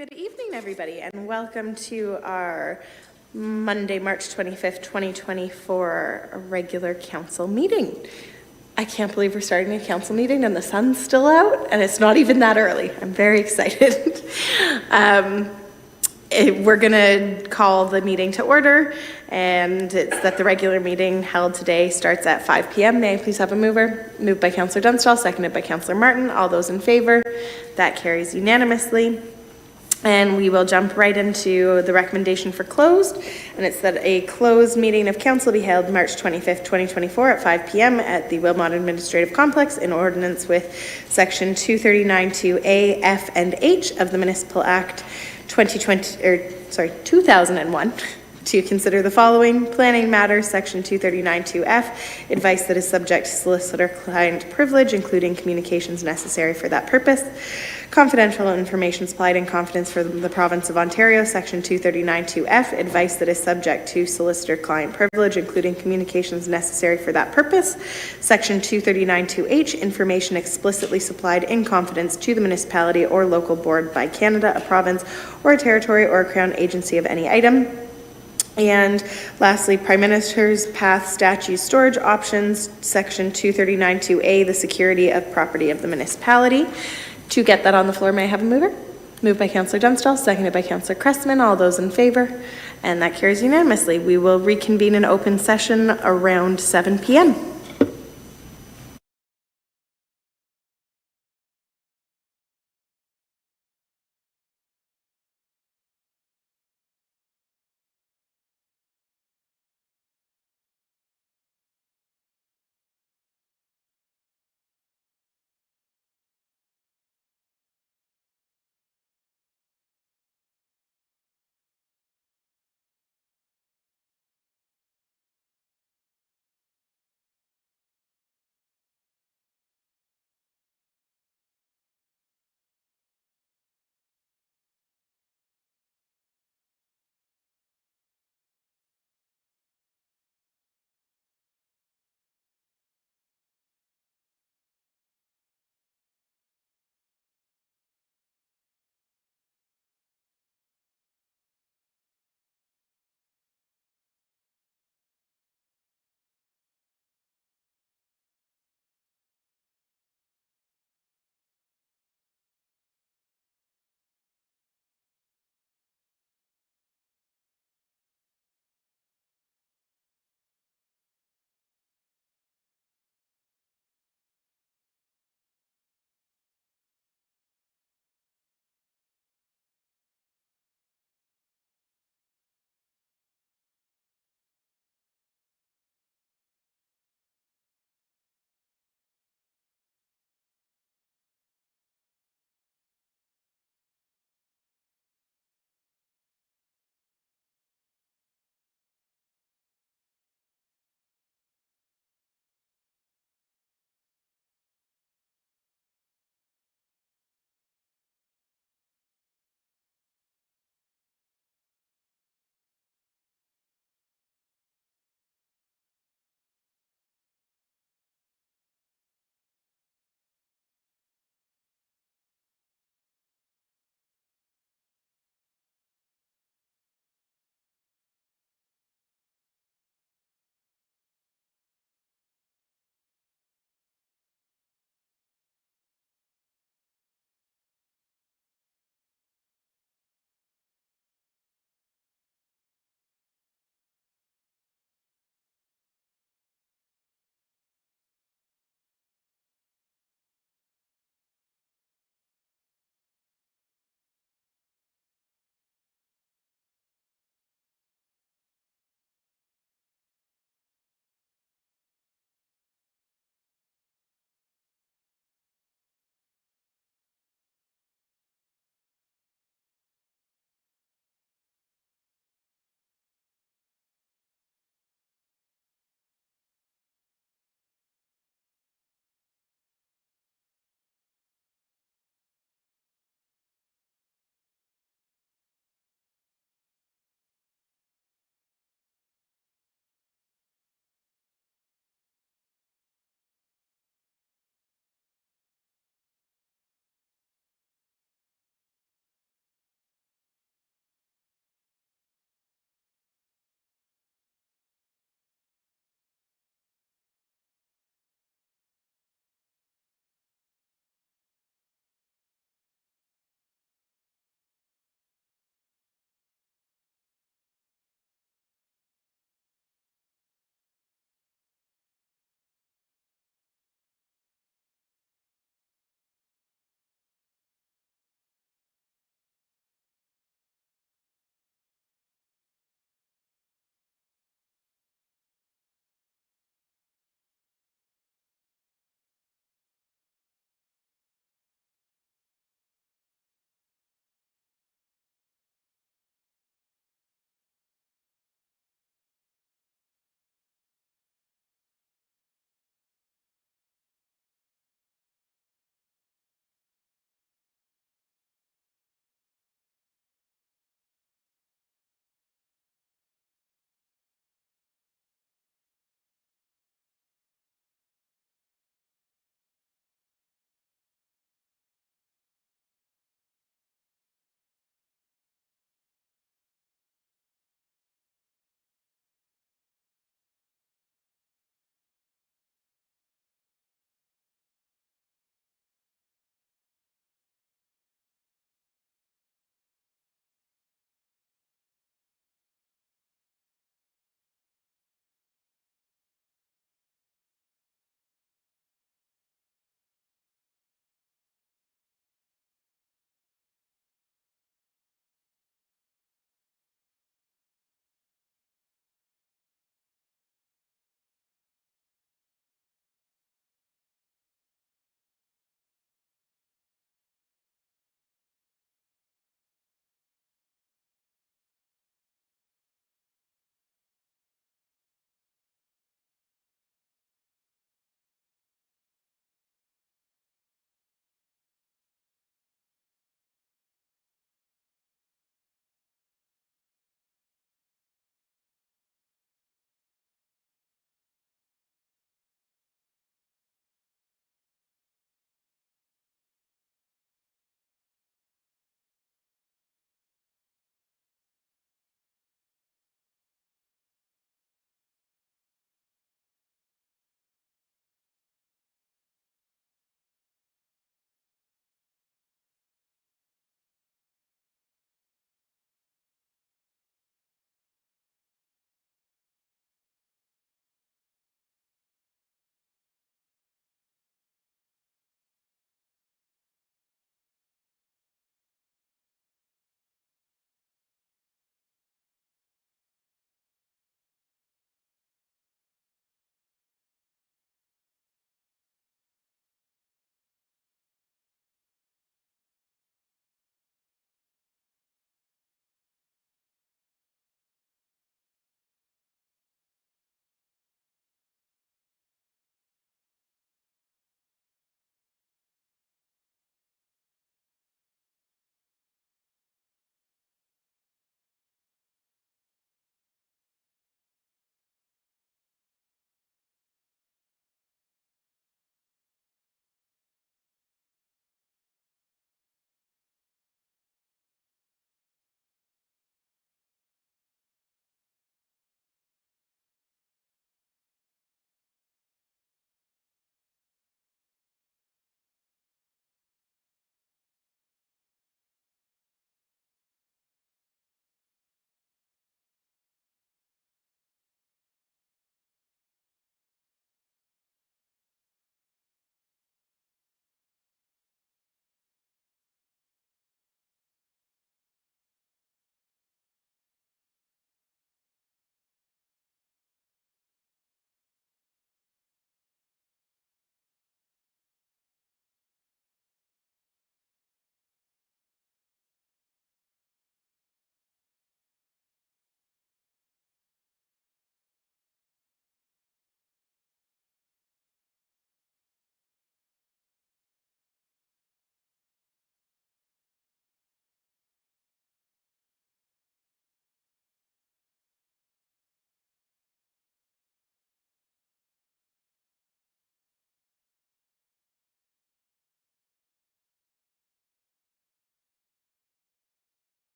Good evening, everybody, and welcome to our Monday, March 25th, 2024 regular council meeting. I can't believe we're starting a council meeting and the sun's still out, and it's not even that early. I'm very excited. We're going to call the meeting to order, and it's that the regular meeting held today starts at 5 p.m. May I please have a mover? Moved by Councillor Dunstall, seconded by Councillor Martin. All those in favor? That carries unanimously. And we will jump right into the recommendation for closed, and it's that a closed meeting of council be held March 25th, 2024 at 5 p.m. at the Wilmot Administrative Complex in accordance with Section 239(2)A, F, and H of the Municipal Act 2001 to consider the following planning matters: Section 239(2)F, advice that is subject to solicitor-client privilege, including communications necessary for that purpose. Confidential information supplied in confidence for the province of Ontario. Section 239(2)F, advice that is subject to solicitor-client privilege, including communications necessary for that purpose. Section 239(2)H, information explicitly supplied in confidence to the municipality or local board by Canada, a province, or a territory, or a crown agency of any item. And lastly, Prime Minister's Path Statute Storage Options, Section 239(2)A, the security of property of the municipality. To get that on the floor, may I have a mover? Moved by Councillor Dunstall, seconded by Councillor Cressman. All those in favor? And that carries unanimously. We will reconvene in open session around 7 p.m.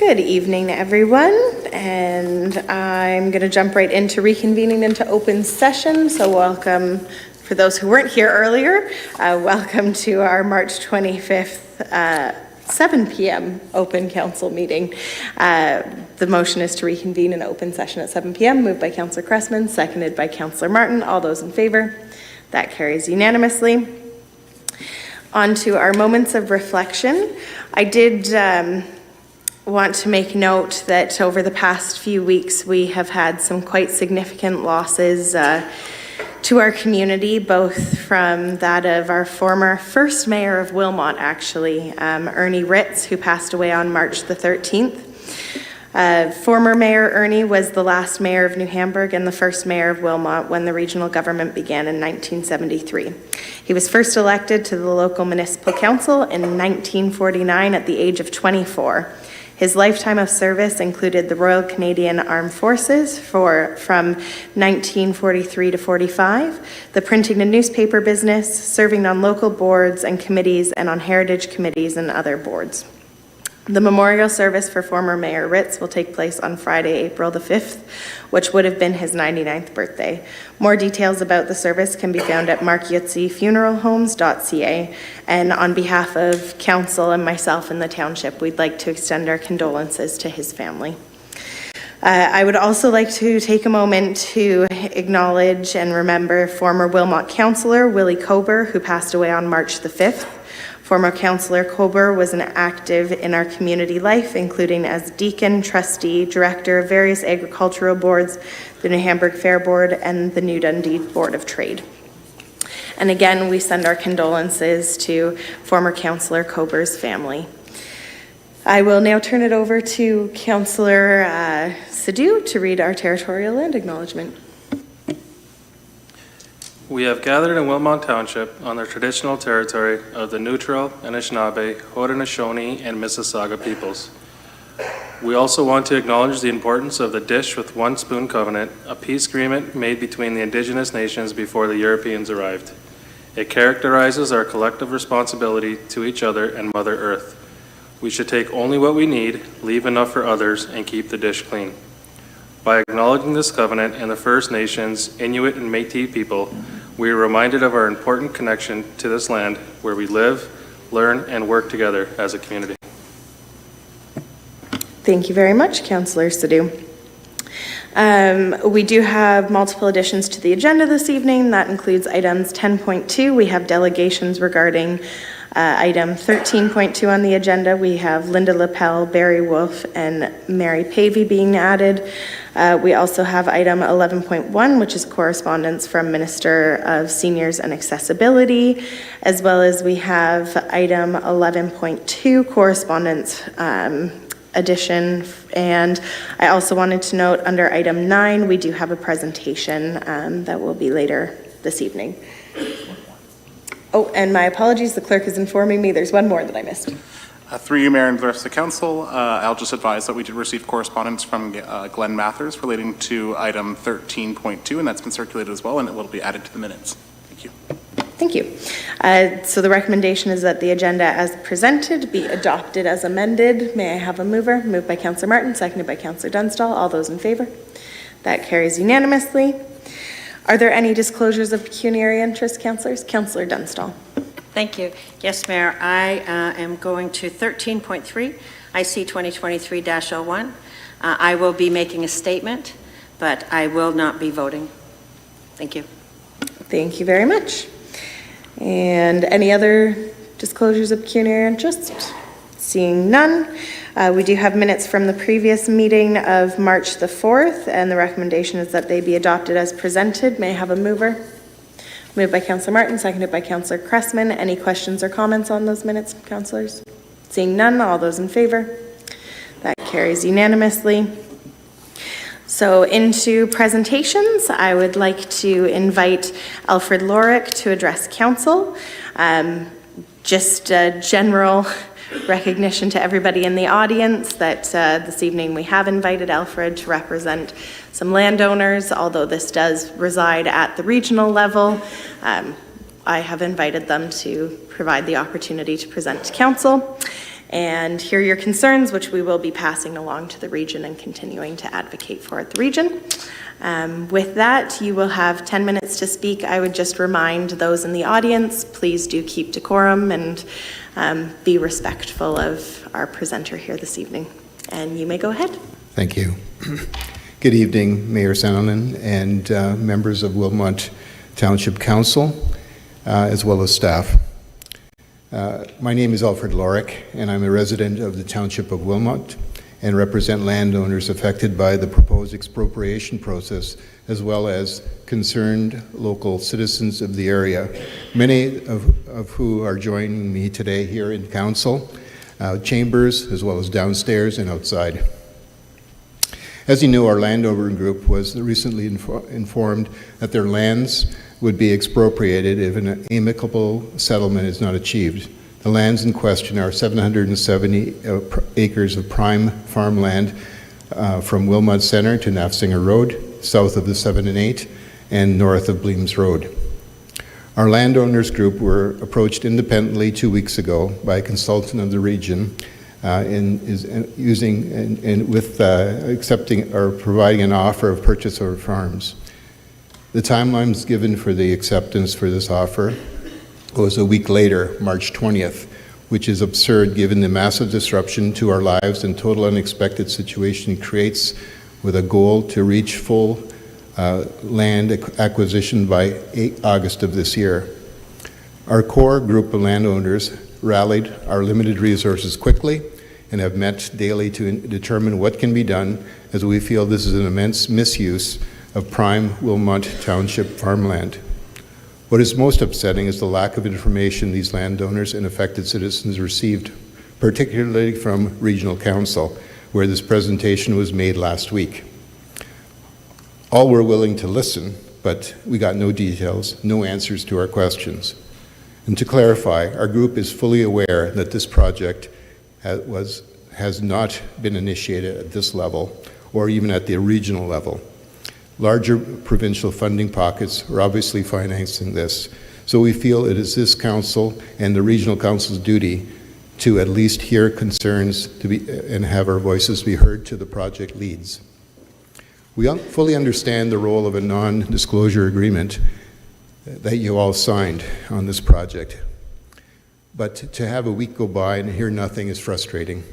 Good evening, everyone, and I'm going to jump right into reconvening into open session. So welcome, for those who weren't here earlier, welcome to our March 25th 7 p.m. open council meeting. The motion is to reconvene in open session at 7 p.m. moved by Councillor Cressman, seconded by Councillor Martin. All those in favor? That carries unanimously. On to our moments of reflection. I did want to make note that over the past few weeks we have had some quite significant losses to our community, both from that of our former first mayor of Wilmot, actually, Ernie Ritz, who passed away on March the 13th. Former Mayor Ernie was the last mayor of New Hamburg and the first mayor of Wilmot when the regional government began in 1973. He was first elected to the local municipal council in 1949 at the age of 24. His lifetime of service included the Royal Canadian Armed Forces from 1943 to 45, the printing and newspaper business, serving on local boards and committees and on heritage committees and other boards. The memorial service for former Mayor Ritz will take place on Friday, April the 5th, which would have been his 99th birthday. More details about the service can be found at markyotzefuneralhomes.ca. And on behalf of council and myself in the township, we'd like to extend our condolences to his family. I would also like to take a moment to acknowledge and remember former Wilmot councillor Willie Kober, who passed away on March the 5th. Former Councillor Kober was an active in our community life, including as deacon, trustee, director of various agricultural boards, the New Hamburg Fair Board, and the New Dundee Board of Trade. And again, we send our condolences to former Councillor Kober's family. I will now turn it over to Councillor Sadhu to read our territorial land acknowledgement. We have gathered in Wilmot Township on the traditional territory of the Neutral, Anishinaabe, Haudenosaunee, and Mississauga peoples. We also want to acknowledge the importance of the Dish with One Spoon Covenant, a peace agreement made between the Indigenous nations before the Europeans arrived. It characterizes our collective responsibility to each other and Mother Earth. We should take only what we need, leave enough for others, and keep the dish clean. By acknowledging this covenant and the First Nations, Inuit, and Métis people, we are reminded of our important connection to this land where we live, learn, and work together as a community. Thank you very much, Councillor Sadhu. We do have multiple additions to the agenda this evening. That includes items 10.2. We have delegations regarding item 13.2 on the agenda. We have Linda Lapel, Barry Wolf, and Mary Pavey being added. We also have item 11.1, which is correspondence from Minister of Seniors and Accessibility, as well as we have item 11.2, correspondence addition. And I also wanted to note under item 9, we do have a presentation that will be later this evening. Oh, and my apologies, the clerk is informing me there's one more that I missed. Through you, Mayor, and the rest of the council, I'll just advise that we did receive correspondence from Glenn Mathers relating to item 13.2, and that's been circulated as well, and it will be added to the minutes. Thank you. Thank you. So the recommendation is that the agenda as presented be adopted as amended. May I have a mover? Moved by Councillor Martin, seconded by Councillor Dunstall. All those in favor? That carries unanimously. Are there any disclosures of pecuniary interest, councillors? Councillor Dunstall. Thank you. Yes, Mayor, I am going to 13.3, IC 2023-01. I will be making a statement, but I will not be voting. Thank you. Thank you very much. And any other disclosures of pecuniary interest? Seeing none. We do have minutes from the previous meeting of March the 4th, and the recommendation is that they be adopted as presented. May I have a mover? Moved by Councillor Martin, seconded by Councillor Cressman. Any questions or comments on those minutes, councillors? Seeing none, all those in favor? That carries unanimously. So into presentations, I would like to invite Alfred Lorick to address council. Just a general recognition to everybody in the audience that this evening we have invited Alfred to represent some landowners, although this does reside at the regional level. I have invited them to provide the opportunity to present to council. and hear your concerns, which we will be passing along to the region and continuing to advocate for at the region. With that, you will have 10 minutes to speak. I would just remind those in the audience, please do keep decorum and be respectful of our presenter here this evening. And you may go ahead. Thank you. Good evening, Mayor Sandlin and members of Wilmot Township Council, as well as staff. My name is Alfred Lorick, and I'm a resident of the Township of Wilmot and represent landowners affected by the proposed expropriation process, as well as concerned local citizens of the area, many of who are joining me today here in council, chambers, as well as downstairs and outside. As you know, our landowner group was recently informed that their lands would be expropriated if an amicable settlement is not achieved. The lands in question are 770 acres of prime farmland from Wilmot Center to Nafsinger Road, south of the 7 and 8, and north of Bleams Road. Our landowners group were approached independently 2 weeks ago by a consultant of the region accepting or providing an offer of purchase of farms. The timelines given for the acceptance for this offer was a week later, March 20th, which is absurd given the massive disruption to our lives and total unexpected situation it creates with a goal to reach full land acquisition by August of this year. Our core group of landowners rallied our limited resources quickly and have met daily to determine what can be done, as we feel this is an immense misuse of prime Wilmot Township farmland. What is most upsetting is the lack of information these landowners and affected citizens received, particularly from Regional Council, where this presentation was made last week. All were willing to listen, but we got no details, no answers to our questions. And to clarify, our group is fully aware that this project has not been initiated at this level or even at the regional level. Larger provincial funding pockets are obviously financing this, so we feel it is this council and the regional council's duty to at least hear concerns and have our voices be heard to the project leads. We fully understand the role of a non-disclosure agreement that you all signed on this project, but to have a week go by and hear nothing is frustrating.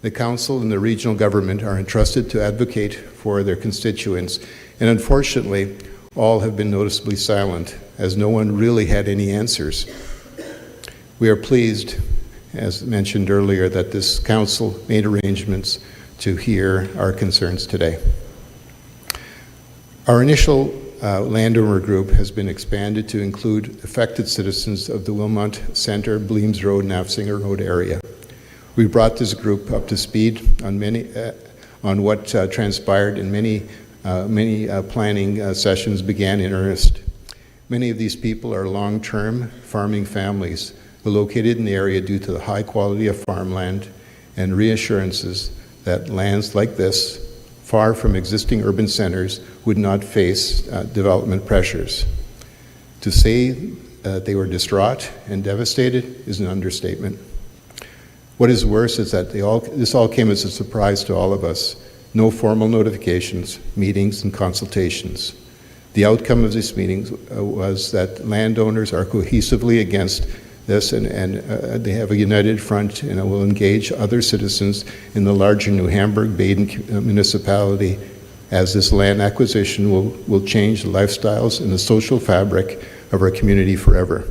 The council and the regional government are entrusted to advocate for their constituents, and unfortunately, all have been noticeably silent, as no one really had any answers. We are pleased, as mentioned earlier, that this council made arrangements to hear our concerns today. Our initial landowner group has been expanded to include affected citizens of the Wilmot Center, Bleams Road, Nafsinger Road area. We brought this group up to speed on what transpired in many planning sessions began in earnest. Many of these people are long-term farming families who are located in the area due to the high quality of farmland and reassurances that lands like this, far from existing urban centers, would not face development pressures. To say they were distraught and devastated is an understatement. What is worse is that this all came as a surprise to all of us. No formal notifications, meetings, and consultations. The outcome of these meetings was that landowners are cohesively against this, and they have a united front and will engage other citizens in the larger New Hamburg-Baden municipality, as this land acquisition will change the lifestyles and the social fabric of our community forever.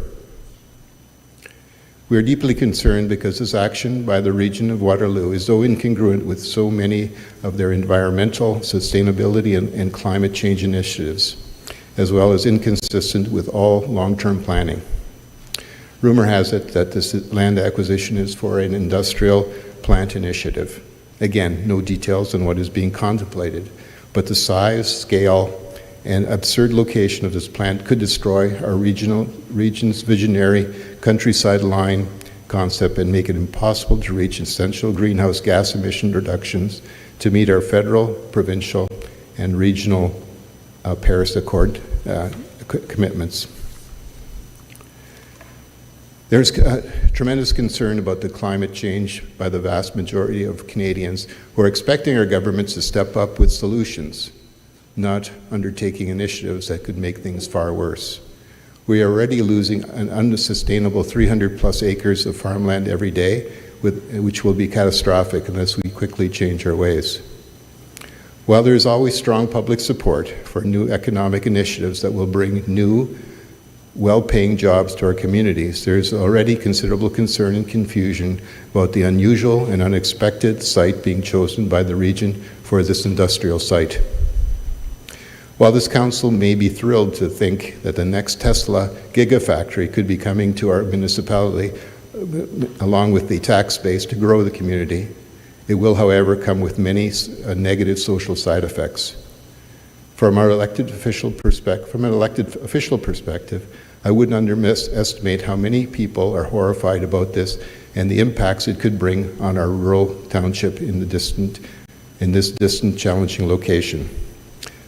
We are deeply concerned because this action by the region of Waterloo is so incongruent with so many of their environmental, sustainability, and climate change initiatives, as well as inconsistent with all long-term planning. Rumor has it that this land acquisition is for an industrial plant initiative. Again, no details on what is being contemplated, but the size, scale, and absurd location of this plant could destroy our region's visionary countryside line concept and make it impossible to reach essential greenhouse gas emission reductions to meet our federal, provincial, and regional Paris Accord commitments. There's tremendous concern about the climate change by the vast majority of Canadians who are expecting our governments to step up with solutions, not undertaking initiatives that could make things far worse. We are already losing an unsustainable 300-plus acres of farmland every day, which will be catastrophic unless we quickly change our ways. While there is always strong public support for new economic initiatives that will bring new, well-paying jobs to our communities, there is already considerable concern and confusion about the unusual and unexpected site being chosen by the region for this industrial site. While this council may be thrilled to think that the next Tesla gigafactory could be coming to our municipality, along with the tax base to grow the community, it will, however, come with many negative social side effects. From an elected official perspective, I wouldn't underestimate how many people are horrified about this and the impacts it could bring on our rural township in this distant, challenging location.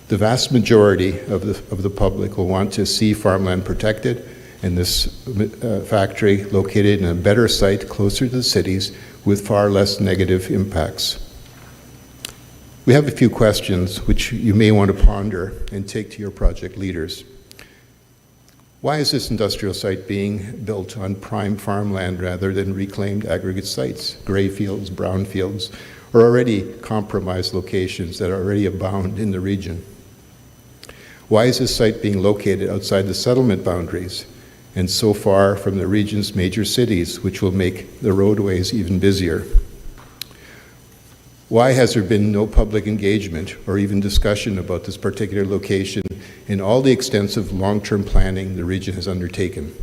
The vast majority of the public will want to see farmland protected and this factory located in a better site closer to the cities with far less negative impacts. We have a few questions which you may want to ponder and take to your project leaders. Why is this industrial site being built on prime farmland rather than reclaimed aggregate sites? Gray fields, brown fields, or already compromised locations that already abound in the region. Why is this site being located outside the settlement boundaries and so far from the region's major cities, which will make the roadways even busier? Why has there been no public engagement or even discussion about this particular location in all the extensive long-term planning the region has undertaken?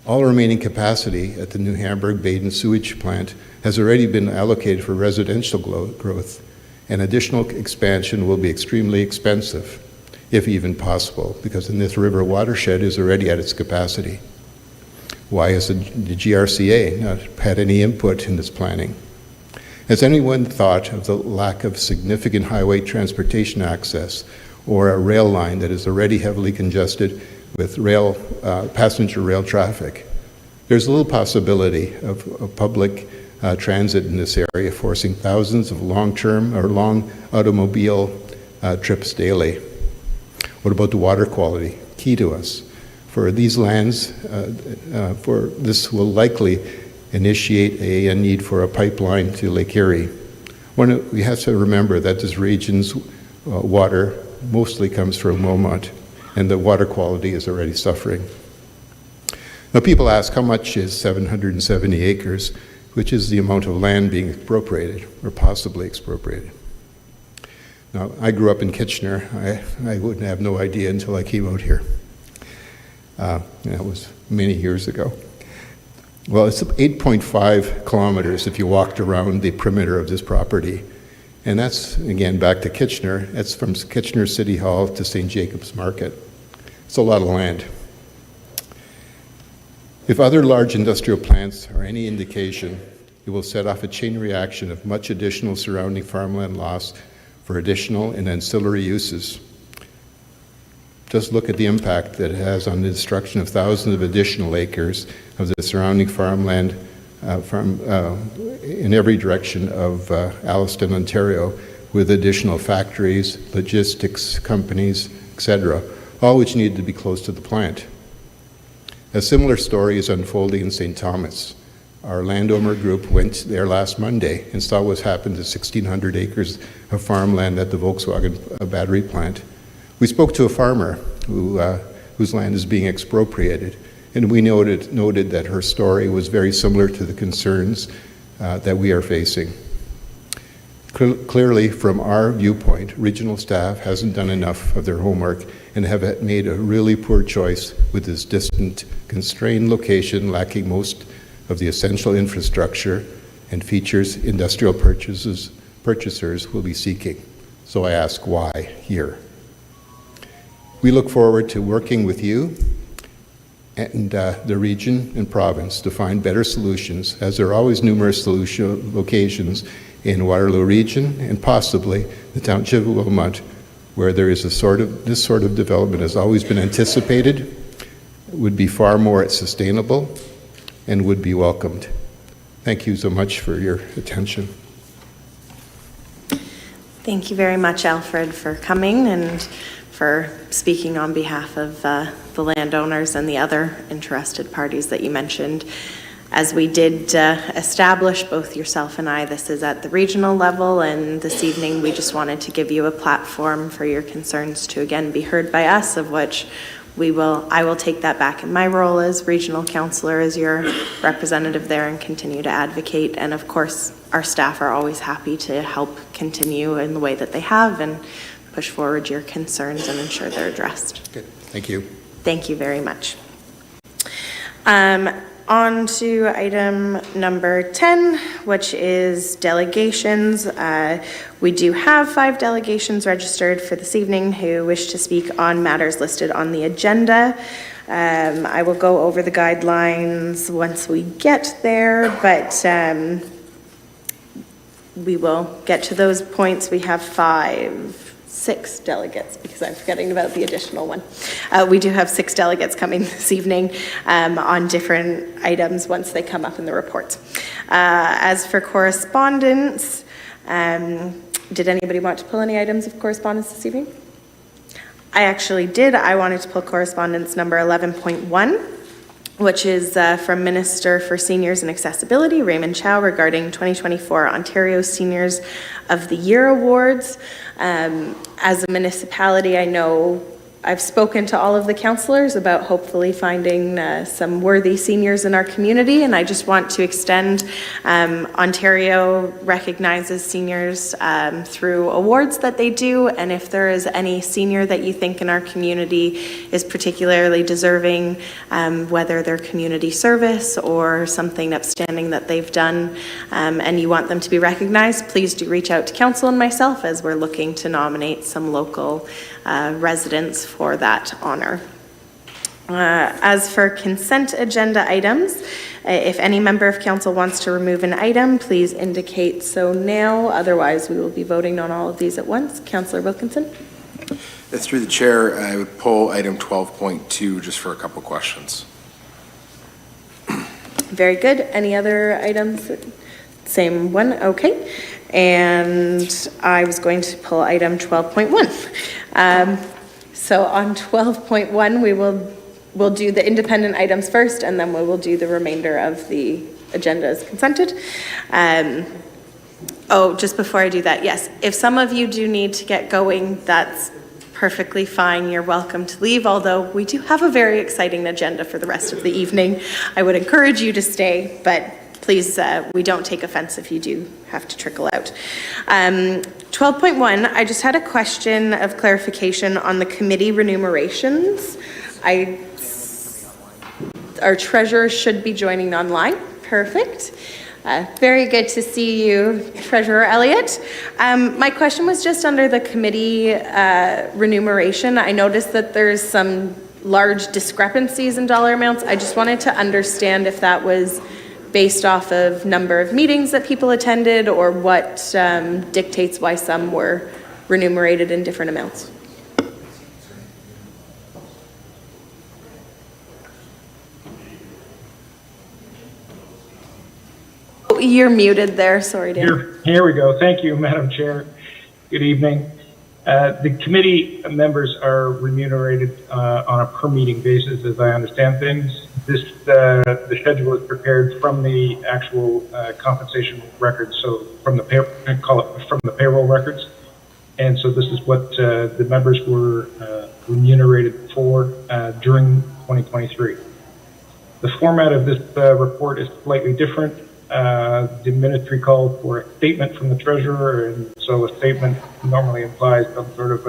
All remaining capacity at the New Hamburg-Baden sewage plant has already been allocated for residential growth, and additional expansion will be extremely expensive, if even possible, because the Nith River watershed is already at its capacity. Why has the GRCA not had any input in this planning? Has anyone thought of the lack of significant highway transportation access or a rail line that is already heavily congested with passenger rail traffic? There's a little possibility of public transit in this area, forcing thousands of long-term or long automobile trips daily. What about the water quality? Key to us. For these lands, this will likely initiate a need for a pipeline to Lake Erie. We have to remember that this region's water mostly comes from Wilmot, and the water quality is already suffering. Now, people ask, how much is 770 acres, which is the amount of land being expropriated, or possibly expropriated? Now, I grew up in Kitchener. I wouldn't have no idea until I came out here. That was many years ago. Well, it's 8.5 kilometers if you walked around the perimeter of this property. And that's, again, back to Kitchener. That's from Kitchener City Hall to St. Jacob's Market. It's a lot of land. If other large industrial plants are any indication, it will set off a chain reaction of much additional surrounding farmland loss for additional and ancillary uses. Just look at the impact that it has on the destruction of thousands of additional acres of the surrounding farmland in every direction of Alliston, Ontario, with additional factories, logistics companies, etc., all which need to be close to the plant. A similar story is unfolding in St. Thomas. Our landowner group went there last Monday and saw what happened to 1,600 acres of farmland at the Volkswagen battery plant. We spoke to a farmer whose land is being expropriated, and we noted that her story was very similar to the concerns that we are facing. Clearly, from our viewpoint, regional staff hasn't done enough of their homework and have made a really poor choice with this distant, constrained location lacking most of the essential infrastructure and features industrial purchasers will be seeking. So I ask, why here? We look forward to working with you and the region and province to find better solutions, as there are always numerous locations in Waterloo region and possibly the Township of Wilmot, where there is this sort of development has always been anticipated would be far more sustainable and would be welcomed. Thank you so much for your attention. Thank you very much, Alfred, for coming and for speaking on behalf of the landowners and the other interested parties that you mentioned. As we did establish, both yourself and I, this is at the regional level, and this evening we just wanted to give you a platform for your concerns to again be heard by us, of which I will take that back in my role as regional councillor, as your representative there, and continue to advocate. And of course, our staff are always happy to help continue in the way that they have and push forward your concerns and ensure they're addressed. Good. Thank you. Thank you very much. On to item number 10, which is delegations. We do have 5 delegations registered for this evening who wish to speak on matters listed on the agenda. I will go over the guidelines once we get there, but we will get to those points. We have 6 delegates, because I'm forgetting about the additional one. We do have 6 delegates coming this evening on different items once they come up in the reports. As for correspondence, did anybody want to pull any items of correspondence this evening? I actually did. I wanted to pull correspondence number 11.1, which is from Minister for Seniors and Accessibility, Raymond Chow, regarding 2024 Ontario Seniors of the Year Awards. As a municipality, I know I've spoken to all of the councillors about hopefully finding some worthy seniors in our community, and I just want to extend Ontario recognizes seniors through awards that they do, and if there is any senior that you think in our community is particularly deserving, whether they're community service or something upstanding that they've done, and you want them to be recognized, please do reach out to council and myself, as we're looking to nominate some local residents for that honor. As for consent agenda items, if any member of council wants to remove an item, please indicate so now. Otherwise, we will be voting on all of these at once. Councillor Wilkinson. Through the chair, I would pull item 12.2 just for a couple questions. Very good. Any other items? Same one. Okay. And I was going to pull item 12.1. So on 12.1, we'll do the independent items first, and then we will do the remainder of the agenda as consented. Just before I do that, yes, if some of you do need to get going, that's perfectly fine. You're welcome to leave, although we do have a very exciting agenda for the rest of the evening. I would encourage you to stay, but please, we don't take offense if you do have to trickle out. 12.1, I just had a question of clarification on the committee remunerations. Our treasurer should be joining online. Perfect. Very good to see you, Treasurer Elliott. My question was just under the committee remuneration. I noticed that there's some large discrepancies in dollar amounts. I just wanted to understand if that was based off of number of meetings that people attended, or what dictates why some were remunerated in different amounts. Oh, you're muted there. Sorry, Dan. Here we go. Thank you, Madam Chair. Good evening. The committee members are remunerated on a per meeting basis, as I understand things. The schedule is prepared from the actual compensation records, so from the from the payroll records, and so this is what the members were remunerated for during 2023. The format of this report is slightly different. The minutes called for a statement from the treasurer, and so a statement normally implies some sort of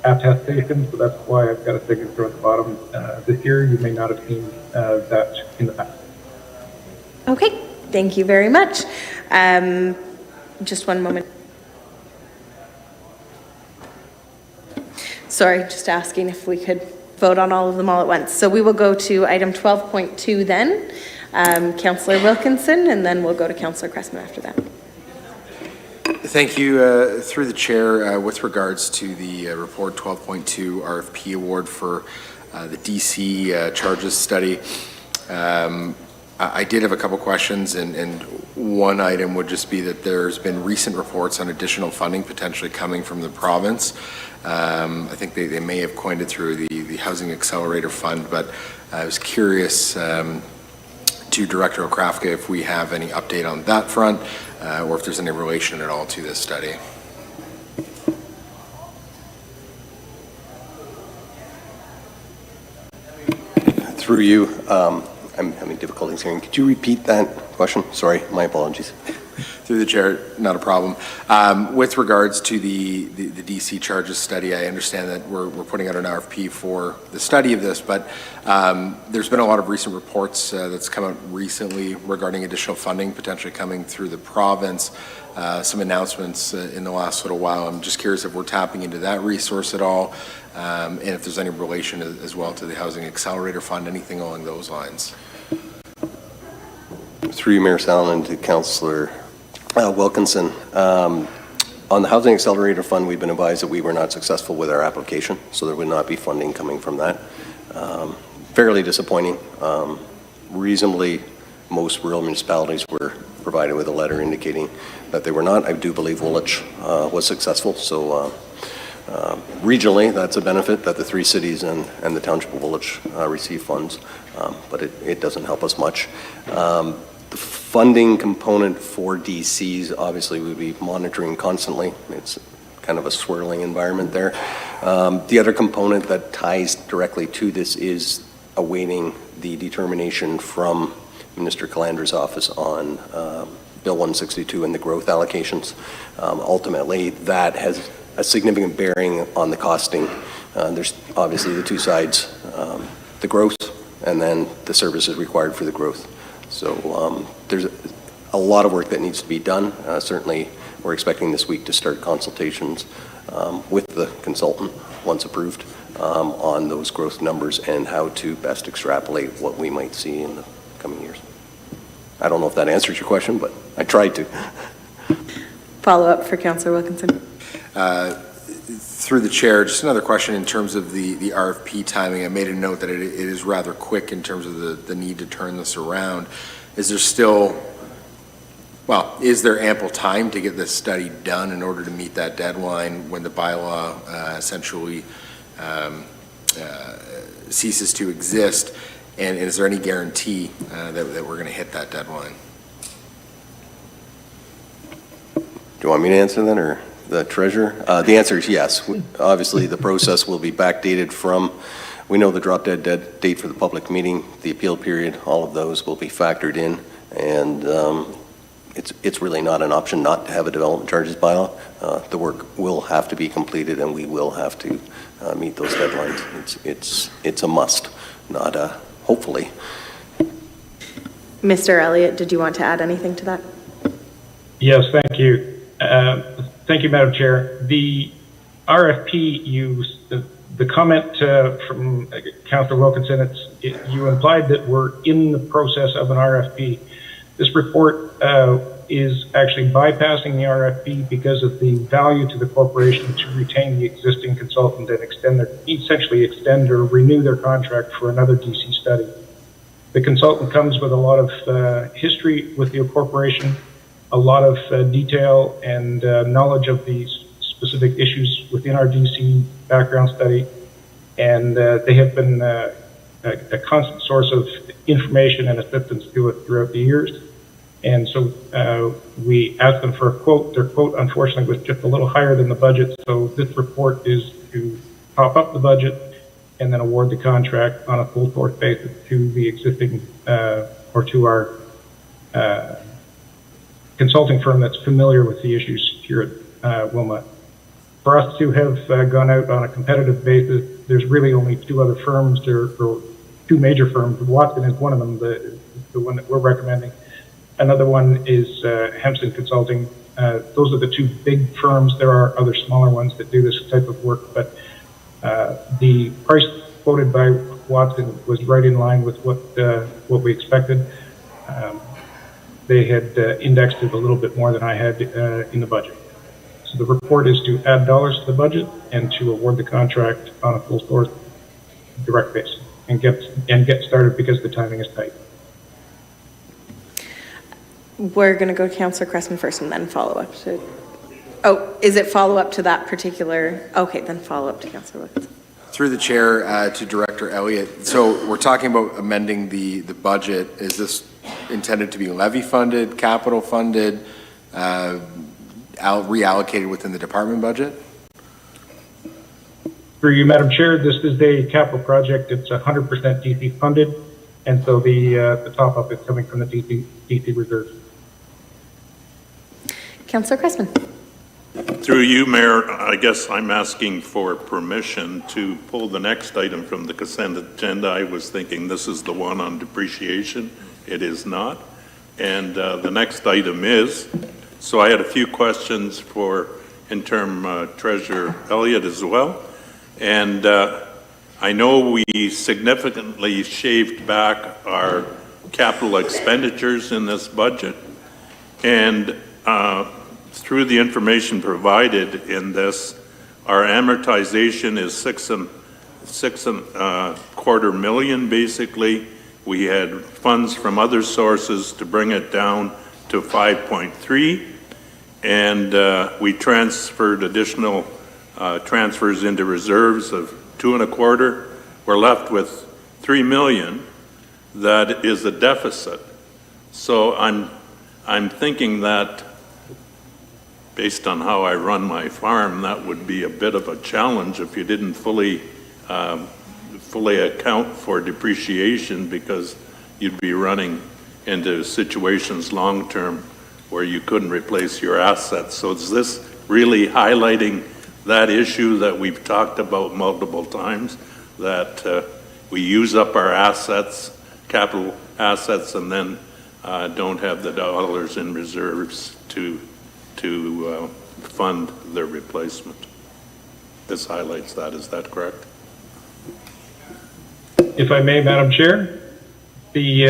attestation, so that's why I've got a signature at the bottom. This year, you may not have seen that in the past. Okay, thank you very much. Just one moment. Sorry, just asking if we could vote on all of them all at once. So we will go to item 12.2 then. Councillor Wilkinson, and then we'll go to Councillor Cressman after that. Thank you. Through the chair, with regards to the report 12.2 RFP award for the DC charges study. I did have a couple questions, and one item would just be that there's been recent reports on additional funding potentially coming from the province. I think they may have coined it through the Housing Accelerator Fund, but I was curious to Director Okrafka if we have any update on that front, or if there's any relation at all to this study. Through you, I'm having difficulties hearing. Could you repeat that question? Sorry, my apologies. Through the chair, not a problem. With regards to the DC charges study, I understand that we're putting out an RFP for the study of this, but there's been a lot of recent reports that's come out recently regarding additional funding potentially coming through the province. Some announcements in the last little while. I'm just curious if we're tapping into that resource at all, and if there's any relation as well to the Housing Accelerator Fund, anything along those lines. Through you, Mayor Sallin, and to Councillor Wilkinson. On the Housing Accelerator Fund, we've been advised that we were not successful with our application, so there would not be funding coming from that. Fairly disappointing. Reasonably, most rural municipalities were provided with a letter indicating that they were not. I do believe Woolwich was successful, so regionally, that's a benefit that the 3 cities and the Township of Wilmot receive funds, but it doesn't help us much. The funding component for DCs, obviously, we'd be monitoring constantly. It's kind of a swirling environment there. The other component that ties directly to this is awaiting the determination from Minister Calandra's office on Bill 162 and the growth allocations. Ultimately, that has a significant bearing on the costing. There's obviously the 2 sides, the growth and then the services required for the growth. So there's a lot of work that needs to be done. Certainly, we're expecting this week to start consultations with the consultant, once approved, on those growth numbers and how to best extrapolate what we might see in the coming years. I don't know if that answers your question, but I tried to. Follow up for Councillor Wilkinson. Through the chair, just another question in terms of the RFP timing. I made a note that it is rather quick in terms of the need to turn this around. Is there ample time to get this study done in order to meet that deadline when the bylaw essentially ceases to exist? And is there any guarantee that we're going to hit that deadline? Do you want me to answer that, or the treasurer? The answer is yes. Obviously, the process will be backdated from, we know the drop dead date for the public meeting, the appeal period, all of those will be factored in, and it's really not an option not to have a development charges bylaw. The work will have to be completed, and we will have to meet those deadlines. It's a must, not a hopefully. Mr. Elliott, did you want to add anything to that? Yes, thank you. Thank you, Madam Chair. The RFP the comment from Councillor Wilkinson, you implied that we're in the process of an RFP. This report is actually bypassing the RFP because of the value to the corporation to retain the existing consultant and essentially extend or renew their contract for another DC study. The consultant comes with a lot of history with the corporation, a lot of detail and knowledge of the specific issues within our DC background study, and they have been a constant source of information and assistance to it throughout the years. And so we asked them for a quote. Their quote, unfortunately, was just a little higher than the budget, so this report is to top up the budget and then award the contract on a full force basis to the existing or to our consulting firm that's familiar with the issues here at Wilmot. For us to have gone out on a competitive basis, there's really only 2 other firms, or 2 major firms. Watson is one of them, the one that we're recommending. Another one is Hempson Consulting. Those are the 2 big firms. There are other smaller ones that do this type of work, but the price quoted by Watson was right in line with what we expected. They had indexed it a little bit more than I had in the budget. So the report is to add dollars to the budget and to award the contract on a full force direct basis and get started because the timing is tight. We're going to go to Councillor Cressman first and then follow up to, oh, is it follow up to that particular, okay, then follow up to Councillor Wilkinson. Through the chair to Director Elliott. So we're talking about amending the budget. Is this intended to be levy funded, capital funded, reallocated within the department budget? Through you, Madam Chair, this is a capital project. It's 100% DC funded, and so the top up is coming from the DC reserves. Councillor Cressman. Through you, Mayor, I guess I'm asking for permission to pull the next item from the consent agenda. I was thinking this is the one on depreciation. It is not. And the next item is, so I had a few questions for interim Treasurer Elliott as well. And I know we significantly shaved back our capital expenditures in this budget. And through the information provided in this, our amortization is six and a quarter million, basically. We had funds from other sources to bring it down to 5.3, and we transferred additional transfers into reserves of 2.25. We're left with 3 million. That is a deficit. So I'm thinking that, based on how I run my farm, that would be a bit of a challenge if you didn't fully account for depreciation, because you'd be running into situations long-term where you couldn't replace your assets. So is this really highlighting that issue that we've talked about multiple times, that we use up our assets, capital assets, and then don't have the dollars in reserves to fund their replacement? This highlights that. Is that correct? If I may, Madam Chair, the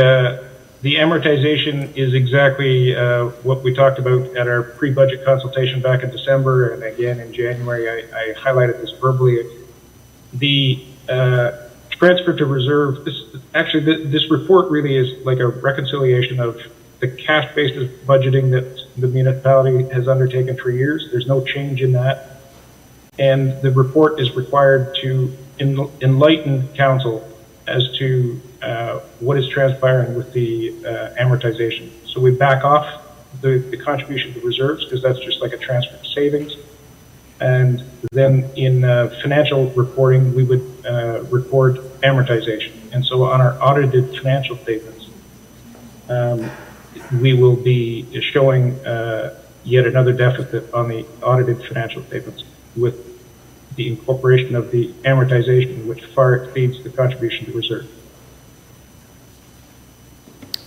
amortization is exactly what we talked about at our pre-budget consultation back in December, and again in January. I highlighted this verbally. The transfer to reserve, this report really is like a reconciliation of the cash basis budgeting that the municipality has undertaken for years. There's no change in that. And the report is required to enlighten council as to what is transpiring with the amortization. So we back off the contribution to reserves, because that's just like a transfer to savings. And then in financial reporting, we would record amortization. And so on our audited financial statements, we will be showing yet another deficit on the audited financial statements with the incorporation of the amortization, which far exceeds the contribution to reserve.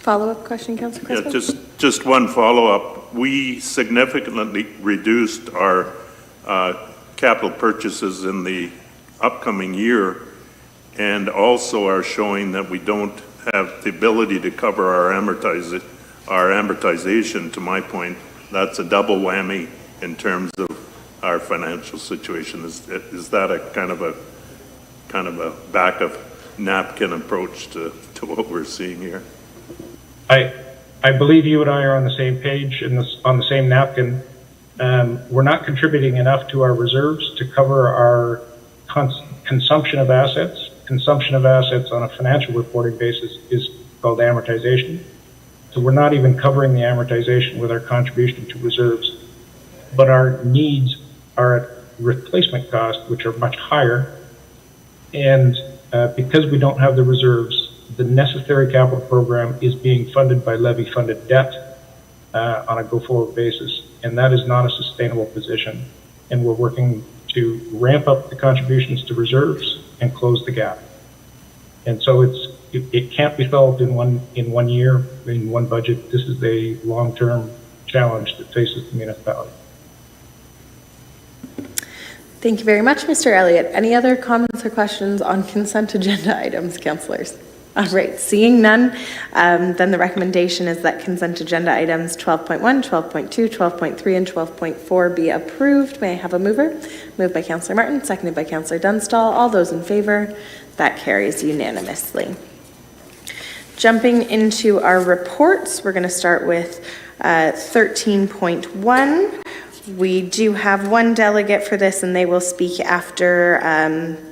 Follow-up question, Councillor Cressman? Yeah, just one follow-up. We significantly reduced our capital purchases in the upcoming year, and also are showing that we don't have the ability to cover our amortization. To my point, that's a double whammy in terms of our financial situation. Is that a kind of a back of napkin approach to what we're seeing here? I believe you and I are on the same page and on the same napkin. We're not contributing enough to our reserves to cover our consumption of assets. Consumption of assets on a financial reporting basis is called amortization. So we're not even covering the amortization with our contribution to reserves. But our needs are at replacement cost, which are much higher. And because we don't have the reserves, the necessary capital program is being funded by levy-funded debt on a go-forward basis. And that is not a sustainable position. And we're working to ramp up the contributions to reserves and close the gap. And so it can't be solved in one year, in one budget. This is a long-term challenge that faces the municipality. Thank you very much, Mr. Elliott. Any other comments or questions on consent agenda items, councillors? All right, seeing none, then the recommendation is that consent agenda items 12.1, 12.2, 12.3, and 12.4 be approved. May I have a mover? Moved by Councillor Martin, seconded by Councillor Dunstall. All those in favor? That carries unanimously. Jumping into our reports, we're going to start with 13.1. We do have one delegate for this, and they will speak after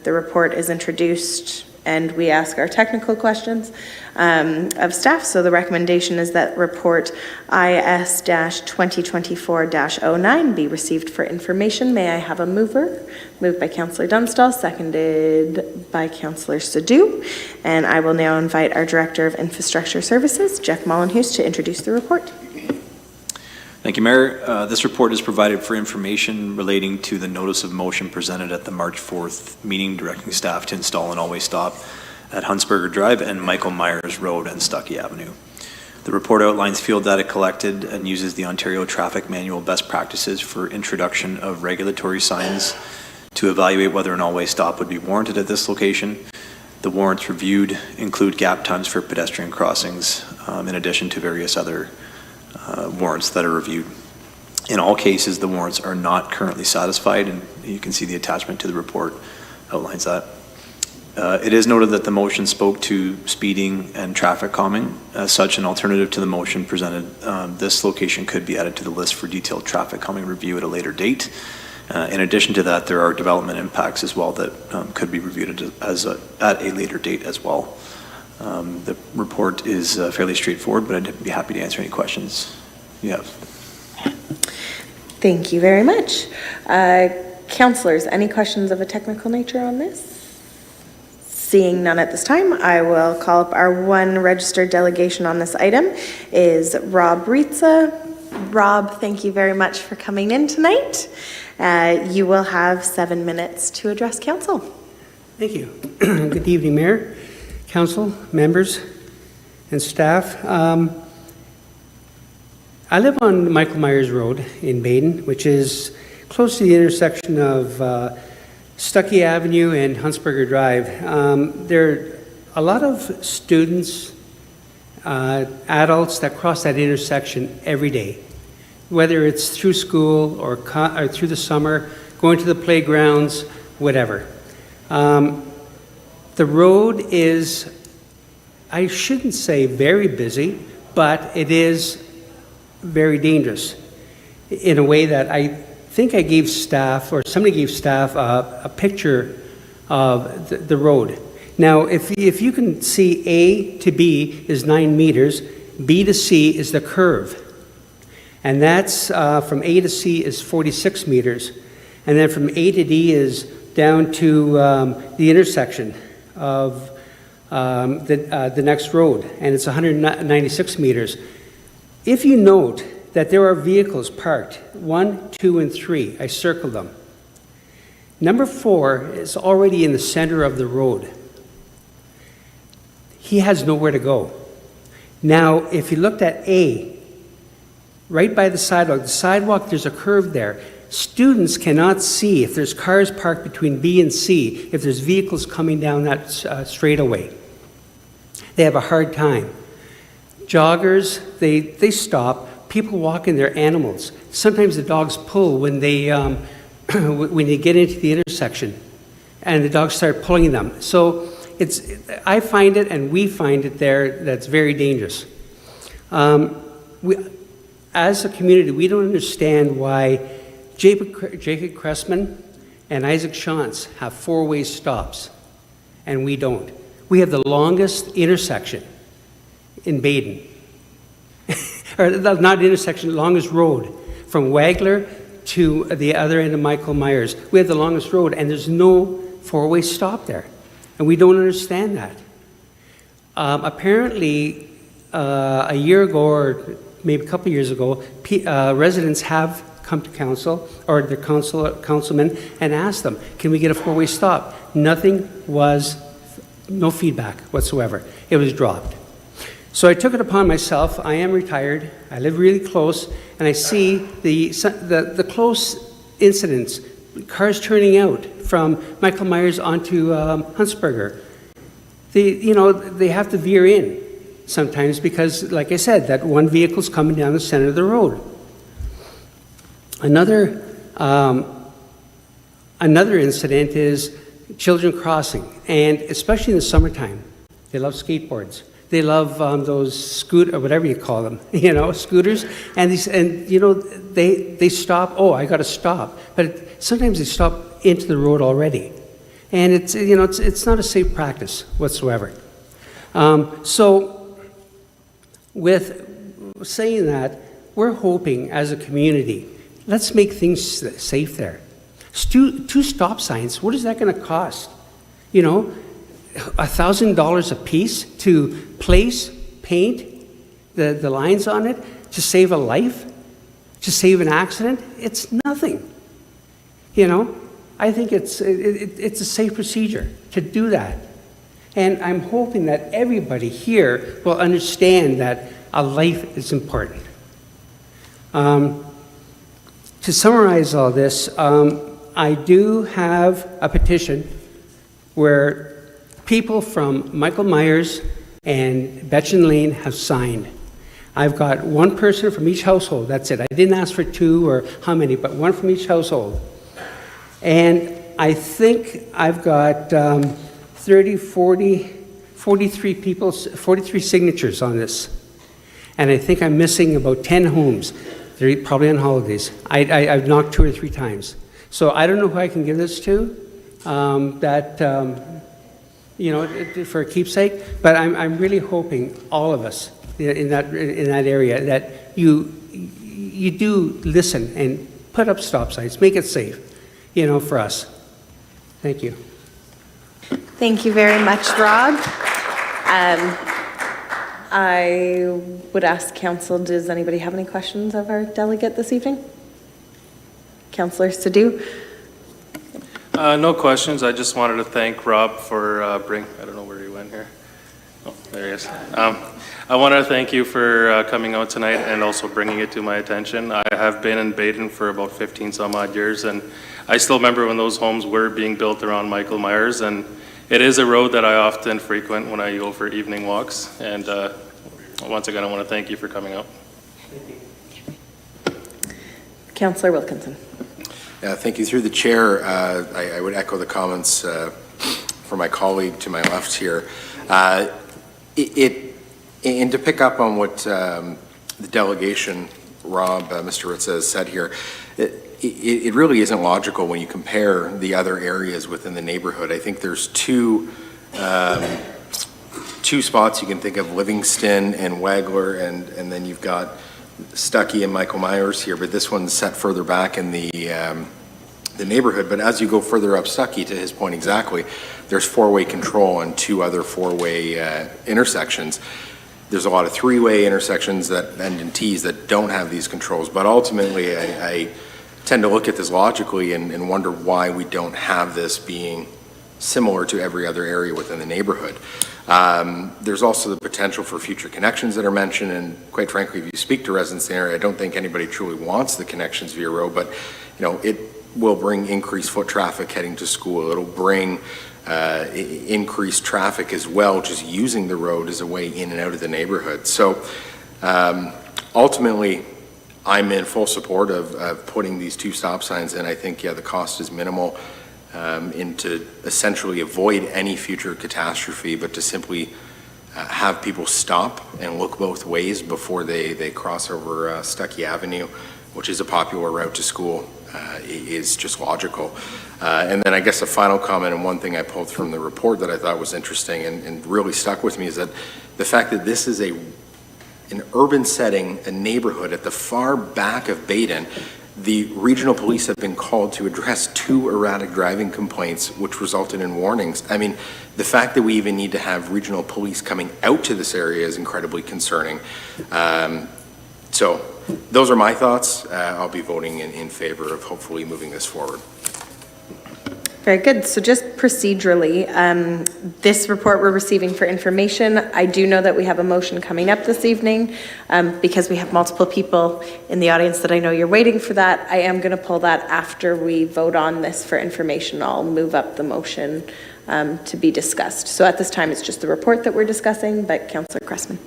the report is introduced and we ask our technical questions of staff. So the recommendation is that report IS-2024-09 be received for information. May I have a mover? Moved by Councillor Dunstall, seconded by Councillor Sadhu. And I will now invite our Director of Infrastructure Services, Jeff Molynhuis, to introduce the report. Thank you, Mayor. This report is provided for information relating to the notice of motion presented at the March 4th meeting directing staff to install an all-way stop at Huntsberger Drive and Michael Myers Road and Stuckey Avenue. The report outlines field data collected and uses the Ontario Traffic Manual best practices for introduction of regulatory signs to evaluate whether an all-way stop would be warranted at this location. The warrants reviewed include gap times for pedestrian crossings, in addition to various other warrants that are reviewed. In all cases, the warrants are not currently satisfied, and you can see the attachment to the report outlines that. It is noted that the motion spoke to speeding and traffic calming. As such, an alternative to the motion presented, this location could be added to the list for detailed traffic calming review at a later date. In addition to that, there are development impacts as well that could be reviewed at a later date as well. The report is fairly straightforward, but I'd be happy to answer any questions you have. Thank you very much. Councillors, any questions of a technical nature on this? Seeing none at this time, I will call up our one registered delegation on this item is Rob Ritza. Rob, thank you very much for coming in tonight. You will have 7 minutes to address council. Thank you. Good evening, Mayor, Council, members, and staff. I live on Michael Myers Road in Baden, which is close to the intersection of Stuckey Avenue and Huntsberger Drive. There are a lot of students, adults that cross that intersection every day, whether it's through school or through the summer, going to the playgrounds, whatever. The road is, I shouldn't say very busy, but it is very dangerous in a way that I think I gave staff, or somebody gave staff, a picture of the road. Now, if you can see A to B is 9 meters, B to C is the curve. And that's from A to C is 46 meters. And then from A to D is down to the intersection of the next road, and it's 196 meters. If you note that there are vehicles parked, 1, 2, and 3, I circled them. Number 4 is already in the center of the road. He has nowhere to go. Now, if you looked at A, right by the sidewalk, there's a curve there. Students cannot see if there's cars parked between B and C, if there's vehicles coming down that straightaway. They have a hard time. Joggers, they stop. People walking their animals. Sometimes the dogs pull when they get into the intersection, and the dogs start pulling them. So I find it, and we find it there, that's very dangerous. As a community, we don't understand why Jacob Cressman and Isaac Shantz have 4-way stops, and we don't. We have the longest intersection in Baden. Or not intersection, longest road from Wagler to the other end of Michael Myers. We have the longest road, and there's no 4-way stop there, and we don't understand that. Apparently, a year ago, or maybe a couple years ago, residents have come to council, or their councilman, and asked them, can we get a 4-way stop? No feedback whatsoever. It was dropped. So I took it upon myself. I am retired. I live really close, and I see the close incidents, cars turning out from Michael Myers onto Huntsberger. they have to veer in sometimes because, like I said, that one vehicle's coming down the center of the road. Another incident is children crossing, and especially in the summertime. They love skateboards. They love those or whatever you call them, scooters. And they stop. Oh, I got to stop. But sometimes they stop into the road already, and it's not a safe practice whatsoever. So, with saying that, we're hoping as a community, let's make things safe there. Two stop signs. What is that going to cost? $1,000 a piece to paint the lines on it, to save a life, to save an accident. It's nothing. I think it's a safe procedure to do that. And I'm hoping that everybody here will understand that a life is important. To summarize all this, I do have a petition where people from Michael Myers and Betchen Lane have signed. I've got one person from each household, that's it. I didn't ask for two or how many, but one from each household. And I think I've got 43 signatures on this. And I think I'm missing about 10 homes. They're probably on holidays. I've knocked 2 or 3 times. So I don't know who I can give this to, for a keepsake, but I'm really hoping all of us in that area that you do listen and put up stop signs, make it safe, for us. Thank you. Thank you very much, Rob. I would ask council, does anybody have any questions of our delegate this evening? Councillor Sadhu? No questions. I just wanted to thank Rob for I don't know where he went here. Oh, there he is. I want to thank you for coming out tonight and also bringing it to my attention. I have been in Baden for about 15 some odd years, and I still remember when those homes were being built around Michael Myers, and it is a road that I often frequent when I go for evening walks. And once again, I want to thank you for coming out. Councillor Wilkinson. Thank you. Through the chair, I would echo the comments from my colleague to my left here. And to pick up on what the delegation, Rob, Mr. Ritz has said here, it really isn't logical when you compare the other areas within the neighborhood. I think there's two spots you can think of, Livingston and Wagler, and then you've got Stuckey and Michael Myers here, but this one's set further back in the neighborhood. But as you go further up Stuckey, to his point exactly, there's 4-way control on 2 other 4-way intersections. There's a lot of 3-way intersections that end in T's that don't have these controls. But ultimately, I tend to look at this logically and wonder why we don't have this being similar to every other area within the neighborhood. There's also the potential for future connections that are mentioned, and quite frankly, if you speak to residents in the area, I don't think anybody truly wants the connections via road, but it will bring increased foot traffic heading to school. It'll bring increased traffic as well, just using the road as a way in and out of the neighborhood. So ultimately, I'm in full support of putting these 2 stop signs in. I think, the cost is minimal. And to essentially avoid any future catastrophe, but to simply have people stop and look both ways before they cross over Stuckey Avenue, which is a popular route to school, is just logical. And then I guess a final comment, and one thing I pulled from the report that I thought was interesting and really stuck with me, is that the fact that this is an urban setting, a neighborhood at the far back of Baden. The regional police have been called to address 2 erratic driving complaints, which resulted in warnings. I mean, the fact that we even need to have regional police coming out to this area is incredibly concerning. So those are my thoughts. I'll be voting in favor of hopefully moving this forward. Very good. So just procedurally, this report we're receiving for information. I do know that we have a motion coming up this evening because we have multiple people in the audience that I know you're waiting for that. I am going to pull that after we vote on this for information. I'll move up the motion to be discussed. So at this time, it's just the report that we're discussing, but Councillor Cressman.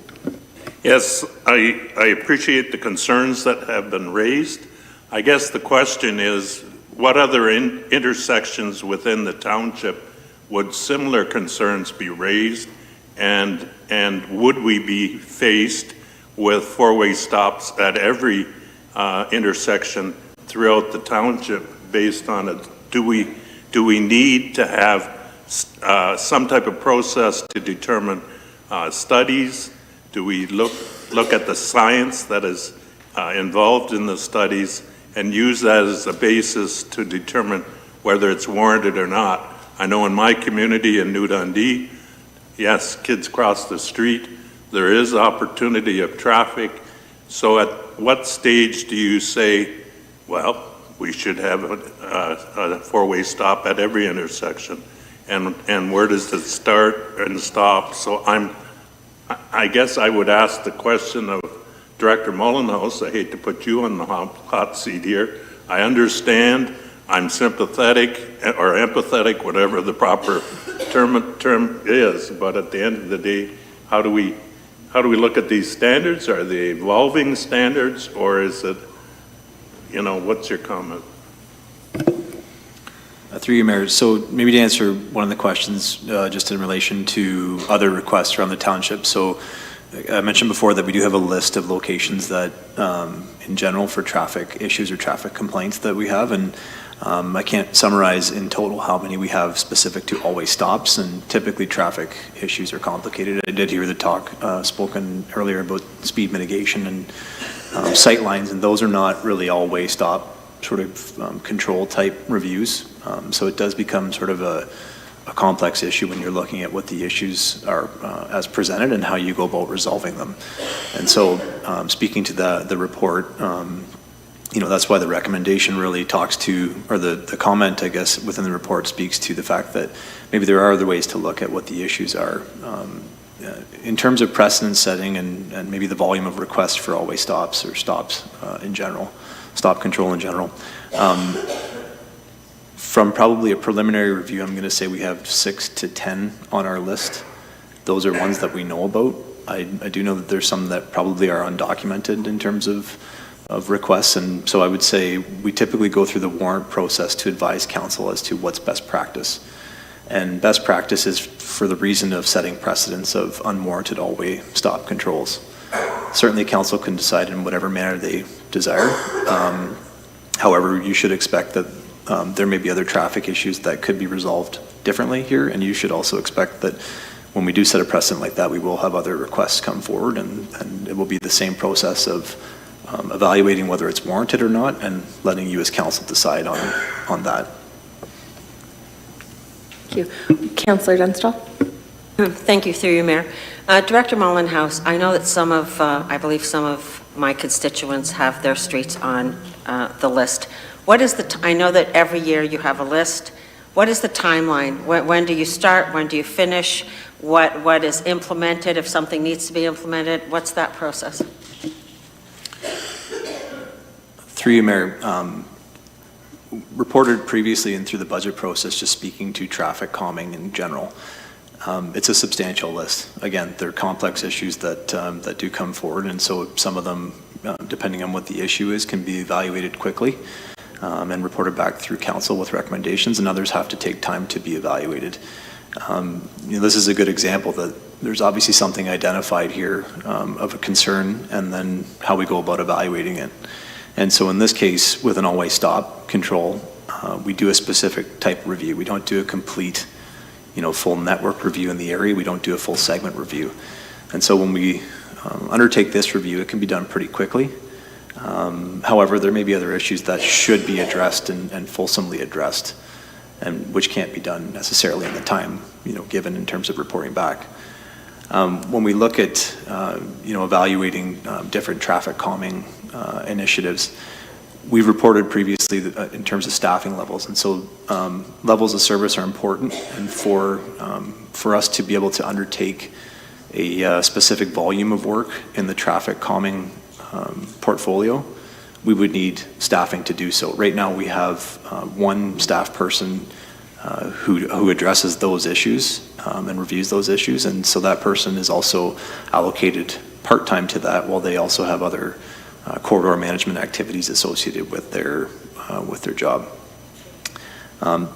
Yes, I appreciate the concerns that have been raised. I guess the question is, what other intersections within the township would similar concerns be raised? And would we be faced with four-way stops at every intersection throughout the township based on it? Do we need to have some type of process to determine studies? Do we look at the science that is involved in the studies and use that as a basis to determine whether it's warranted or not? I know in my community in New Dundee, yes, kids cross the street. There is opportunity of traffic. So at what stage do you say, well, we should have a four-way stop at every intersection? And where does it start and stop? So I guess I would ask the question of Director Mullenhouse. I hate to put you on the hot seat here. I understand, I'm sympathetic or empathetic, whatever the proper term is, but at the end of the day, how do we look at these standards? Are they evolving standards, or is it, what's your comment? Through you, Mayor. So maybe to answer one of the questions, just in relation to other requests around the township. So I mentioned before that we do have a list of locations that, in general, for traffic issues or traffic complaints that we have, and I can't summarize in total how many we have specific to always stops, and typically traffic issues are complicated. I did hear the talk spoken earlier about speed mitigation and sight lines, and those are not really always stop sort of control type reviews. So it does become sort of a complex issue when you're looking at what the issues are as presented and how you go about resolving them. And so speaking to the report, that's why the recommendation really talks to, or the comment, I guess, within the report speaks to the fact that maybe there are other ways to look at what the issues are. In terms of precedent setting and maybe the volume of requests for always stops or stops in general, stop control in general. From probably a preliminary review, I'm going to say we have 6 to 10 on our list. Those are ones that we know about. I do know that there's some that probably are undocumented in terms of requests, and so I would say we typically go through the warrant process to advise council as to what's best practice. And best practice is for the reason of setting precedents of unwarranted all-way stop controls. Certainly council can decide in whatever manner they desire. However, you should expect that there may be other traffic issues that could be resolved differently here, and you should also expect that when we do set a precedent like that, we will have other requests come forward, and it will be the same process of evaluating whether it's warranted or not and letting you as council decide on that. Thank you. Councillor Dunstall. Thank you, through you, Mayor. Director Mullenhouse, I know that I believe some of my constituents have their streets on the list. What is I know that every year you have a list. What is the timeline? When do you start? When do you finish? What is implemented if something needs to be implemented? What's that process? Through you, Mayor, reported previously and through the budget process, just speaking to traffic calming in general, it's a substantial list. Again, they're complex issues that do come forward, and so some of them, depending on what the issue is, can be evaluated quickly and reported back through council with recommendations, and others have to take time to be evaluated. This is a good example that there's obviously something identified here of a concern, and then how we go about evaluating it. And so in this case, with an always stop control, we do a specific type of review. We don't do a complete, full network review in the area. We don't do a full segment review. And so when we undertake this review, it can be done pretty quickly. However, there may be other issues that should be addressed and fulsomely addressed, and which can't be done necessarily in the time, given in terms of reporting back. When we look at, evaluating different traffic calming initiatives, we've reported previously that, in terms of staffing levels, and so levels of service are important, and for us to be able to undertake a specific volume of work in the traffic calming portfolio, we would need staffing to do so. Right now we have one staff person who addresses those issues and reviews those issues. And so that person is also allocated part-time to that, while they also have other corridor management activities associated with their job.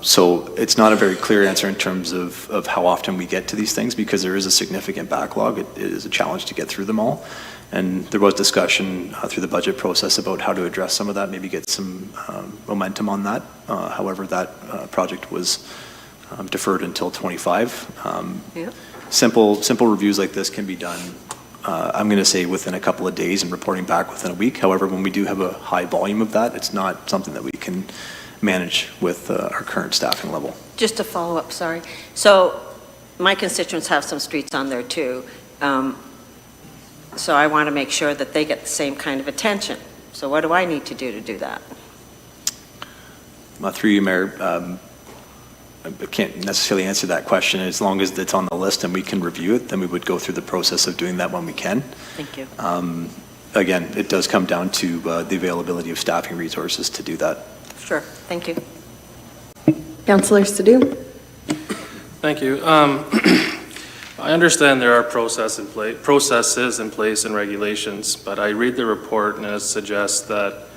So it's not a very clear answer in terms of how often we get to these things, because there is a significant backlog. It is a challenge to get through them all. And there was discussion through the budget process about how to address some of that, maybe get some momentum on that. However, that project was deferred until 25. Yep. Simple reviews like this can be done, I'm going to say within a couple of days and reporting back within a week. However, when we do have a high volume of that, it's not something that we can manage with our current staffing level. Just to follow up, sorry. So my constituents have some streets on there too. So I want to make sure that they get the same kind of attention. So what do I need to do that? Through you, Mayor, I can't necessarily answer that question. As long as it's on the list and we can review it, then we would go through the process of doing that when we can. Thank you. Again, it does come down to the availability of staffing resources to do that. Sure, thank you. Councillor Sadoo? Thank you. I understand there are processes in place and regulations, but I read the report and it suggests that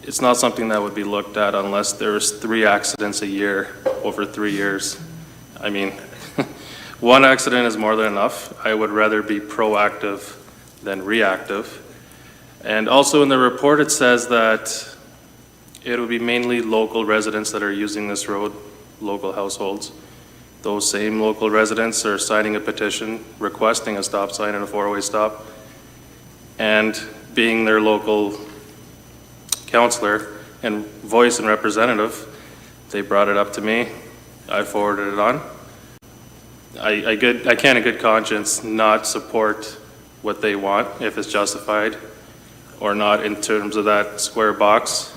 it's not something that would be looked at unless there's 3 accidents a year over 3 years. I mean, 1 accident is more than enough. I would rather be proactive than reactive. And also in the report, it says that it will be mainly local residents that are using this road, local households. Those same local residents are signing a petition requesting a stop sign and a 4-way stop. And being their local councillor and voice and representative, they brought it up to me. I forwarded it on. I can't in good conscience not support what they want, if it's justified or not in terms of that square box.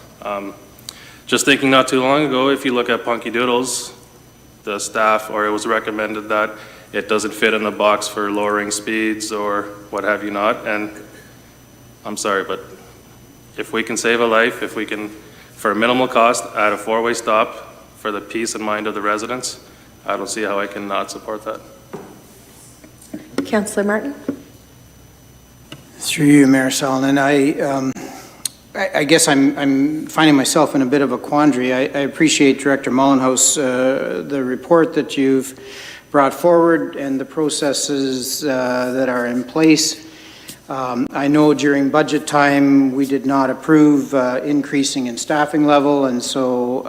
Just thinking not too long ago, if you look at Punky Doodles, the staff, or it was recommended that it doesn't fit in the box for lowering speeds or what have you not. And I'm sorry, but if we can save a life, if we can, for a minimal cost, add a 4-way stop for the peace and mind of the residents, I don't see how I can not support that. Councillor Martin? Through you, Mayor Sullivan, I guess I'm finding myself in a bit of a quandary. I appreciate Director Mullenhouse, the report that you've brought forward and the processes that are in place. I know during budget time we did not approve increasing in staffing level, and so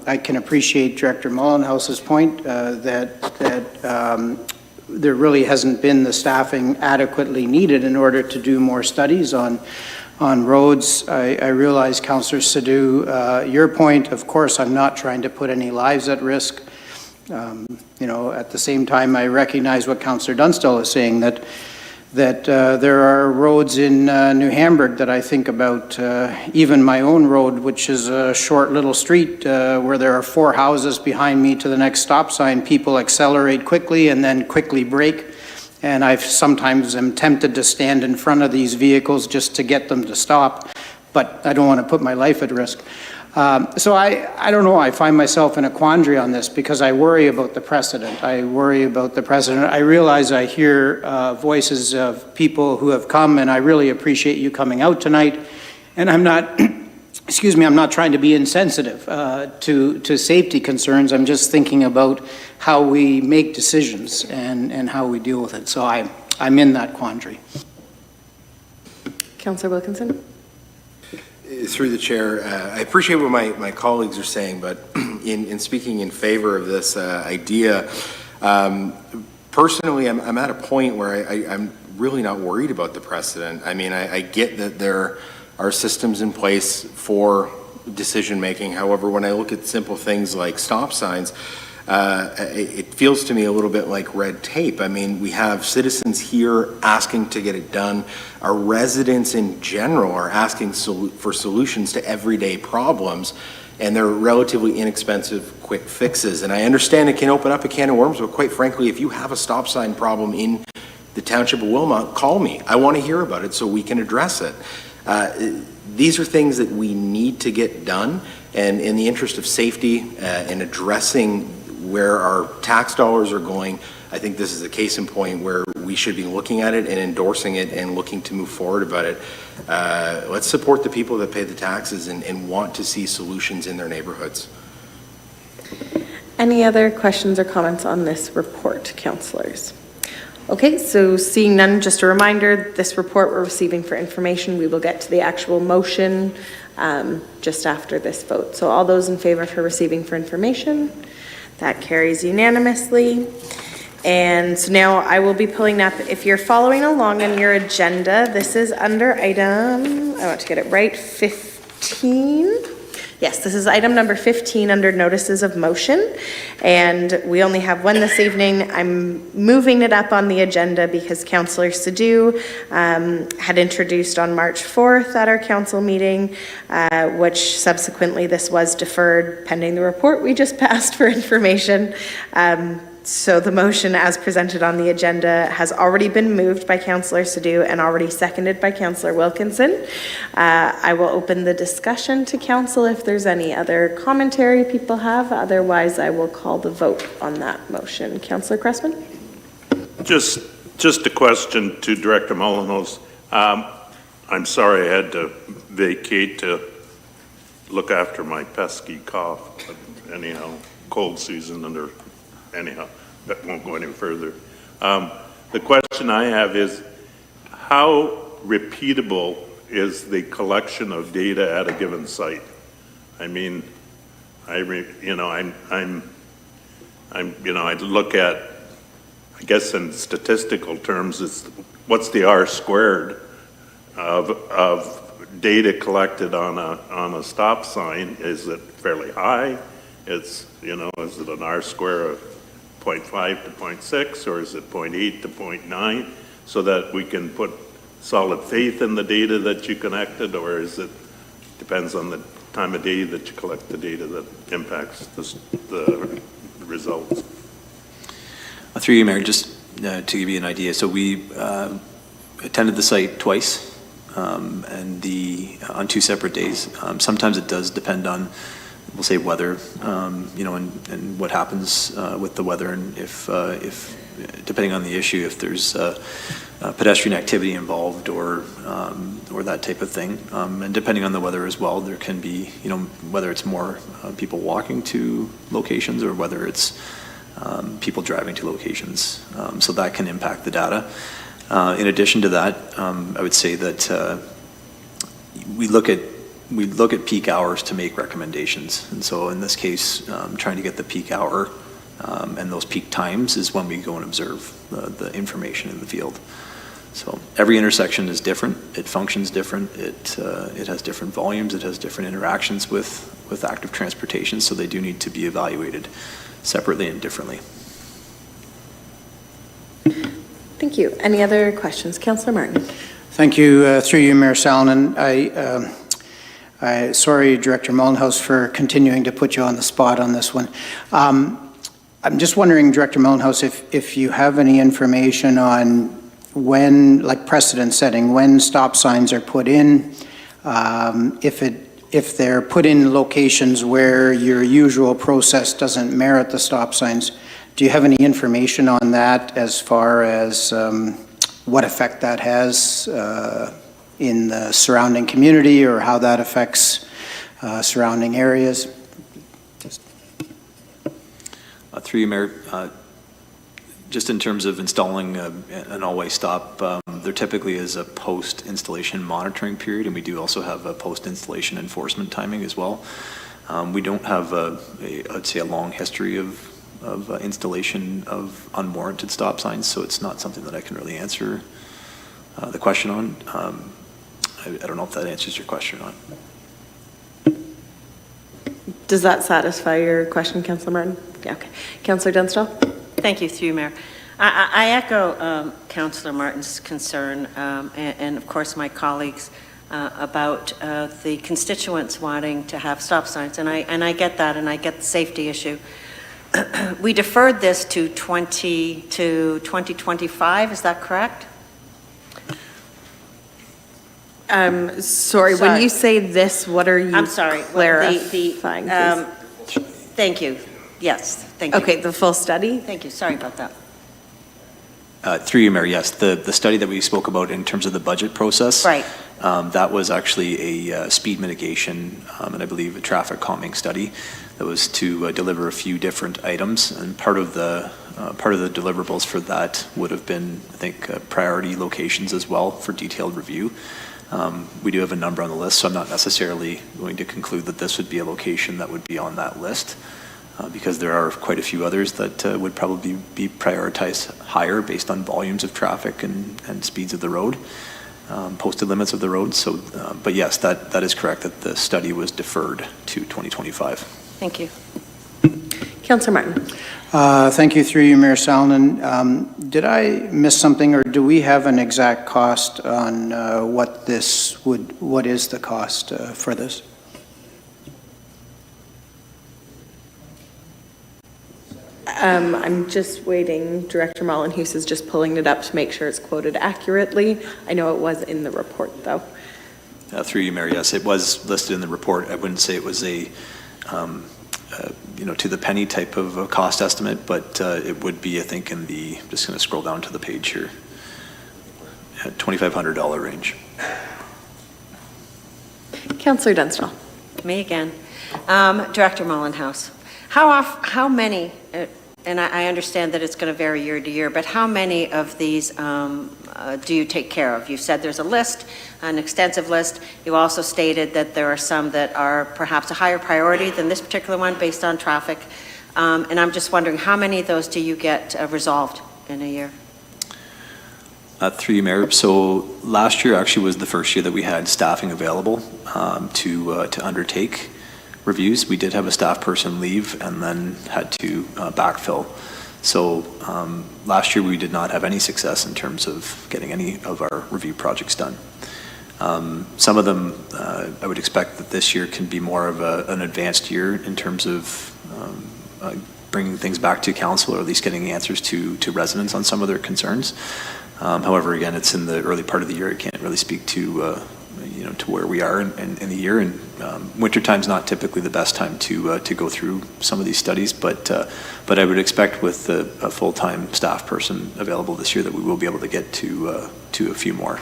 I can appreciate Director Mullenhouse's point that there really hasn't been the staffing adequately needed in order to do more studies on roads. I realize, Councillor Sadoo, your point. Of course, I'm not trying to put any lives at risk. At the same time, I recognize what Councillor Dunstall is saying, that there are roads in New Hamburg that I think about, even my own road, which is a short little street where there are 4 houses behind me to the next stop sign. People accelerate quickly and then quickly brake. And I sometimes am tempted to stand in front of these vehicles just to get them to stop, but I don't want to put my life at risk. So I don't know, I find myself in a quandary on this because I worry about the precedent. I realize I hear voices of people who have come, and I really appreciate you coming out tonight. And I'm not, I'm not trying to be insensitive to safety concerns. I'm just thinking about how we make decisions and how we deal with it. So I'm in that quandary. Councillor Wilkinson? Through the chair, I appreciate what my colleagues are saying, but in speaking in favor of this idea, personally, I'm at a point where I'm really not worried about the precedent. I mean, I get that there are systems in place for decision making. However, when I look at simple things like stop signs, it feels to me a little bit like red tape. I mean, we have citizens here asking to get it done. Our residents in general are asking for solutions to everyday problems, and they're relatively inexpensive, quick fixes. And I understand it can open up a can of worms, but quite frankly, if you have a stop sign problem in the Township of Wilmot, call me. I want to hear about it so we can address it. these are things that we need to get done, and in the interest of safety and addressing where our tax dollars are going, I think this is a case in point where we should be looking at it and endorsing it and looking to move forward about it. Let's support the people that pay the taxes and want to see solutions in their neighborhoods. Any other questions or comments on this report, councillors? Okay, so seeing none, just a reminder, this report we're receiving for information. We will get to the actual motion just after this vote. So all those in favor for receiving for information, that carries unanimously. And so now I will be pulling up, if you're following along on your agenda, this is under item, I want to get it right, 15. Yes, this is item number 15 under notices of motion, and we only have one this evening. I'm moving it up on the agenda because Councillor Sadhu had introduced on March 4th at our council meeting, which subsequently this was deferred pending the report we just passed for information. So the motion as presented on the agenda has already been moved by Councillor Sadhu and already seconded by Councillor Wilkinson. I will open the discussion to council if there's any other commentary people have. Otherwise, I will call the vote on that motion. Councillor Cressman? Just a question to Director Molyneux. I'm sorry I had to vacate to look after my pesky cough. But anyhow, cold season under. Anyhow, that won't go any further. The question I have is, how repeatable is the collection of data at a given site? I mean, I'd look at, I guess in statistical terms, it's what's the R squared of data collected on a stop sign? Is it fairly high? Is it an R square of 0.5 to 0.6, or is it 0.8 to 0.9, so that we can put solid faith in the data that you connected, or is it depends on the time of day that you collect the data that impacts the results? Through you, Mayor, just to give you an idea, so we attended the site twice, and on 2 separate days. Sometimes it does depend on, we'll say, weather, and what happens with the weather, and if depending on the issue, if there's pedestrian activity involved or that type of thing, and depending on the weather as well, there can be, whether it's more people walking to locations or whether it's people driving to locations, so that can impact the data. In addition to that, I would say that we look at peak hours to make recommendations. And so in this case, trying to get the peak hour and those peak times is when we go and observe the information in the field. So every intersection is different. It functions different. It has different volumes. It has different interactions with active transportation. So they do need to be evaluated separately and differently. Thank you. Any other questions? Councillor Martin. Thank you. Through you, Mayor Salonen. Sorry, Director Molyneux, for continuing to put you on the spot on this one. I'm just wondering, Director Molyneux, if you have any information on when, like precedent setting, when stop signs are put in, if they're put in locations where your usual process doesn't merit the stop signs. Do you have any information on that as far as what effect that has in the surrounding community, or how that affects surrounding areas? Through you, Mayor, just in terms of installing an all-way stop, there typically is a post-installation monitoring period, and we do also have a post-installation enforcement timing as well. We don't have I'd say a long history of installation of unwarranted stop signs, so it's not something that I can really answer the question on. I don't know if that answers your question on. Does that satisfy your question, Councillor Martin? Yeah, okay. Councillor Dunstall? Thank you, through you, Mayor. I echo Councillor Martin's concern and of course my colleagues about the constituents wanting to have stop signs, and I get that, and I get the safety issue. We deferred this to 2025, is that correct? Sorry, when Sorry. you say this, what are you I'm sorry. clarifying, please? Thank you. Yes, thank you. Okay, the full study? Thank you. Sorry about that. Through you, Mayor, yes, the study that we spoke about in terms of the budget process. Right. That was actually a speed mitigation and I believe a traffic calming study that was to deliver a few different items. And part of the deliverables for that would have been, I think, priority locations as well for detailed review. We do have a number on the list, so I'm not necessarily going to conclude that this would be a location that would be on that list. Because there are quite a few others that would probably be prioritized higher based on volumes of traffic and speeds of the road, posted limits of the road. So, but yes, that is correct, that the study was deferred to 2025. Thank you. Councillor Martin. Thank you, through you, Mayor Salonen. Did I miss something, or do we have an exact cost on what is the cost for this? I'm just waiting. Director Mollenhuis is just pulling it up to make sure it's quoted accurately. I know it was in the report, though. Through you, Mayor, yes, it was listed in the report. I wouldn't say it was a, to the penny type of a cost estimate, but it would be, I think, in the, I'm just going to scroll down to the page here, $2,500 range. Councillor Dunstall. Me again. Director Mollenhouse, how many, and I understand that it's going to vary year to year, but how many of these do you take care of? You said there's a list, an extensive list. You also stated that there are some that are perhaps a higher priority than this particular one based on traffic. And I'm just wondering, how many of those do you get resolved in a year? Through you, Mayor. So last year actually was the first year that we had staffing available to undertake reviews. We did have a staff person leave and then had to backfill. So last year we did not have any success in terms of getting any of our review projects done. Some of them, I would expect that this year can be more of an advanced year in terms of bringing things back to council, or at least getting answers to residents on some of their concerns. However, again, it's in the early part of the year. I can't really speak to to where we are in the year. And wintertime's not typically the best time to go through some of these studies, but I would expect with a full-time staff person available this year that we will be able to get to a few more.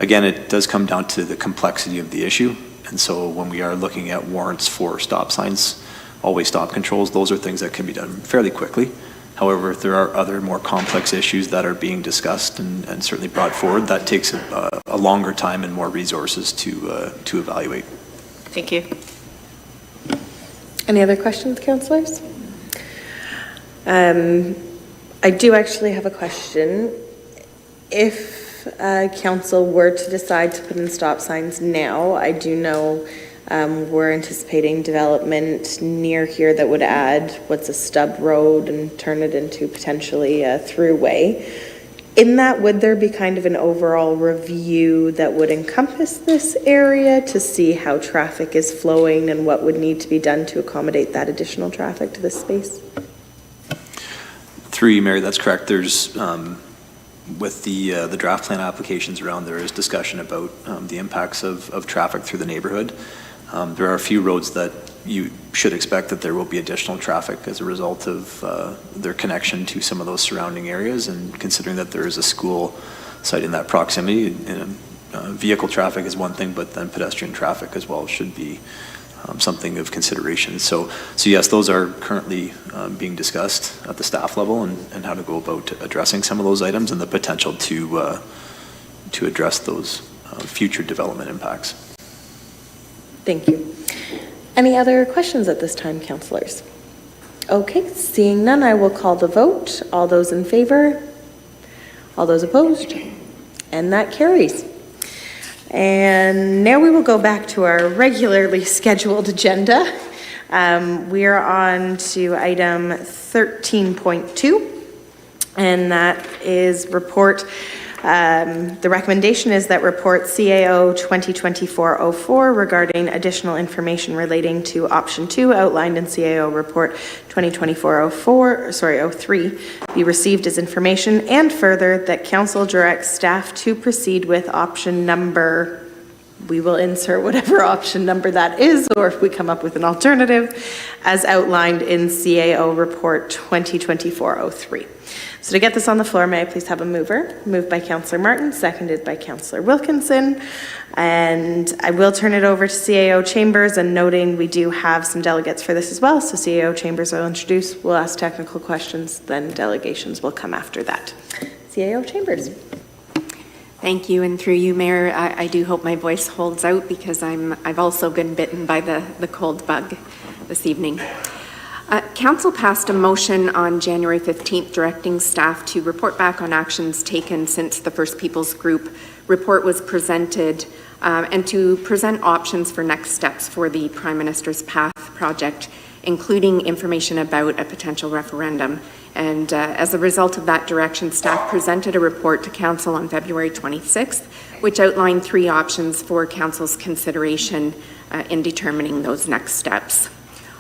Again, it does come down to the complexity of the issue, and so when we are looking at warrants for stop signs, always stop controls, those are things that can be done fairly quickly. However, if there are other more complex issues that are being discussed and certainly brought forward, that takes a longer time and more resources to evaluate. Thank you. Any other questions, councillors? I do actually have a question. If council were to decide to put in stop signs now, I do know we're anticipating development near here that would add what's a stub road and turn it into potentially a throughway. In that, would there be kind of an overall review that would encompass this area to see how traffic is flowing and what would need to be done to accommodate that additional traffic to this space? Through you, Mary, that's correct. There's with the draft plan applications around, there is discussion about the impacts of traffic through the neighborhood. There are a few roads that you should expect that there will be additional traffic as a result of their connection to some of those surrounding areas, and considering that there is a school site in that proximity, vehicle traffic is one thing, but then pedestrian traffic as well should be something of consideration. So yes, those are currently being discussed at the staff level, and how to go about addressing some of those items and the potential to address those future development impacts. Thank you. Any other questions at this time, councillors? Okay, seeing none, I will call the vote. All those in favor? All those opposed? And that carries. And now we will go back to our regularly scheduled agenda. We are on to item 13.2, and that is report. The recommendation is that report CAO 2024-04 regarding additional information relating to option 2 outlined in CAO report 2024-03 be received as information, and further that council directs staff to proceed with option number We will insert whatever option number that is, or if we come up with an alternative, as outlined in CAO Report 2024-03. So to get this on the floor, may I please have a mover? Moved by Councillor Martin, seconded by Councillor Wilkinson. And I will turn it over to CAO Chambers, and noting we do have some delegates for this as well. So CAO Chambers will introduce, we'll ask technical questions, then delegations will come after that. CAO Chambers. Thank you, and through you, Mayor, I do hope my voice holds out because I've also been bitten by the cold bug this evening. Council passed a motion on January 15th directing staff to report back on actions taken since the First Peoples Group report was presented and to present options for next steps for the Prime Minister's Path project, including information about a potential referendum. And as a result of that direction, staff presented a report to Council on February 26th, which outlined 3 options for Council's consideration in determining those next steps.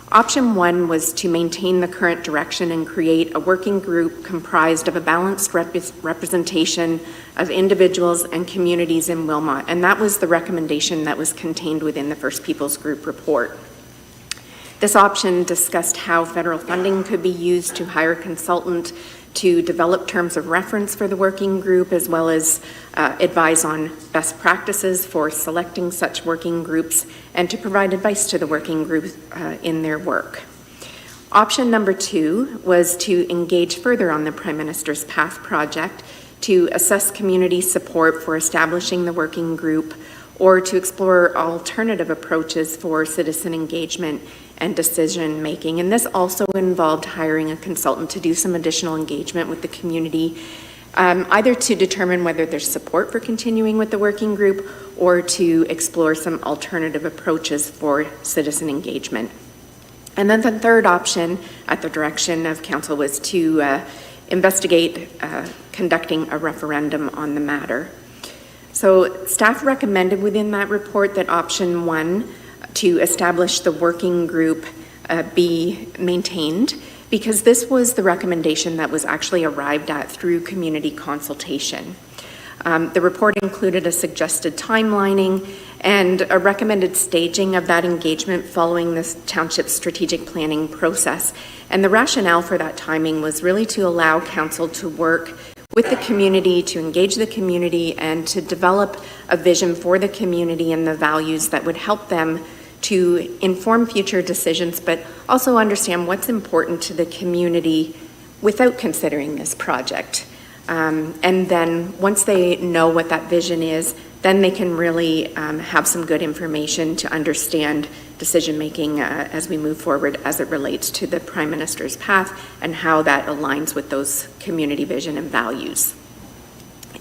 Option 1 was to maintain the current direction and create a working group comprised of a balanced representation of individuals and communities in Wilmot, and that was the recommendation that was contained within the First Peoples Group report. This option discussed how federal funding could be used to hire a consultant to develop terms of reference for the working group, as well as advise on best practices for selecting such working groups and to provide advice to the working group in their work. Option number 2 was to engage further on the Prime Minister's Path project to assess community support for establishing the working group or to explore alternative approaches for citizen engagement and decision making. And this also involved hiring a consultant to do some additional engagement with the community, either to determine whether there's support for continuing with the working group or to explore some alternative approaches for citizen engagement. And then the third option at the direction of Council was to investigate conducting a referendum on the matter. So staff recommended within that report that option 1 to establish the working group be maintained, because this was the recommendation that was actually arrived at through community consultation. The report included a suggested timelining and a recommended staging of that engagement following this township strategic planning process. And the rationale for that timing was really to allow Council to work with the community, to engage the community, and to develop a vision for the community and the values that would help them to inform future decisions, but also understand what's important to the community without considering this project. And then once they know what that vision is, then they can really have some good information to understand decision-making as we move forward as it relates to the Prime Minister's Path and how that aligns with those community vision and values.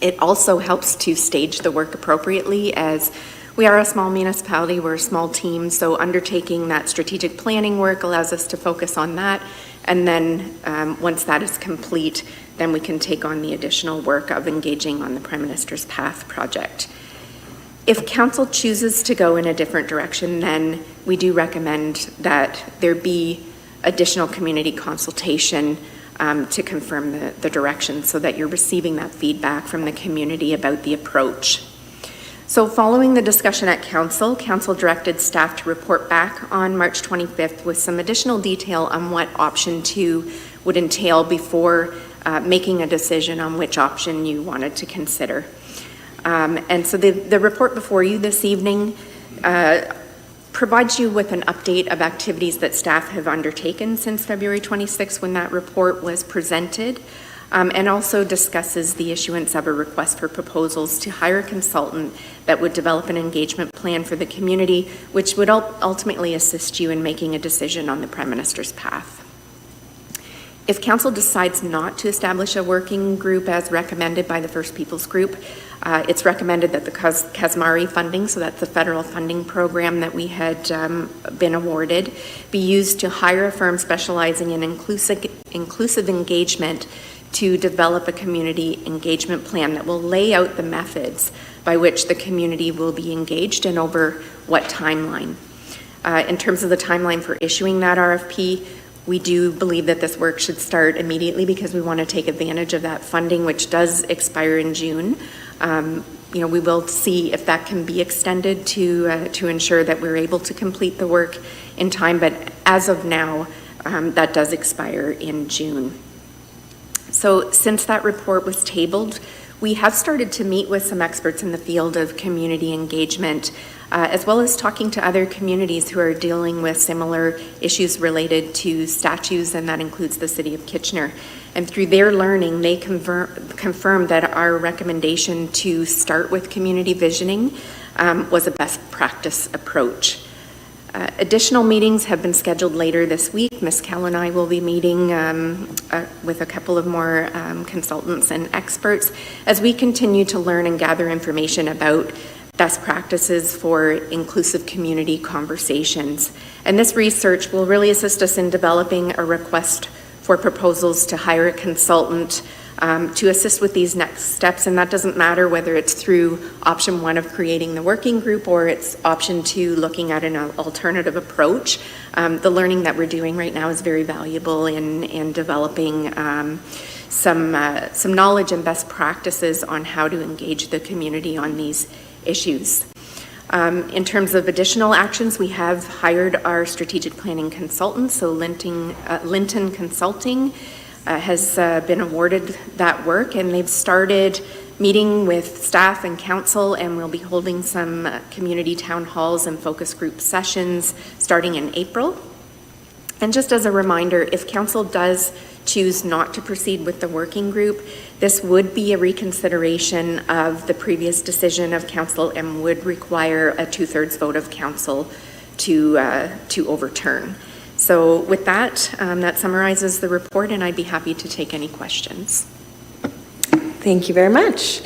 It also helps to stage the work appropriately, as we are a small municipality, we're a small team, so undertaking that strategic planning work allows us to focus on that, and then once that is complete, then we can take on the additional work of engaging on the Prime Minister's Path project. If Council chooses to go in a different direction, then we do recommend that there be additional community consultation to confirm the direction, so that you're receiving that feedback from the community about the approach. So following the discussion at Council directed staff to report back on March 25th with some additional detail on what option 2 would entail before making a decision on which option you wanted to consider. And so the report before you this evening provides you with an update of activities that staff have undertaken since February 26th when that report was presented, and also discusses the issuance of a request for proposals to hire a consultant that would develop an engagement plan for the community, which would ultimately assist you in making a decision on the Prime Minister's Path. If Council decides not to establish a working group as recommended by the First Peoples Group, it's recommended that the CASMARI funding, so that's the federal funding program that we had been awarded, be used to hire a firm specializing in inclusive engagement to develop a community engagement plan that will lay out the methods by which the community will be engaged and over what timeline. In terms of the timeline for issuing that RFP, we do believe that this work should start immediately because we want to take advantage of that funding, which does expire in June. we will see if that can be extended to ensure that we're able to complete the work in time. But as of now, that does expire in June. So since that report was tabled, we have started to meet with some experts in the field of community engagement, as well as talking to other communities who are dealing with similar issues related to statues, and that includes the City of Kitchener. And through their learning, they confirmed that our recommendation to start with community visioning was a best practice approach. Additional meetings have been scheduled later this week. Ms. Kell and I will be meeting with a couple of more consultants and experts as we continue to learn and gather information about best practices for inclusive community conversations. And this research will really assist us in developing a request for proposals to hire a consultant to assist with these next steps. And that doesn't matter whether it's through option 1 of creating the working group or it's option 2 looking at an alternative approach. The learning that we're doing right now is very valuable in developing some knowledge and best practices on how to engage the community on these issues. In terms of additional actions, we have hired our strategic planning consultant, so Linton Consulting has been awarded that work, and they've started meeting with staff and council, and we'll be holding some community town halls and focus group sessions starting in April. And just as a reminder, if council does choose not to proceed with the working group, this would be a reconsideration of the previous decision of council and would require a 2/3 vote of council to overturn. So with that, that summarizes the report, and I'd be happy to take any questions. Thank you very much.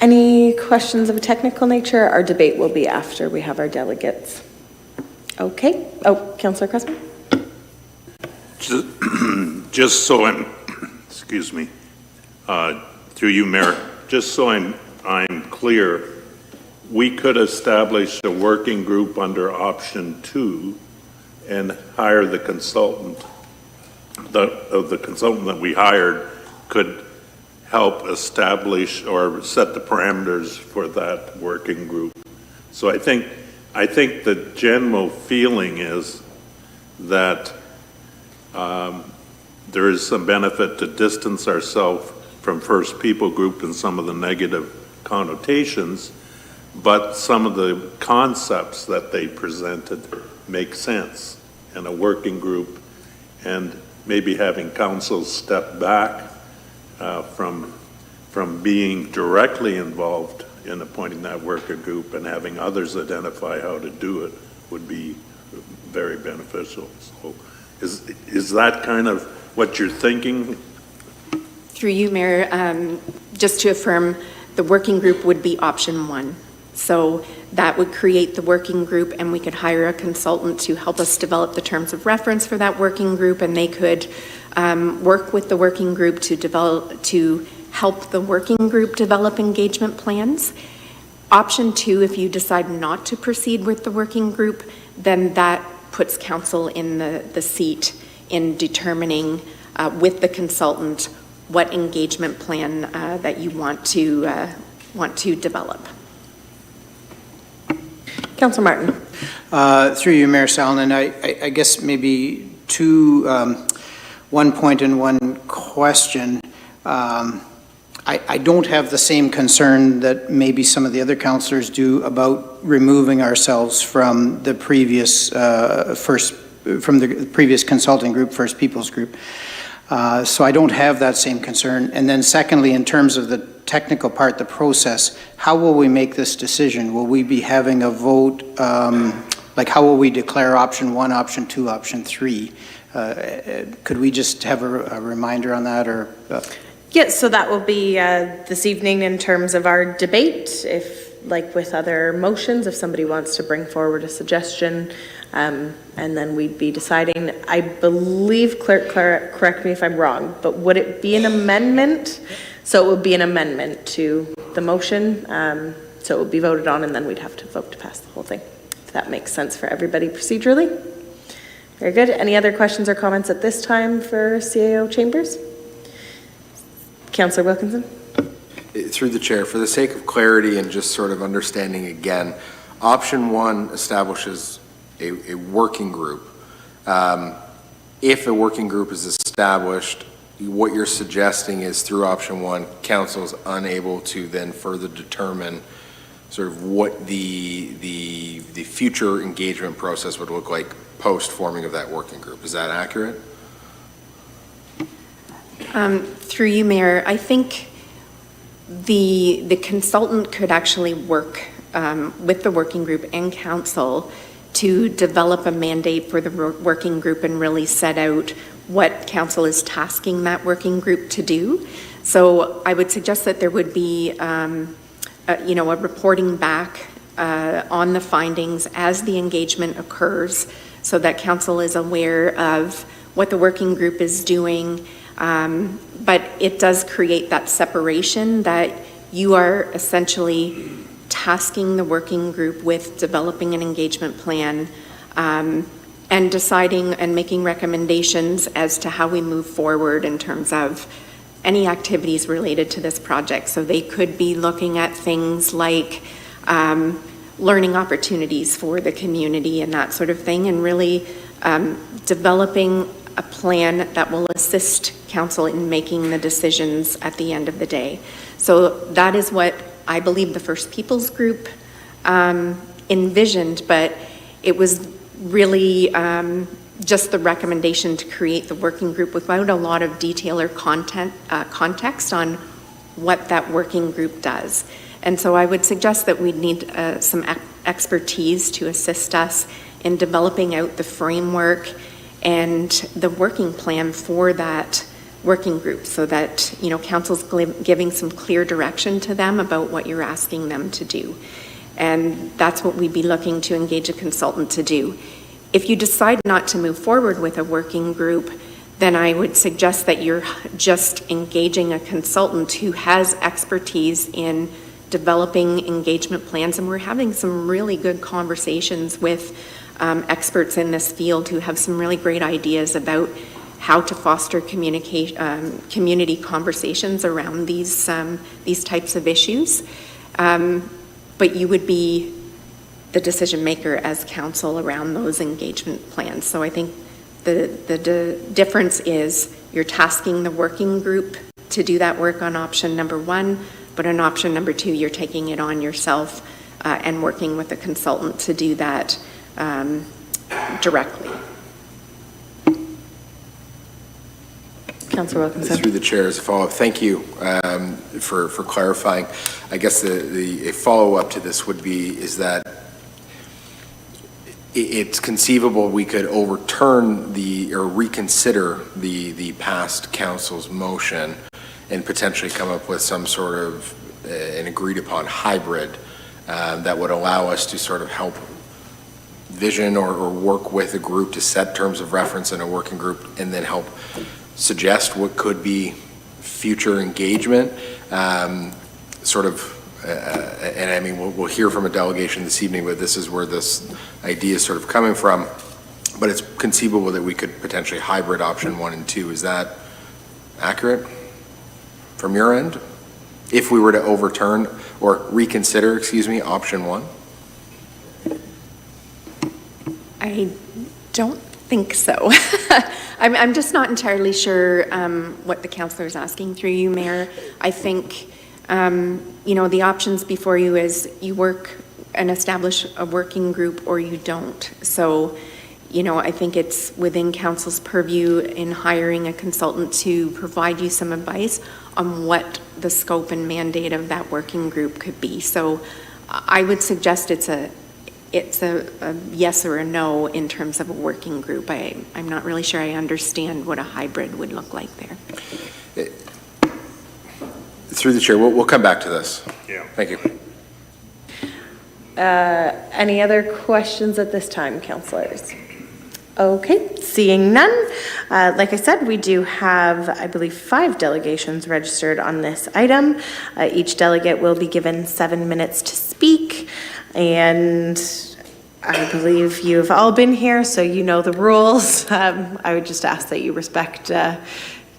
Any questions of a technical nature? Our debate will be after we have our delegates. Okay. Oh, Councillor Cressman? Just so I'm, excuse me, through you, Mayor, just so I'm clear, we could establish a working group under option 2 and hire the consultant. The consultant that we hired could help establish or set the parameters for that working group. So I think the general feeling is that there is some benefit to distance ourselves from First People Group and some of the negative connotations, but some of the concepts that they presented make sense in a working group, and maybe having council step back from being directly involved in appointing that working group and having others identify how to do it would be very beneficial. So is that kind of what you're thinking? Through you, Mayor, just to affirm, the working group would be option 1. So that would create the working group, and we could hire a consultant to help us develop the terms of reference for that working group, and they could work with the working group to help the working group develop engagement plans. Option 2, if you decide not to proceed with the working group, then that puts council in the seat in determining with the consultant what engagement plan that you want to develop. Councillor Martin. Through you, Mayor Salonen, I guess maybe one point and one question. I don't have the same concern that maybe some of the other councillors do about removing ourselves from the previous consulting group, First Peoples Group. So I don't have that same concern. And then secondly, in terms of the technical part, the process, how will we make this decision? Will we be having a vote, like how will we declare option 1, option 2, option 3? Could we just have a reminder on that, or? Yes, so that will be this evening in terms of our debate. If, like with other motions, if somebody wants to bring forward a suggestion, and then we'd be deciding. I believe, clerk, correct me if I'm wrong, but would it be an amendment? So it would be an amendment to the motion. So it would be voted on, and then we'd have to vote to pass the whole thing. If that makes sense for everybody procedurally. Very good. Any other questions or comments at this time for CAO Chambers? Councillor Wilkinson. Through the chair, for the sake of clarity and just sort of understanding again, option one establishes a working group. If a working group is established, what you're suggesting is through option one, council is unable to then further determine sort of what the future engagement process would look like post forming of that working group. Is that accurate? Through you, Mayor, I think the consultant could actually work with the working group and council to develop a mandate for the working group and really set out what council is tasking that working group to do. So I would suggest that there would be, a reporting back on the findings as the engagement occurs, so that council is aware of what the working group is doing. But it does create that separation that you are essentially tasking the working group with developing an engagement plan and deciding and making recommendations as to how we move forward in terms of any activities related to this project. So they could be looking at things like learning opportunities for the community and that sort of thing, and really developing a plan that will assist council in making the decisions at the end of the day. So that is what I believe the First Peoples Group envisioned, but it was really just the recommendation to create the working group without a lot of detail or context on what that working group does. And so I would suggest that we need some expertise to assist us in developing out the framework and the working plan for that working group, so that, council's giving some clear direction to them about what you're asking them to do. And that's what we'd be looking to engage a consultant to do. If you decide not to move forward with a working group, then I would suggest that you're just engaging a consultant who has expertise in developing engagement plans. And we're having some really good conversations with experts in this field who have some really great ideas about how to foster community conversations around these types of issues. But you would be the decision maker as council around those engagement plans. So I think the difference is you're tasking the working group to do that work on option number one, but on option number two, you're taking it on yourself and working with a consultant to do that directly. Councilor Wilkinson. Through the chair, as a follow-up, thank you for clarifying. I guess a follow-up to this would be is that it's conceivable we could overturn or reconsider the past council's motion and potentially come up with some sort of an agreed-upon hybrid that would allow us to sort of help vision or work with a group to set terms of reference in a working group, and then help suggest what could be future engagement, and I mean, we'll hear from a delegation this evening, but this is where this idea is sort of coming from. But it's conceivable that we could potentially hybrid option 1 and 2. Is that accurate from your end? If we were to overturn or reconsider, option 1? I don't think so. I'm just not entirely sure what the councillor is asking through you, Mayor. I think, the options before you is you work and establish a working group or you don't. So, I think it's within council's purview in hiring a consultant to provide you some advice on what the scope and mandate of that working group could be. So I would suggest it's a yes or a no in terms of a working group. I'm not really sure I understand what a hybrid would look like there. Through the chair, we'll come back to this. Yeah. Thank you. Any other questions at this time, councillors? Okay, seeing none. Like I said, we do have, I believe, 5 delegations registered on this item. Each delegate will be given 7 minutes to speak, and I believe you've all been here, so you know the rules. I would just ask that you respect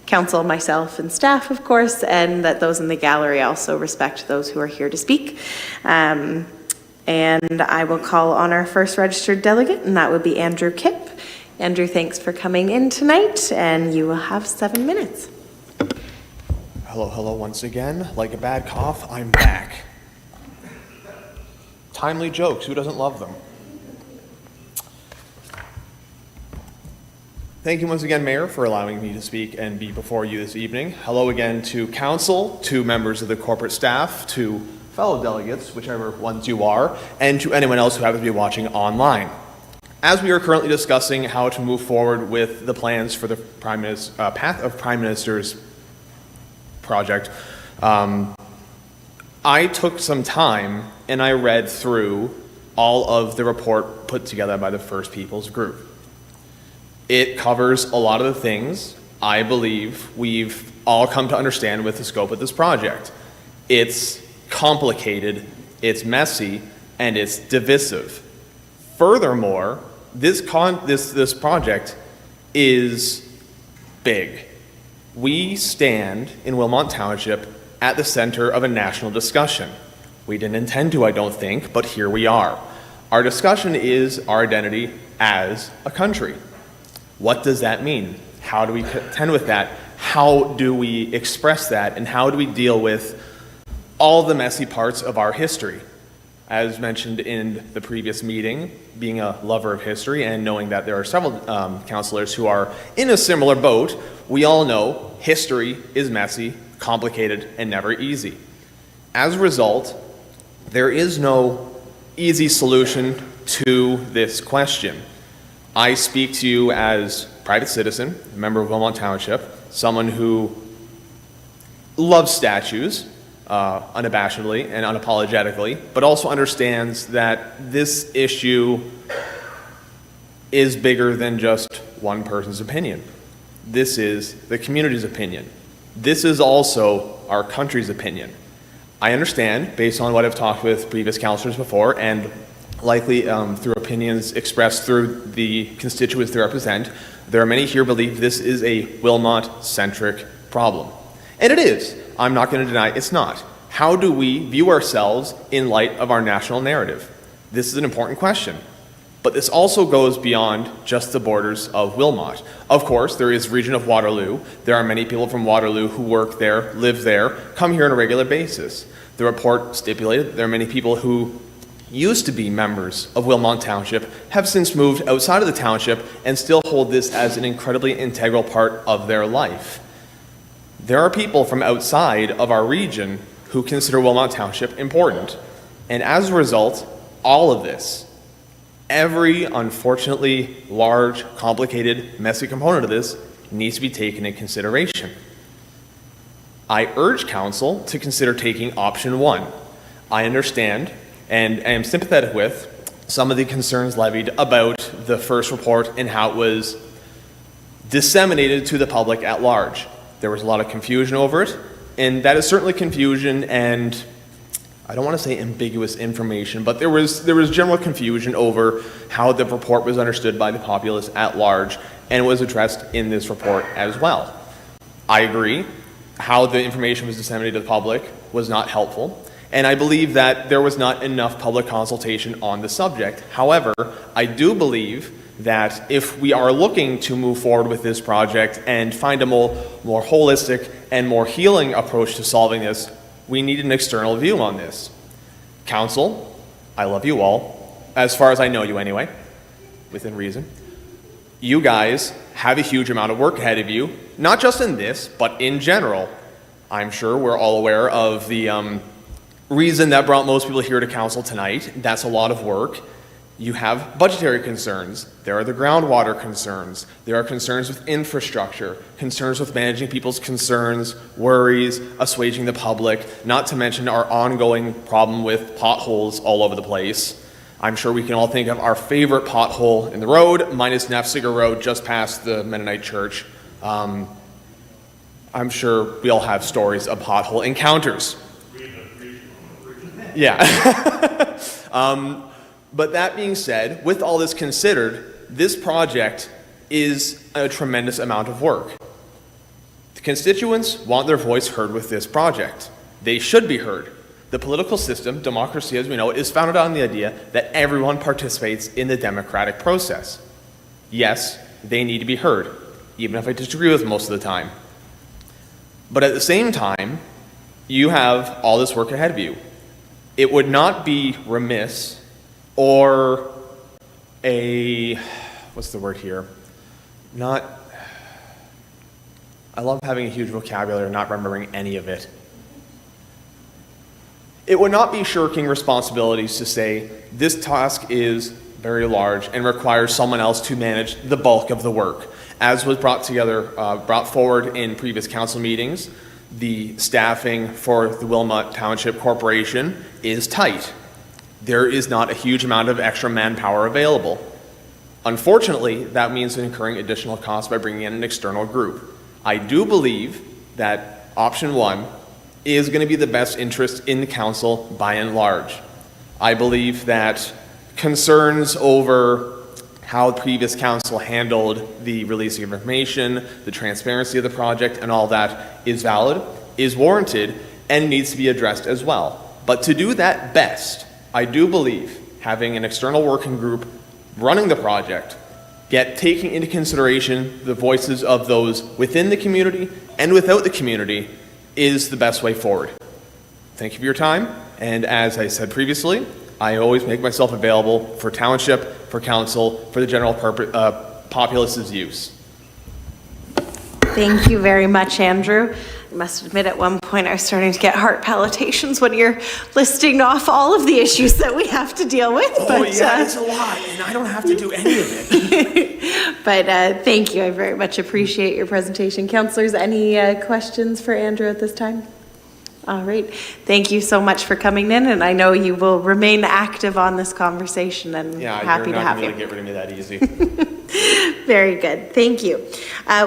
council, myself, and staff, of course, and that those in the gallery also respect those who are here to speak. And I will call on our first registered delegate, and that would be Andrew Kipp. Andrew, thanks for coming in tonight, and you will have 7 minutes. Hello once again. Like a bad cough, I'm back. Timely jokes, who doesn't love them? Thank you once again, Mayor, for allowing me to speak and be before you this evening. Hello again to council, to members of the corporate staff, to fellow delegates, whichever ones you are, and to anyone else who happens to be watching online. As we are currently discussing how to move forward with the plans for the Path of Prime Minister's project, I took some time and I read through all of the report put together by the First Peoples group. It covers a lot of the things I believe we've all come to understand with the scope of this project. It's complicated, it's messy, and it's divisive. Furthermore, this project is big. We stand in Wilmot Township at the center of a national discussion. We didn't intend to, I don't think, but here we are. Our discussion is our identity as a country. What does that mean? How do we contend with that? How do we express that? And how do we deal with all the messy parts of our history? As mentioned in the previous meeting, being a lover of history and knowing that there are several councillors who are in a similar boat, we all know history is messy, complicated, and never easy. As a result, there is no easy solution to this question. I speak to you as a private citizen, a member of Wilmot Township, someone who loves statues, unabashedly and unapologetically, but also understands that this issue is bigger than just one person's opinion. This is the community's opinion. This is also our country's opinion. I understand, based on what I've talked with previous councillors before, and likely through opinions expressed through the constituents they represent, there are many here who believe this is a Wilmot-centric problem. And it is. I'm not going to deny it's not. How do we view ourselves in light of our national narrative? This is an important question. But this also goes beyond just the borders of Wilmot. Of course, there is region of Waterloo. There are many people from Waterloo who work there, live there, come here on a regular basis. The report stipulated there are many people who used to be members of Wilmot Township, have since moved outside of the township, and still hold this as an incredibly integral part of their life. There are people from outside of our region who consider Wilmot Township important. And as a result, all of this, every unfortunately large, complicated, messy component of this needs to be taken into consideration. I urge council to consider taking option 1. I understand and I am sympathetic with some of the concerns levied about the first report and how it was disseminated to the public at large. There was a lot of confusion over it, and that is certainly confusion and I don't want to say ambiguous information, but there was general confusion over how the report was understood by the populace at large, and it was addressed in this report as well. I agree, how the information was disseminated to the public was not helpful, and I believe that there was not enough public consultation on the subject. However, I do believe that if we are looking to move forward with this project and find a more holistic and more healing approach to solving this, we need an external view on this. Council, I love you all, as far as I know you anyway, within reason. You guys have a huge amount of work ahead of you, not just in this, but in general. I'm sure we're all aware of the reason that brought most people here to council tonight. That's a lot of work. You have budgetary concerns. There are the groundwater concerns. There are concerns with infrastructure, concerns with managing people's concerns, worries, assuaging the public, not to mention our ongoing problem with potholes all over the place. I'm sure we can all think of our favorite pothole in the road, minus Nefsiger Road, just past the Mennonite Church. I'm sure we all have stories of pothole encounters. Yeah. But that being said, with all this considered, this project is a tremendous amount of work. Constituents want their voice heard with this project. They should be heard. The political system, democracy as we know it, is founded on the idea that everyone participates in the democratic process. Yes, they need to be heard, even if I disagree with them most of the time. But at the same time, you have all this work ahead of you. It would not be remiss or what's the word here? I love having a huge vocabulary and not remembering any of it. It would not be shirking responsibilities to say this task is very large and requires someone else to manage the bulk of the work. As was brought forward in previous council meetings, the staffing for the Wilmot Township Corporation is tight. There is not a huge amount of extra manpower available. Unfortunately, that means incurring additional costs by bringing in an external group. I do believe that option 1 is going to be the best interest in the council by and large. I believe that concerns over how the previous council handled the releasing of information, the transparency of the project, and all that is valid, is warranted, and needs to be addressed as well. But to do that best, I do believe having an external working group running the project, taking into consideration the voices of those within the community and without the community is the best way forward. Thank you for your time, and as I said previously, I always make myself available for township, for council, for the general populace's use. Thank you very much, Andrew. I must admit, at one point I was starting to get heart palpitations when you're listing off all of the issues that we have to deal with. It's a lot, and I don't have to do any of it. But thank you. I very much appreciate your presentation. Councillors, any questions for Andrew at this time? All right. Thank you so much for coming in, and I know you will remain active on this conversation, and happy to have you. You're not going to get rid of me that easy. Very good. Thank you.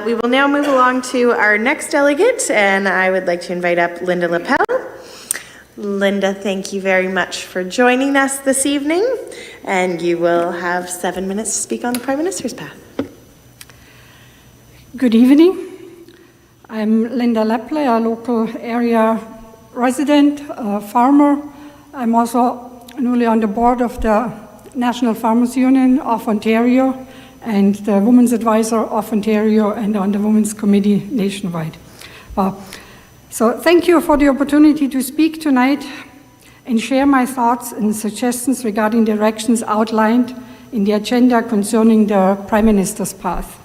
We will now move along to our next delegate, and I would like to invite up Linda Lapel. Linda, thank you very much for joining us this evening, and you will have 7 minutes to speak on the Prime Minister's path. Good evening. I'm Linda Leple, a local area resident, farmer. I'm also newly on the board of the National Farmers Union of Ontario and the Women's Advisor of Ontario and on the Women's Committee nationwide. So thank you for the opportunity to speak tonight and share my thoughts and suggestions regarding directions outlined in the agenda concerning the Prime Minister's path.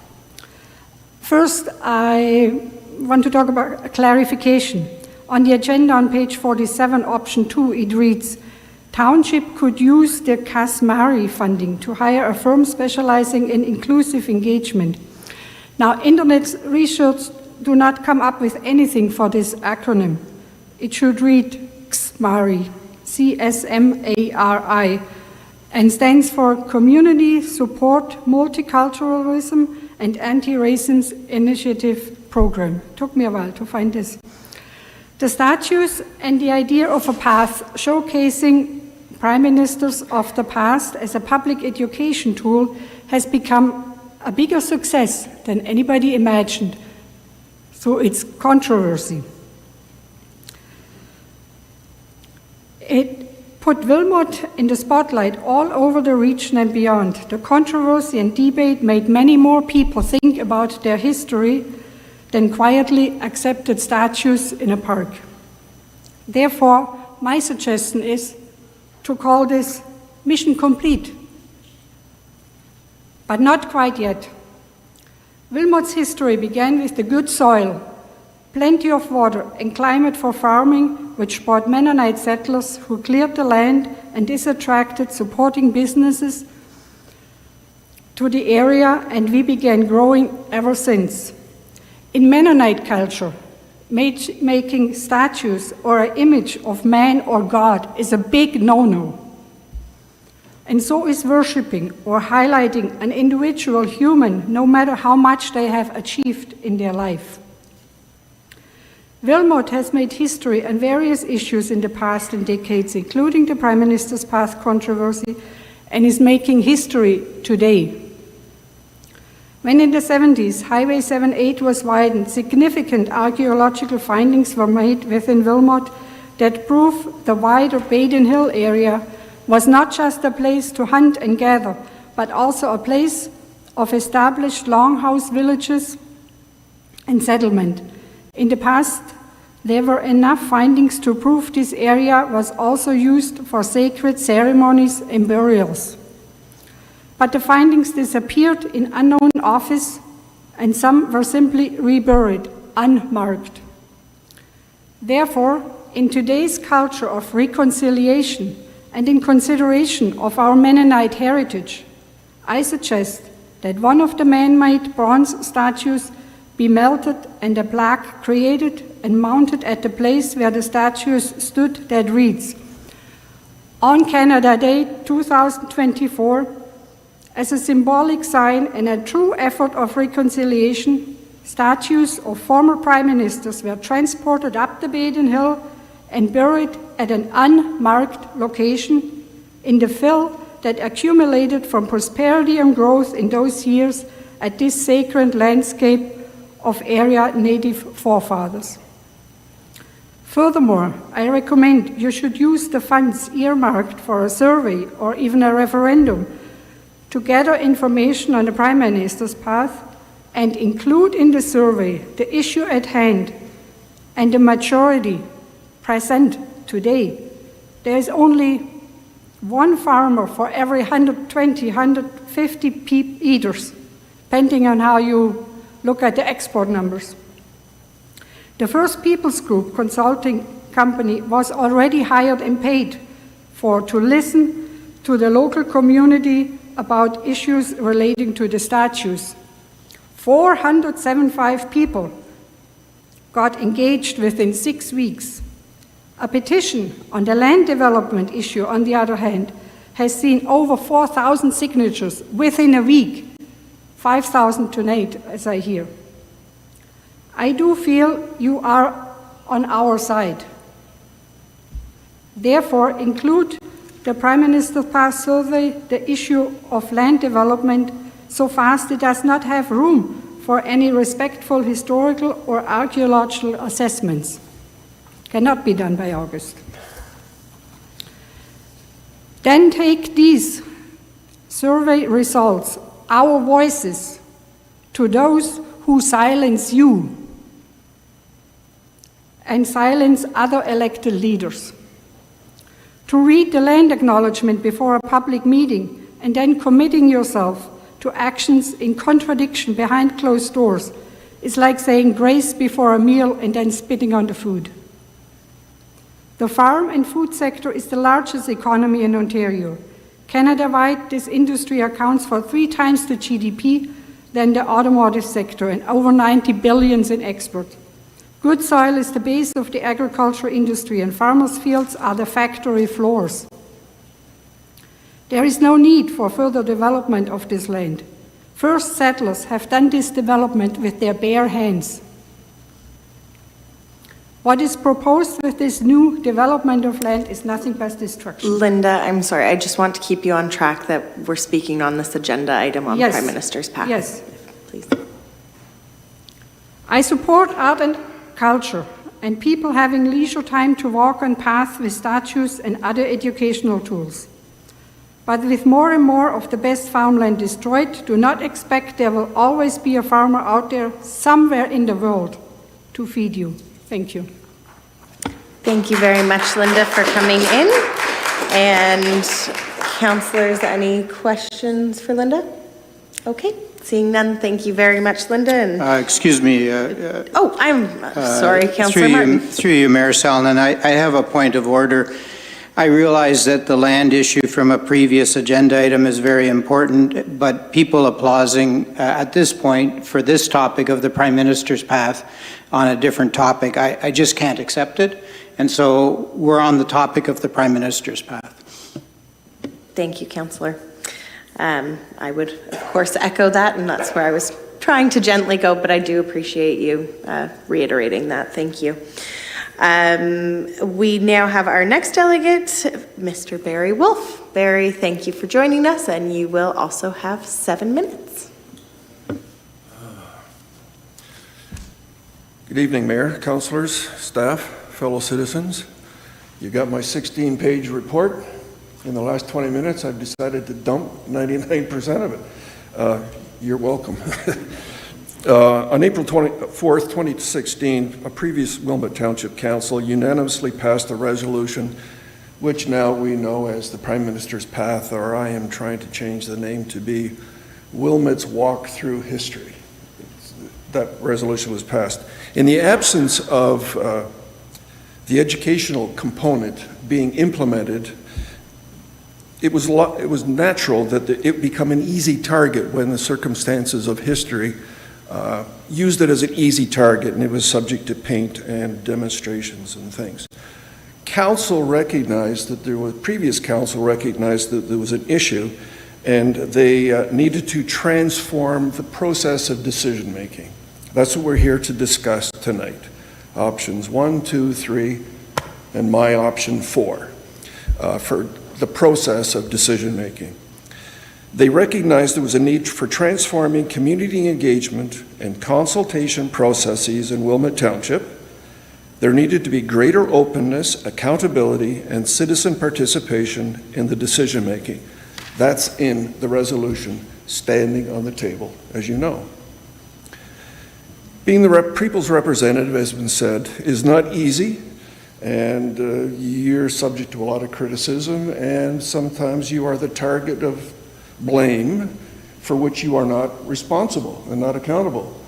First, I want to talk about a clarification. On the agenda on page 47, option 2, it reads, Township could use the CASMARI funding to hire a firm specializing in inclusive engagement. Now, internet research do not come up with anything for this acronym. It should read CSMARI, C-S-M-A-R-I, and stands for Community Support Multiculturalism and Anti-Racism Initiative Program. It took me a while to find this. The statutes and the idea of a path showcasing prime ministers of the past as a public education tool has become a bigger success than anybody imagined through its controversy. It put Wilmot in the spotlight all over the region and beyond. The controversy and debate made many more people think about their history than quietly accepted statues in a park. Therefore, my suggestion is to call this mission complete. But not quite yet. Wilmot's history began with the good soil, plenty of water, and climate for farming, which brought Mennonite settlers who cleared the land and this attracted supporting businesses to the area, and we began growing ever since. In Mennonite culture, making statues or an image of man or God is a big no-no. And so is worshiping or highlighting an individual human, no matter how much they have achieved in their life. Wilmot has made history on various issues in the past and decades, including the Prime Minister's path controversy, and is making history today. When in the 70s, Highway 78 was widened, significant archaeological findings were made within Wilmot that prove the wider Baden Hill area was not just a place to hunt and gather, but also a place of established longhouse villages and settlement. In the past, there were enough findings to prove this area was also used for sacred ceremonies and burials. But the findings disappeared in unknown office, and some were simply reburied, unmarked. Therefore, in today's culture of reconciliation and in consideration of our Mennonite heritage, I suggest that one of the man-made bronze statues be melted and a plaque created and mounted at the place where the statues stood that reads, "On Canada Day 2024, as a symbolic sign and a true effort of reconciliation, statues of former prime ministers were transported up the Baden Hill and buried at an unmarked location in the fill that accumulated from prosperity and growth in those years at this sacred landscape of area native forefathers." Furthermore, I recommend you should use the funds earmarked for a survey or even a referendum to gather information on the Prime Minister's path and include in the survey the issue at hand and the majority present today. There is only one farmer for every 120, 150 eaters, depending on how you look at the export numbers. The First Peoples Group consulting company was already hired and paid to listen to the local community about issues relating to the statues. 475 people got engaged within 6 weeks. A petition on the land development issue, on the other hand, has seen over 4,000 signatures within a week, 5,000 tonight, as I hear. I do feel you are on our side. Therefore, include the Prime Minister's Path Survey, the issue of land development, so fast it does not have room for any respectful historical or archaeological assessments. Cannot be done by August. Then take these survey results, our voices, to those who silence you and silence other elected leaders. To read the land acknowledgement before a public meeting and then committing yourself to actions in contradiction behind closed doors is like saying grace before a meal and then spitting on the food. The farm and food sector is the largest economy in Ontario. Canada-wide, this industry accounts for 3 times the GDP than the automotive sector and over 90 billion in export. Good soil is the base of the agriculture industry and farmers' fields are the factory floors. There is no need for further development of this land. First settlers have done this development with their bare hands. What is proposed with this new development of land is nothing but destruction. Linda, I'm sorry, I just want to keep you on track that we're speaking on this agenda item on Yes. Prime Minister's path. Yes. Please. I support art and culture and people having leisure time to walk on paths with statues and other educational tools. But with more and more of the best farmland destroyed, do not expect there will always be a farmer out there somewhere in the world to feed you. Thank you. Thank you very much, Linda, for coming in. And councillors, any questions for Linda? Okay, seeing none, thank you very much, Linda. And Excuse me. I'm sorry, Councillor Martin. Through you, Mayor Salonen, I have a point of order. I realize that the land issue from a previous agenda item is very important, but people applauding at this point for this topic of the Prime Minister's path on a different topic, I just can't accept it. And so we're on the topic of the Prime Minister's path. Thank you, Councillor. I would, of course, echo that, and that's where I was trying to gently go, but I do appreciate you reiterating that. Thank you. We now have our next delegate, Mr. Barry Wolf. Barry, thank you for joining us, and you will also have 7 minutes. Good evening, Mayor, councilors, staff, fellow citizens. You got my 16-page report. In the last 20 minutes, I've decided to dump 99% of it. You're welcome. On April 24th, 2016, a previous Wilmot Township Council unanimously passed a resolution which now we know as the Prime Minister's Path, or I am trying to change the name to be Wilmot's Walk Through History. That resolution was passed. In the absence of the educational component being implemented, it was natural that it become an easy target when the circumstances of history used it as an easy target, and it was subject to paint and demonstrations and things. Council recognized that previous council recognized that there was an issue, and they needed to transform the process of decision-making. That's what we're here to discuss tonight. Options 1, 2, 3, and my option 4 for the process of decision-making. They recognized there was a need for transforming community engagement and consultation processes in Wilmot Township. There needed to be greater openness, accountability, and citizen participation in the decision-making. That's in the resolution standing on the table, as you know. Being the people's representative, as has been said, is not easy, and you're subject to a lot of criticism, and sometimes you are the target of blame for which you are not responsible and not accountable.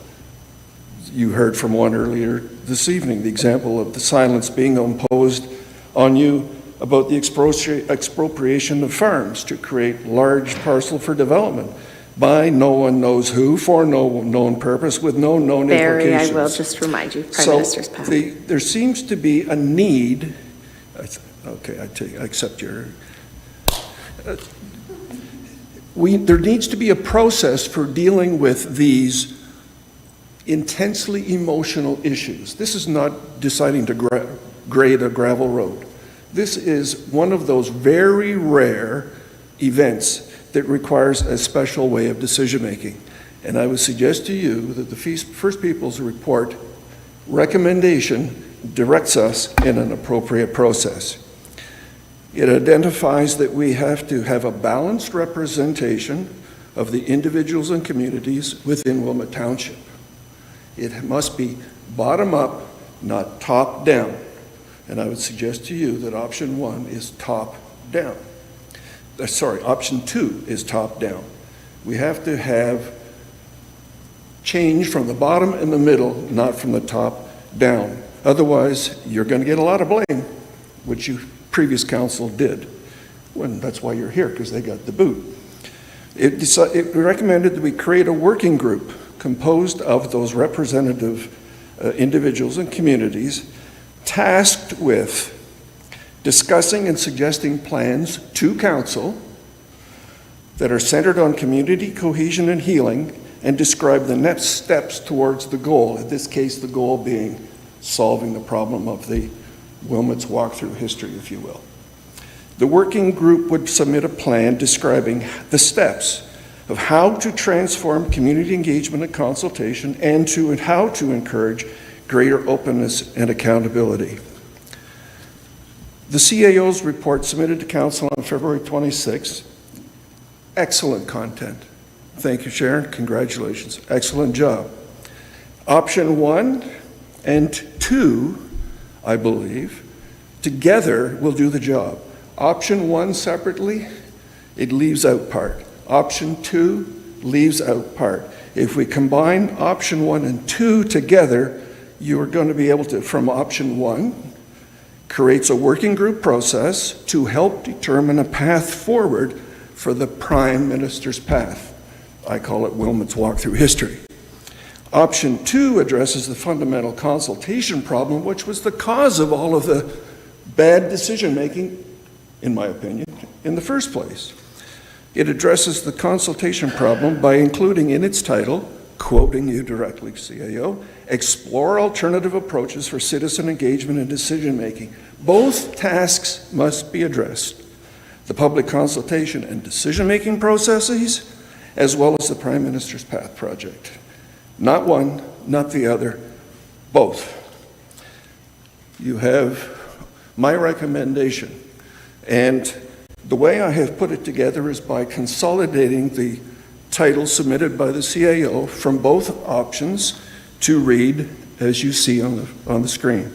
You heard from one earlier this evening, the example of the silence being imposed on you about the expropriation of farms to create large parcel for development by no one knows who, for no known purpose, with no known implications. Barry, I will just remind you, Prime Minister's Path. There seems to be a need, okay, I accept your, there needs to be a process for dealing with these intensely emotional issues. This is not deciding to grade a gravel road. This is one of those very rare events that requires a special way of decision-making. And I would suggest to you that the First Peoples Report recommendation directs us in an appropriate process. It identifies that we have to have a balanced representation of the individuals and communities within Wilmot Township. It must be bottom-up, not top-down. And I would suggest to you that option 1 is top-down. Option 2 is top-down. We have to have change from the bottom and the middle, not from the top down. Otherwise, you're going to get a lot of blame, which you previous council did. That's why you're here, because they got the boot. It recommended that we create a working group composed of those representative individuals and communities tasked with discussing and suggesting plans to council that are centered on community cohesion and healing and describe the next steps towards the goal, in this case the goal being solving the problem of the Wilmot's walk through history, if you will. The working group would submit a plan describing the steps of how to transform community engagement and consultation and how to encourage greater openness and accountability. The CAO's report submitted to Council on February 26th, excellent content. Thank you, Sharon. Congratulations. Excellent job. Option 1 and 2, I believe, together will do the job. Option 1 separately, it leaves out part. Option 2 leaves out part. If we combine option 1 and 2 together, you are going to be able to, from option 1, creates a working group process to help determine a path forward for the Prime Minister's Path. I call it Wilmot's Walk Through History. Option 2 addresses the fundamental consultation problem, which was the cause of all of the bad decision-making, in my opinion, in the first place. It addresses the consultation problem by including in its title, quoting you directly, CAO, explore alternative approaches for citizen engagement and decision-making. Both tasks must be addressed. The public consultation and decision-making processes, as well as the Prime Minister's Path project. Not one, not the other, both. You have my recommendation, and the way I have put it together is by consolidating the title submitted by the CAO from both options to read as you see on the screen.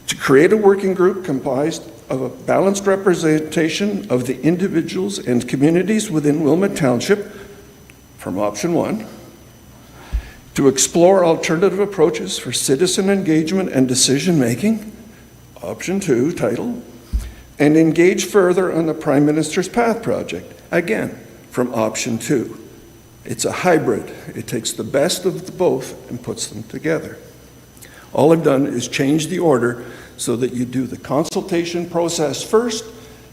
To create a working group comprised of a balanced representation of the individuals and communities within Wilmot Township, from option 1. To explore alternative approaches for citizen engagement and decision-making, option 2, title. And engage further on the Prime Minister's Path project, again, from option 2. It's a hybrid. It takes the best of the both and puts them together. All I've done is change the order so that you do the consultation process first,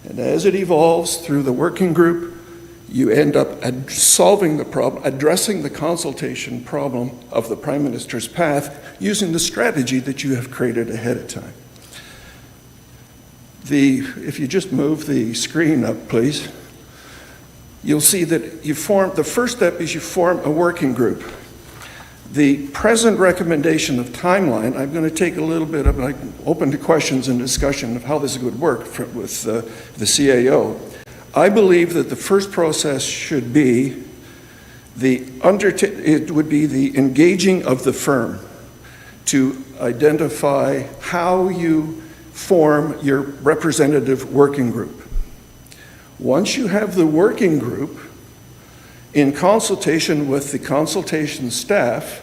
and as it evolves through the working group, you end up solving the problem, addressing the consultation problem of the Prime Minister's Path using the strategy that you have created ahead of time. If you just move the screen up, please, you'll see that the first step is you form a working group. The present recommendation of timeline, I'm going to take a little bit of, I'm open to questions and discussion of how this would work with the CAO. I believe that the first process should be it would be the engaging of the firm to identify how you form your representative working group. Once you have the working group, in consultation with the consultation staff,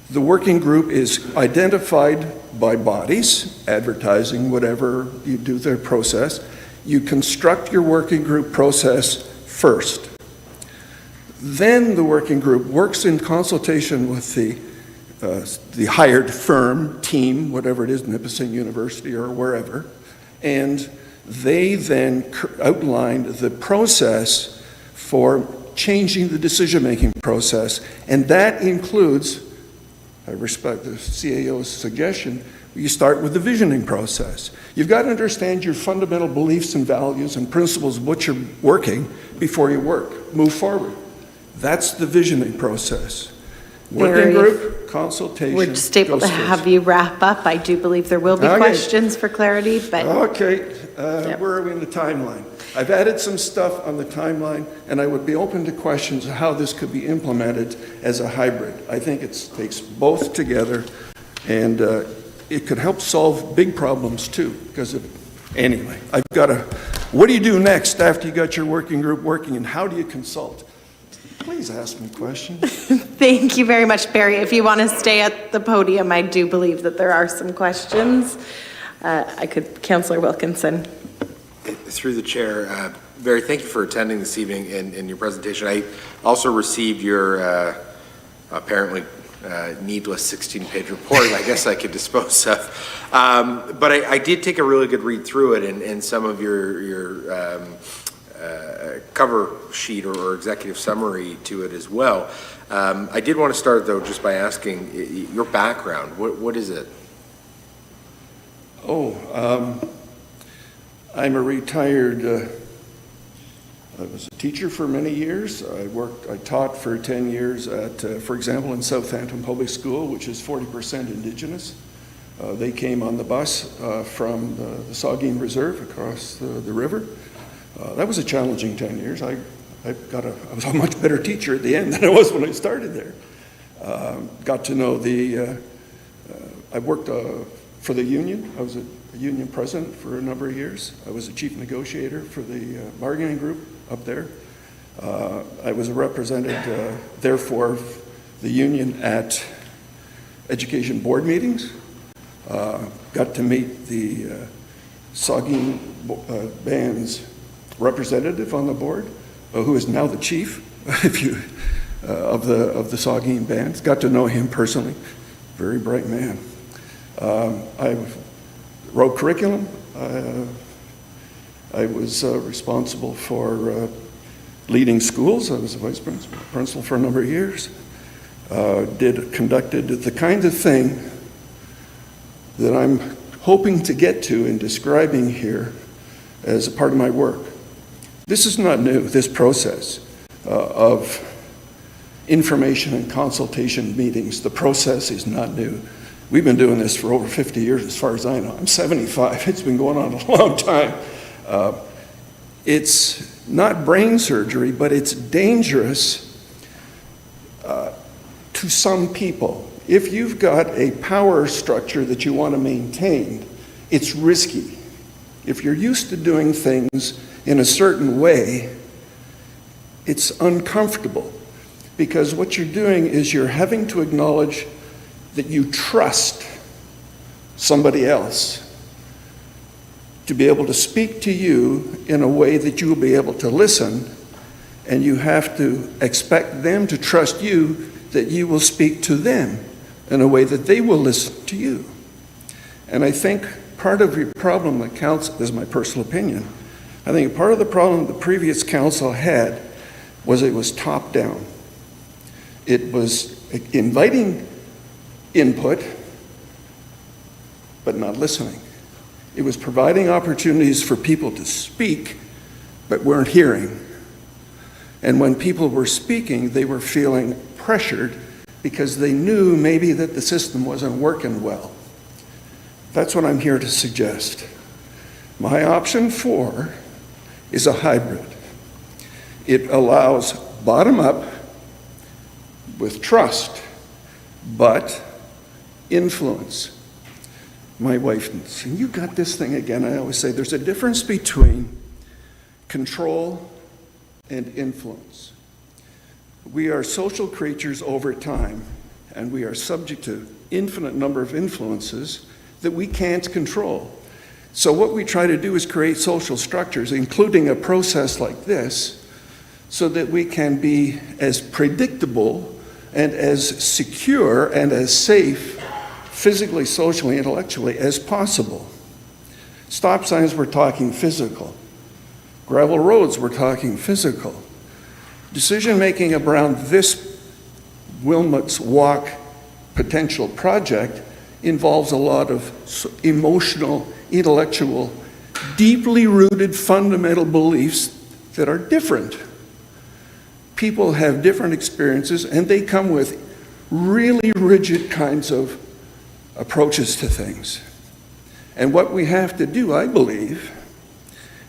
the working group is identified by bodies, advertising, whatever you do their process. You construct your working group process first. Then the working group works in consultation with the hired firm, team, whatever it is, Nipissing University or wherever, and they then outlined the process for changing the decision-making process, and that includes, I respect the CAO's suggestion, you start with the visioning process. You've got to understand your fundamental beliefs and values and principles of what you're working before you move forward. That's the visioning process. Working group, consultation. We're just able to have you wrap up. I do believe there will be questions for clarity, but. Okay, where are we in the timeline? I've added some stuff on the timeline, and I would be open to questions of how this could be implemented as a hybrid. I think it takes both together, and it could help solve big problems too, because anyway, what do you do next after you got your working group working, and how do you consult? Please ask me questions. Thank you very much, Barry. If you want to stay at the podium, I do believe that there are some questions. Councillor Wilkinson. Through the chair, Barry, thank you for attending this evening and your presentation. I also received your apparently needless 16-page report. I guess I could dispose of. But I did take a really good read through it, and some of your cover sheet or executive summary to it as well. I did want to start, though, just by asking your background. What is it? I'm a retired, I was a teacher for many years. I taught for 10 years at, for example, in Southampton Public School, which is 40% Indigenous. They came on the bus from the Saugeen Reserve across the river. That was a challenging 10 years. I was a much better teacher at the end than I was when I started there. Got to know I worked for the union. I was a union president for a number of years. I was a chief negotiator for the bargaining group up there. I was a representative, therefore, the union at education board meetings. Got to meet the Saugeen Band's representative on the board, who is now the chief of the Saugeen Band. Got to know him personally. Very bright man. I wrote curriculum. I was responsible for leading schools. I was a vice principal for a number of years. Conducted the kind of thing that I'm hoping to get to in describing here as a part of my work. This is not new, this process of information and consultation meetings. The process is not new. We've been doing this for over 50 years, as far as I know. I'm 75. It's been going on a long time. It's not brain surgery, but it's dangerous to some people. If you've got a power structure that you want to maintain, it's risky. If you're used to doing things in a certain way, it's uncomfortable, because what you're doing is you're having to acknowledge that you trust somebody else to be able to speak to you in a way that you will be able to listen, and you have to expect them to trust you that you will speak to them in a way that they will listen to you. And I think part of the problem that council, this is my personal opinion, I think part of the problem the previous council had was it was top down. It was inviting input, but not listening. It was providing opportunities for people to speak, but weren't hearing. And when people were speaking, they were feeling pressured because they knew maybe that the system wasn't working well. That's what I'm here to suggest. My option 4 is a hybrid. It allows bottom up with trust, but influence. My wife, and you got this thing again, I always say there's a difference between control and influence. We are social creatures over time, and we are subject to infinite number of influences that we can't control. So what we try to do is create social structures, including a process like this, so that we can be as predictable and as secure and as safe, physically, socially, intellectually, as possible. Stop signs, we're talking physical. Gravel roads, we're talking physical. Decision-making around this Wilmot's Walk potential project involves a lot of emotional, intellectual, deeply rooted fundamental beliefs that are different. People have different experiences, and they come with really rigid kinds of approaches to things. And what we have to do, I believe,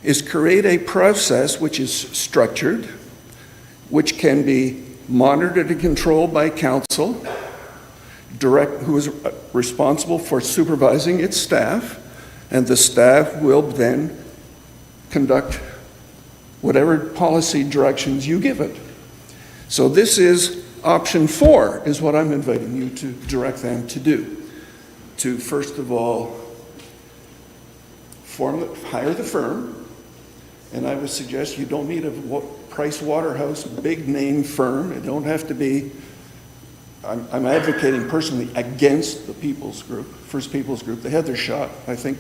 is create a process which is structured, which can be monitored and controlled by council, who is responsible for supervising its staff, and the staff will then conduct whatever policy directions you give it. So this is option 4, is what I'm inviting you to direct them to do. To first of all, hire the firm, and I would suggest you don't need a Price Waterhouse big name firm. It don't have to be. I'm advocating personally against the People's Group, First People's Group. They had their shot. I think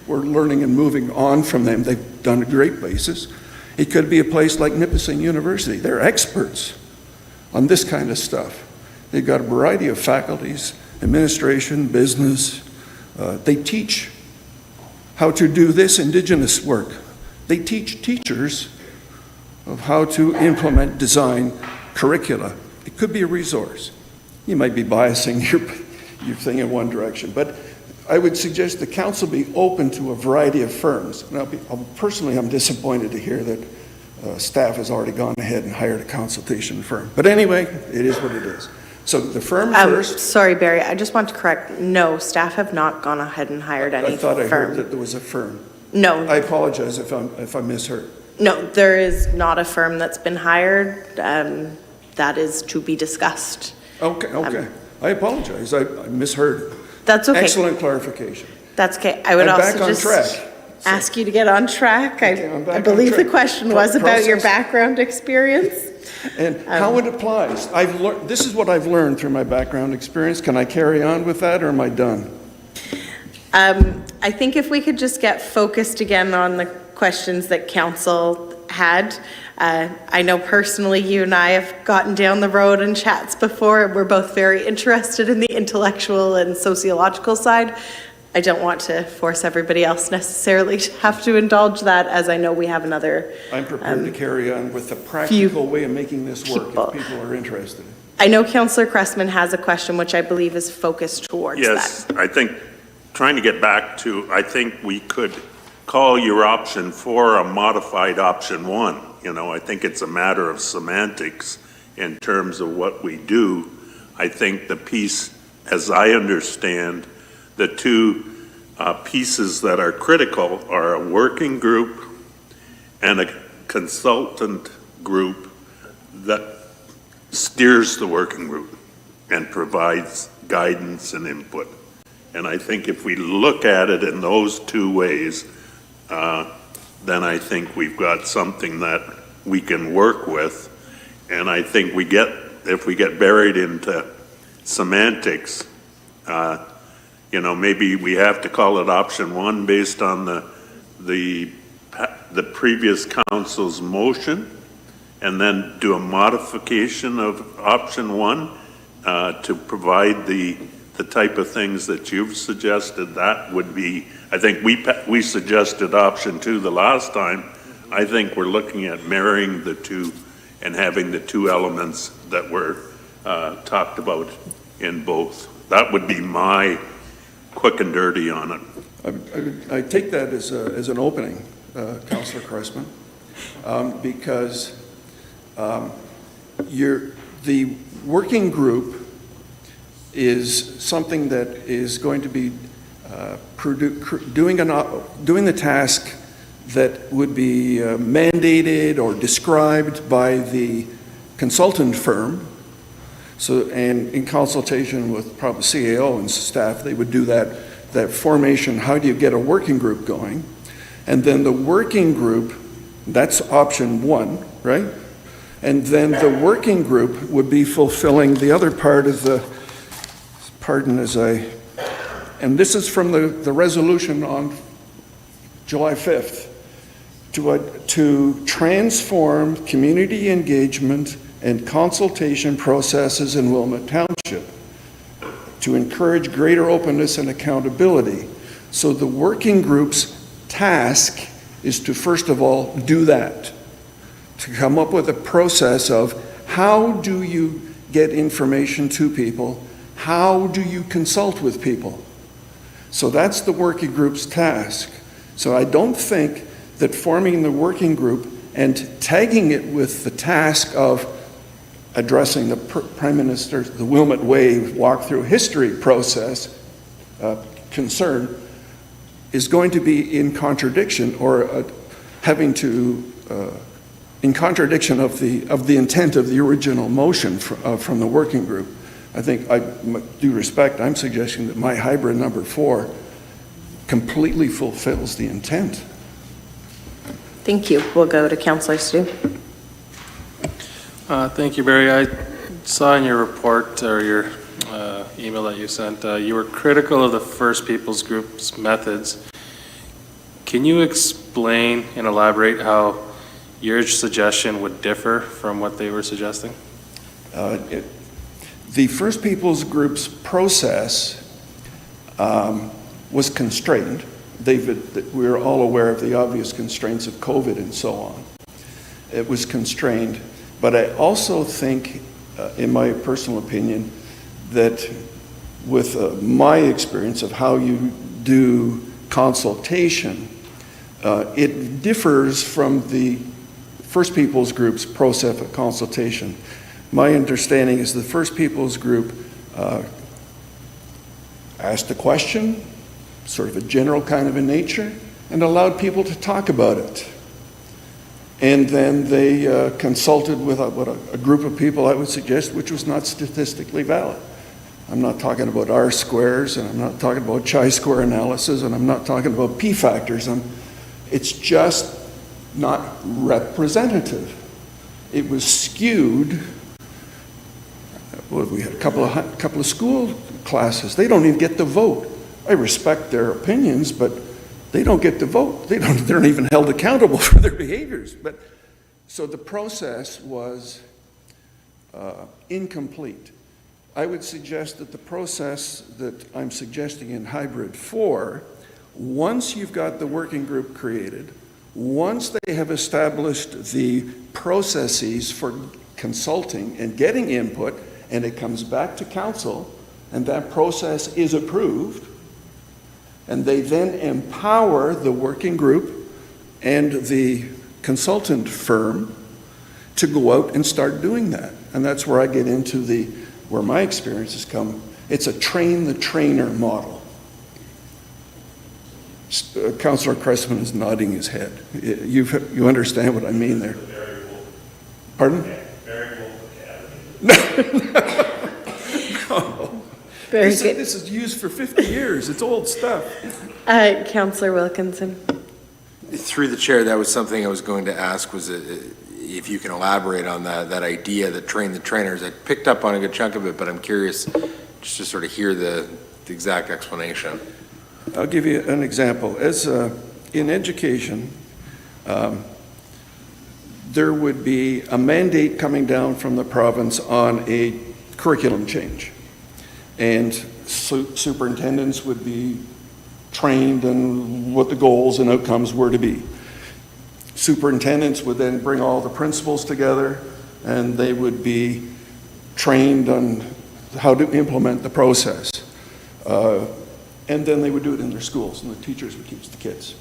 we're learning and moving on from them. They've done a great basis. It could be a place like Nipissing University. They're experts on this kind of stuff. They've got a variety of faculties, administration, business. They teach how to do this Indigenous work. They teach teachers of how to implement design curricula. It could be a resource. You might be biasing your thing in one direction, but I would suggest the council be open to a variety of firms. Now, personally, I'm disappointed to hear that staff has already gone ahead and hired a consultation firm. But anyway, it is what it is. So the firm first. Sorry, Barry, I just want to correct. No, staff have not gone ahead and hired any firm. I thought I heard that there was a firm. No. I apologize if I misheard. No, there is not a firm that's been hired. That is to be discussed. Okay. I apologize. I misheard. That's okay. Excellent clarification. That's okay. I would I'm also back on just track. ask you to get on track. I'm back I on believe track. the question was about your Process. background experience. And how it applies. This is what I've learned through my background experience. Can I carry on with that, or am I done? I think if we could just get focused again on the questions that council had. I know personally you and I have gotten down the road in chats before. We're both very interested in the intellectual and sociological side. I don't want to force everybody else necessarily to have to indulge that, as I know we have another. I'm prepared to carry on with the practical way of making this work if people are interested. I know Councillor Cressman has a question, which I believe is focused towards that. Yes, I think, trying to get back to, I think we could call your option 4 a modified option 1. You know, I think it's a matter of semantics in terms of what we do. I think the piece, as I understand, the two pieces that are critical are a working group and a consultant group that steers the working group and provides guidance and input. And I think if we look at it in those two ways, then I think we've got something that we can work with. And I think if we get buried into semantics, you know, maybe we have to call it option 1 based on the previous council's motion, and then do a modification of option 1 to provide the type of things that you've suggested. That would be, I think we suggested option 2 the last time. I think we're looking at marrying the two and having the two elements that were talked about in both. That would be my quick and dirty on it. I take that as an opening, Councillor Cressman, because the working group is something that is going to be doing the task that would be mandated or described by the consultant firm. So, and in consultation with probably CAO and staff, they would do that formation. How do you get a working group going? And then the working group, that's option 1, right? And then the working group would be fulfilling the other part of the, and this is from the resolution on July 5th, to transform community engagement and consultation processes in Wilmot Township, to encourage greater openness and accountability. So the working group's task is to, first of all, do that, to come up with a process of how do you get information to people, how do you consult with people. So that's the working group's task. So I don't think that forming the working group and tagging it with the task of addressing the Prime Minister's, the Wilmot Way walk-through history process concern is going to be in contradiction, or in contradiction of the intent of the original motion from the working group. I think, with due respect, I'm suggesting that my hybrid number 4 completely fulfills the intent. Thank you. We'll go to Councillor Stu. Thank you, Barry. I saw in your report or your email that you sent, you were critical of the First Peoples Group's methods. Can you explain and elaborate how your suggestion would differ from what they were suggesting? The First Peoples Group's process was constrained. We're all aware of the obvious constraints of COVID and so on. It was constrained, but I also think, in my personal opinion, that with my experience of how you do consultation, it differs from the First Peoples Group's process of consultation. My understanding is the First Peoples Group asked a question, sort of a general kind of a nature, and allowed people to talk about it. And then they consulted with a group of people, I would suggest, which was not statistically valid. I'm not talking about R-squares, and I'm not talking about chi-square analysis, and I'm not talking about p-factors. It's just not representative. It was skewed. Well, we had a couple of school classes. They don't even get to vote. I respect their opinions, but they don't get to vote. They're not even held accountable for their behaviors. But so the process was incomplete. I would suggest that the process that I'm suggesting in Hybrid 4, once you've got the working group created, once they have established the processes for consulting and getting input and it comes back to council, and that process is approved, and they then empower the working group and the consultant firm to go out and start doing that. And that's where I get into where my experience has come. It's a train the trainer model. Councillor Cressman is nodding his head. You understand what I mean there? Pardon? No. Very good. This is used for 50 years. It's old stuff. Councillor Wilkinson. Through the chair, that was something I was going to ask, was if you can elaborate on that idea that train the trainers. I picked up on a good chunk of it, but I'm curious just to sort of hear the exact explanation. I'll give you an example. As in education, there would be a mandate coming down from the province on a curriculum change. And superintendents would be trained in what the goals and outcomes were to be. Superintendents would then bring all the principals together, and they would be trained on how to implement the process. And then they would do it in their schools, and the teachers would teach the kids.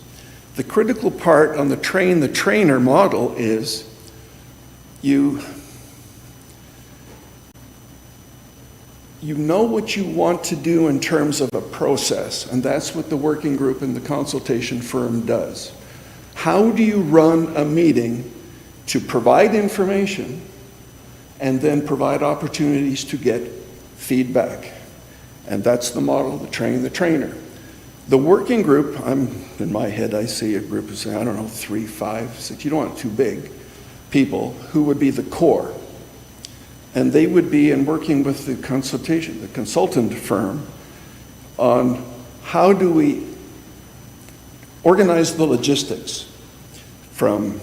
The critical part on the train the trainer model is you know what you want to do in terms of a process, and that's what the working group and the consultation firm does. How do you run a meeting to provide information and then provide opportunities to get feedback? And that's the model of the train the trainer. The working group, in my head, I see a group of, say, I don't know, 3, 5, 6, you don't want it too big, people who would be the core. And they would be in working with the consultant firm on how do we organize the logistics from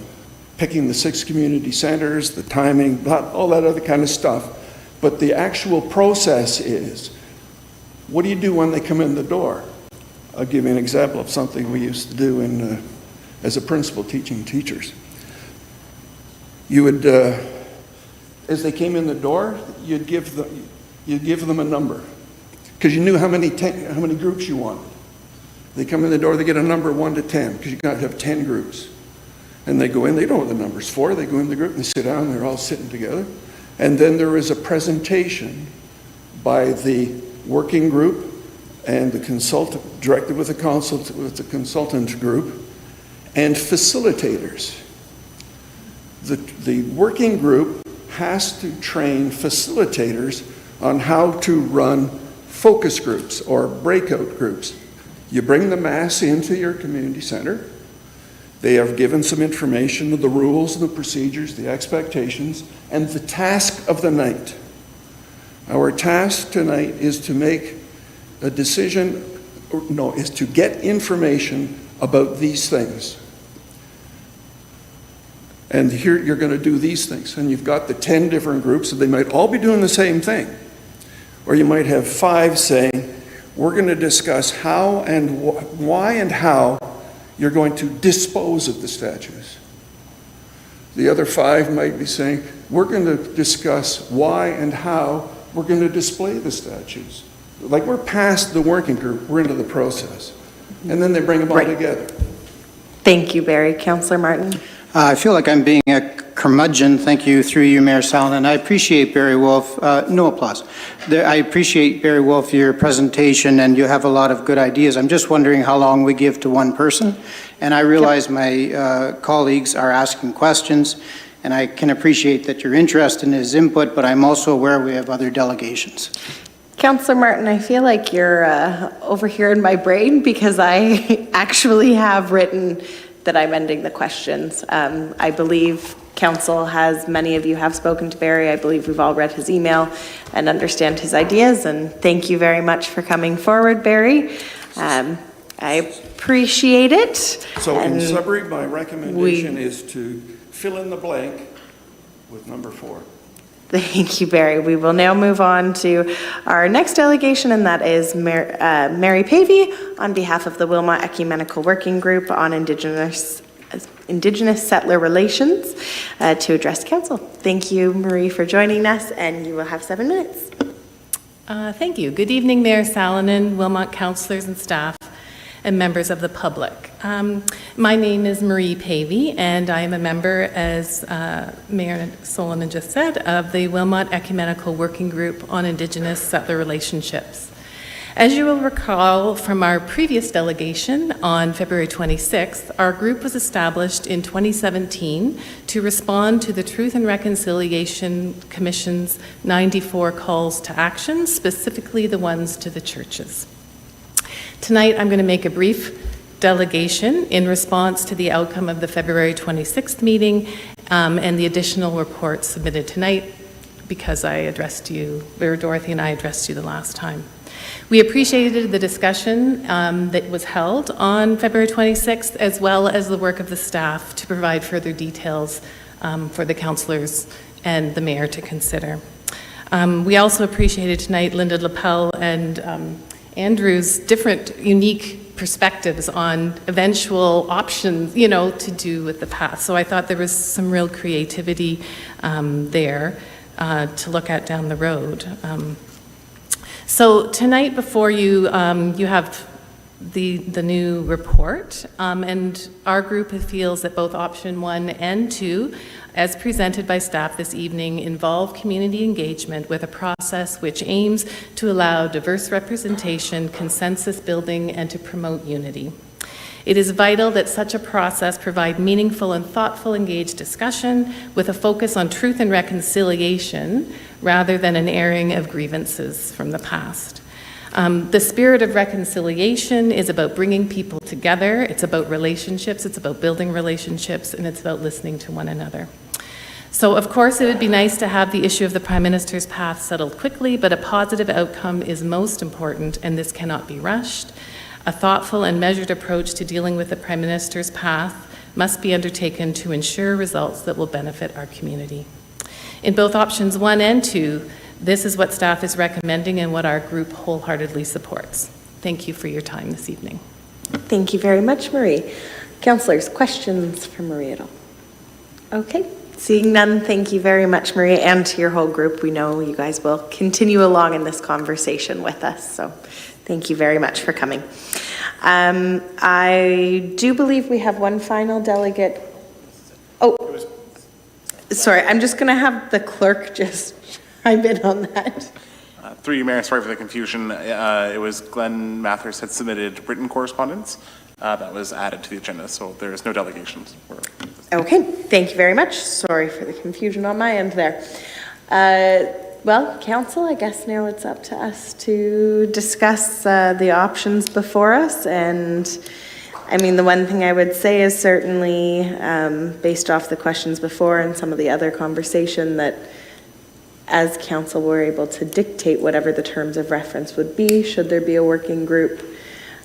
picking the 6 community centers, the timing, all that other kind of stuff. But the actual process is, what do you do when they come in the door? I'll give you an example of something we used to do as a principal teaching teachers. You would, as they came in the door, you'd give them a number, because you knew how many groups you wanted. They come in the door, they get a number 1 to 10, because you got to have 10 groups. And they go in, they don't know what the number's for, they go in the group and they sit down, they're all sitting together. And then there is a presentation by the working group and the consultant, directed with the consultant group, and facilitators. The working group has to train facilitators on how to run focus groups or breakout groups. You bring the mass into your community center. They have given some information of the rules and the procedures, the expectations, and the task of the night. Our task tonight is to make a decision, is to get information about these things. And here you're going to do these things. And you've got the 10 different groups, and they might all be doing the same thing. Or you might have 5 saying, we're going to discuss how and why and how you're going to dispose of the statues. The other 5 might be saying, we're going to discuss why and how we're going to display the statues. Like, we're past the working group, we're into the process. And then they bring them all together. Thank you, Barry. Councillor Martin. I feel like I'm being a curmudgeon, thank you, through you, Mayor Sallin. I appreciate, Barry Wolf, no applause. I appreciate, Barry Wolf, your presentation, and you have a lot of good ideas. I'm just wondering how long we give to one person. And I realize my colleagues are asking questions, and I can appreciate that you're interested in his input, but I'm also aware we have other delegations. Councillor Martin, I feel like you're over here in my brain, because I actually have written that I'm ending the questions. I believe council has, many of you have spoken to Barry. I believe we've all read his email and understand his ideas, and thank you very much for coming forward, Barry. I appreciate it. So in summary, my recommendation is to fill in the blank with number 4. Thank you, Barry. We will now move on to our next delegation, and that is Mary Pavey on behalf of the Wilmot Ecumenical Working Group on Indigenous Indigenous Settler Relations to address council. Thank you, Marie, for joining us, and you will have 7 minutes. Thank you. Good evening, Mayor Salonen, Wilmot councillors and staff, and members of the public. My name is Marie Pavey, and I am a member, as Mayor Salonen just said, of the Wilmot Ecumenical Working Group on Indigenous Settler Relationships. As you will recall from our previous delegation on February 26th, our group was established in 2017 to respond to the Truth and Reconciliation Commission's 94 calls to action, specifically the ones to the churches. Tonight, I'm going to make a brief delegation in response to the outcome of the February 26th meeting and the additional reports submitted tonight, because I addressed you, or Dorothy and I addressed you the last time. We appreciated the discussion that was held on February 26th, as well as the work of the staff to provide further details for the councillors and the mayor to consider. We also appreciated tonight Linda Lapel and Andrew's different unique perspectives on eventual options, to do with the path. So I thought there was some real creativity there to look at down the road. So tonight before you, you have the new report, and our group feels that both option 1 and 2, as presented by staff this evening, involve community engagement with a process which aims to allow diverse representation, consensus building, and to promote unity. It is vital that such a process provide meaningful and thoughtful engaged discussion with a focus on truth and reconciliation rather than an airing of grievances from the past. The spirit of reconciliation is about bringing people together. It's about relationships, it's about building relationships, and it's about listening to one another. So, of course, it would be nice to have the issue of the Prime Minister's path settled quickly, but a positive outcome is most important, and this cannot be rushed. A thoughtful and measured approach to dealing with the Prime Minister's path must be undertaken to ensure results that will benefit our community. In both options 1 and 2, this is what staff is recommending and what our group wholeheartedly supports. Thank you for your time this evening. Thank you very much, Marie. Councillors, questions for Marie at all? Okay. Seeing none, thank you very much, Marie, and to your whole group. We know you guys will continue along in this conversation with us, so thank you very much for coming. I do believe we have one final delegate. Oh, sorry, I'm just going to have the clerk just chime in on that. Through you, Mayor, sorry for the confusion. It was Glenn Mathers had submitted written correspondence that was added to the agenda, so there is no delegations. Okay, thank you very much. Sorry for the confusion on my end there. Well, council, I guess now it's up to us to discuss the options before us. And I mean, the one thing I would say is certainly based off the questions before and some of the other conversation, that as council we're able to dictate whatever the terms of reference would be should there be a working group.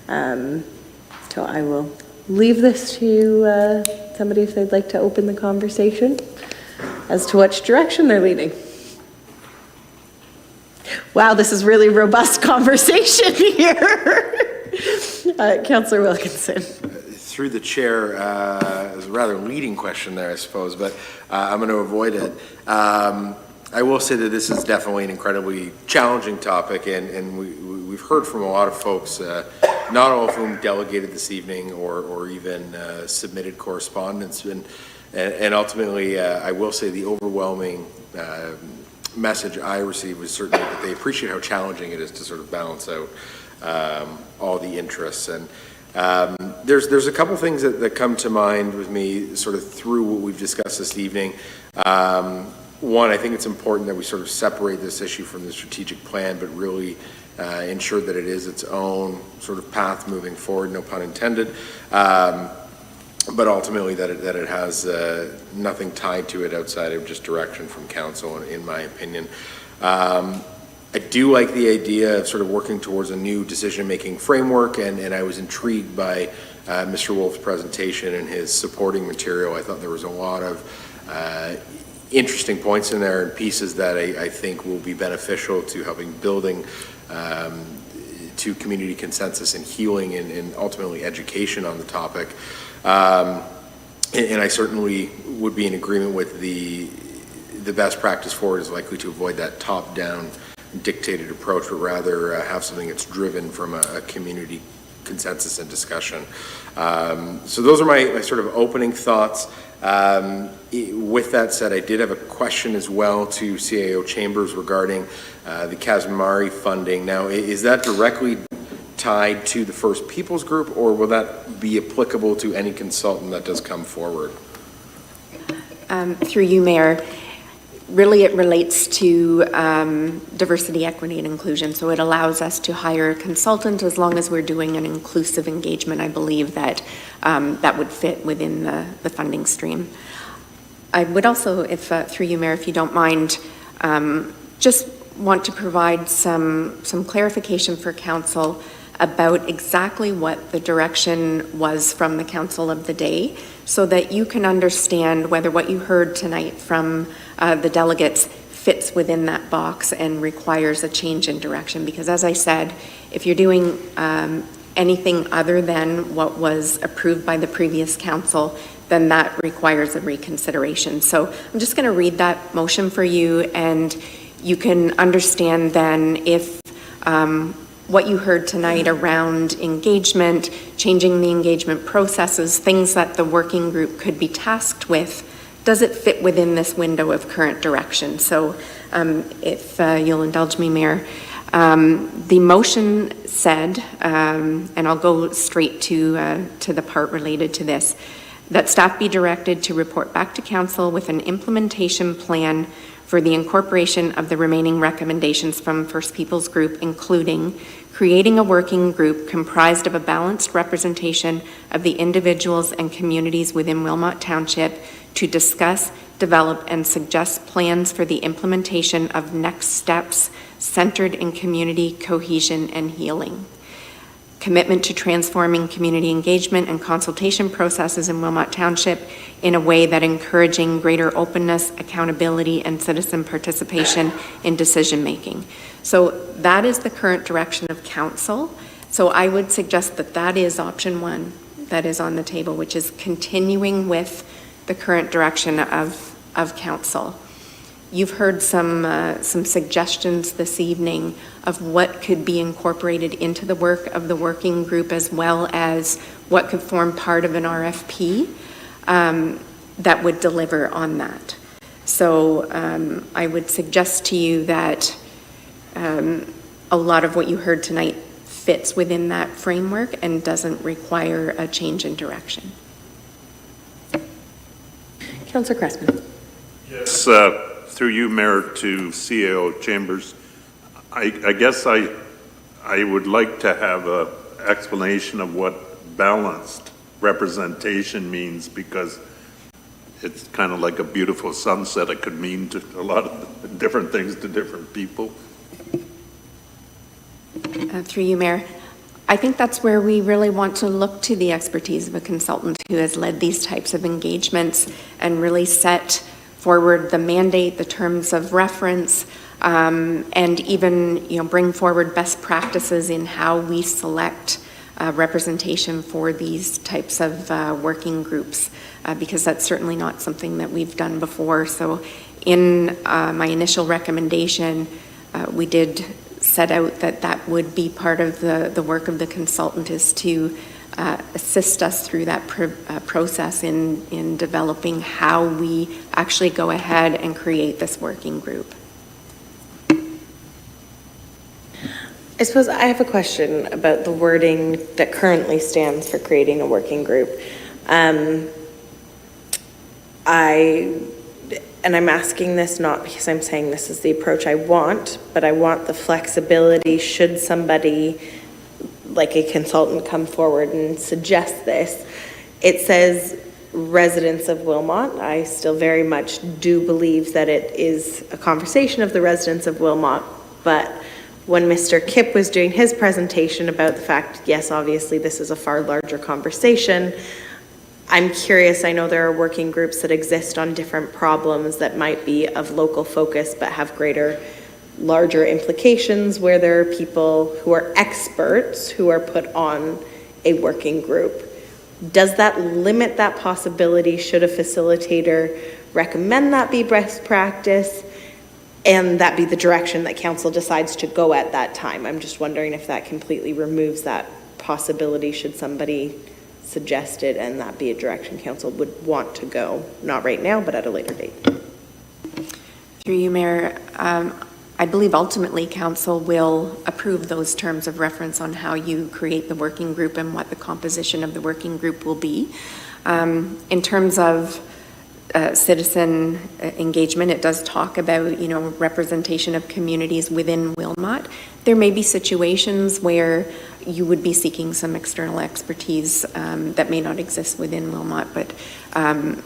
So I will leave this to you, somebody, if they'd like to open the conversation as to which direction they're leading. Wow, this is really robust conversation here. Councillor Wilkinson. Through the chair, it was a rather leading question there, I suppose, but I'm going to avoid it. I will say that this is definitely an incredibly challenging topic, and we've heard from a lot of folks, not all of whom delegated this evening or even submitted correspondence. And ultimately, I will say the overwhelming message I received was certainly that they appreciate how challenging it is to sort of balance out all the interests. And there's a couple things that come to mind with me sort of through what we've discussed this evening. One, I think it's important that we sort of separate this issue from the strategic plan, but really ensure that it is its own sort of path moving forward, no pun intended. But ultimately that it has nothing tied to it outside of just direction from council, in my opinion. I do like the idea of sort of working towards a new decision-making framework, and I was intrigued by Mr. Wolf's presentation and his supporting material. I thought there was a lot of interesting points in there and pieces that I think will be beneficial to helping building to community consensus and healing and ultimately education on the topic. And I certainly would be in agreement with the best practice forward is likely to avoid that top-down dictated approach, but rather have something that's driven from a community consensus and discussion. So those are my sort of opening thoughts. With that said, I did have a question as well to CAO Chambers regarding the Kasmari funding. Now, is that directly tied to the First Peoples Group, or will that be applicable to any consultant that does come forward? Through you, Mayor, really it relates to diversity, equity, and inclusion. So it allows us to hire a consultant as long as we're doing an inclusive engagement. I believe that that would fit within the funding stream. I would also, if through you, Mayor, if you don't mind, just want to provide some clarification for Council about exactly what the direction was from the Council of the day, so that you can understand whether what you heard tonight from the delegates fits within that box and requires a change in direction. Because as I said, if you're doing anything other than what was approved by the previous council, then that requires a reconsideration. So I'm just going to read that motion for you, and you can understand then if what you heard tonight around engagement, changing the engagement processes, things that the working group could be tasked with, does it fit within this window of current direction? So if you'll indulge me, Mayor, the motion said, and I'll go straight to the part related to this, that staff be directed to report back to Council with an implementation plan for the incorporation of the remaining recommendations from First Peoples Group, including creating a working group comprised of a balanced representation of the individuals and communities within Wilmot Township to discuss, develop, and suggest plans for the implementation of next steps centered in community cohesion and healing. Commitment to transforming community engagement and consultation processes in Wilmot Township in a way that encouraging greater openness, accountability, and citizen participation in decision-making. So that is the current direction of Council. So I would suggest that that is option one that is on the table, which is continuing with the current direction of Council. You've heard some suggestions this evening of what could be incorporated into the work of the working group, as well as what could form part of an RFP that would deliver on that. So I would suggest to you that a lot of what you heard tonight fits within that framework and doesn't require a change in direction. Councillor Cressman. Yes, through you, Mayor, to CAO Chambers. I guess I would like to have an explanation of what balanced representation means, because it's kind of like a beautiful sunset. It could mean to a lot of different things to different people. Through you, Mayor, I think that's where we really want to look to the expertise of a consultant who has led these types of engagements and really set forward the mandate, the terms of reference, and even bring forward best practices in how we select representation for these types of working groups, because that's certainly not something that we've done before. So in my initial recommendation, we did set out that would be part of the work of the consultant, is to assist us through that process in developing how we actually go ahead and create this working group. I suppose I have a question about the wording that currently stands for creating a working group. I'm asking this not because I'm saying this is the approach I want, but I want the flexibility should somebody like a consultant come forward and suggest this. It says residents of Wilmot. I still very much do believe that it is a conversation of the residents of Wilmot, but when Mr. Kipp was doing his presentation about the fact, yes, obviously this is a far larger conversation, I'm curious. I know there are working groups that exist on different problems that might be of local focus but have larger implications, where there are people who are experts who are put on a working group. Does that limit that possibility should a facilitator recommend that be best practice and that be the direction that council decides to go at that time? I'm just wondering if that completely removes that possibility should somebody suggest it and that be a direction council would want to go, not right now, but at a later date. Through you, Mayor, I believe ultimately council will approve those terms of reference on how you create the working group and what the composition of the working group will be. In terms of citizen engagement, it does talk about, representation of communities within Wilmot. There may be situations where you would be seeking some external expertise that may not exist within Wilmot, but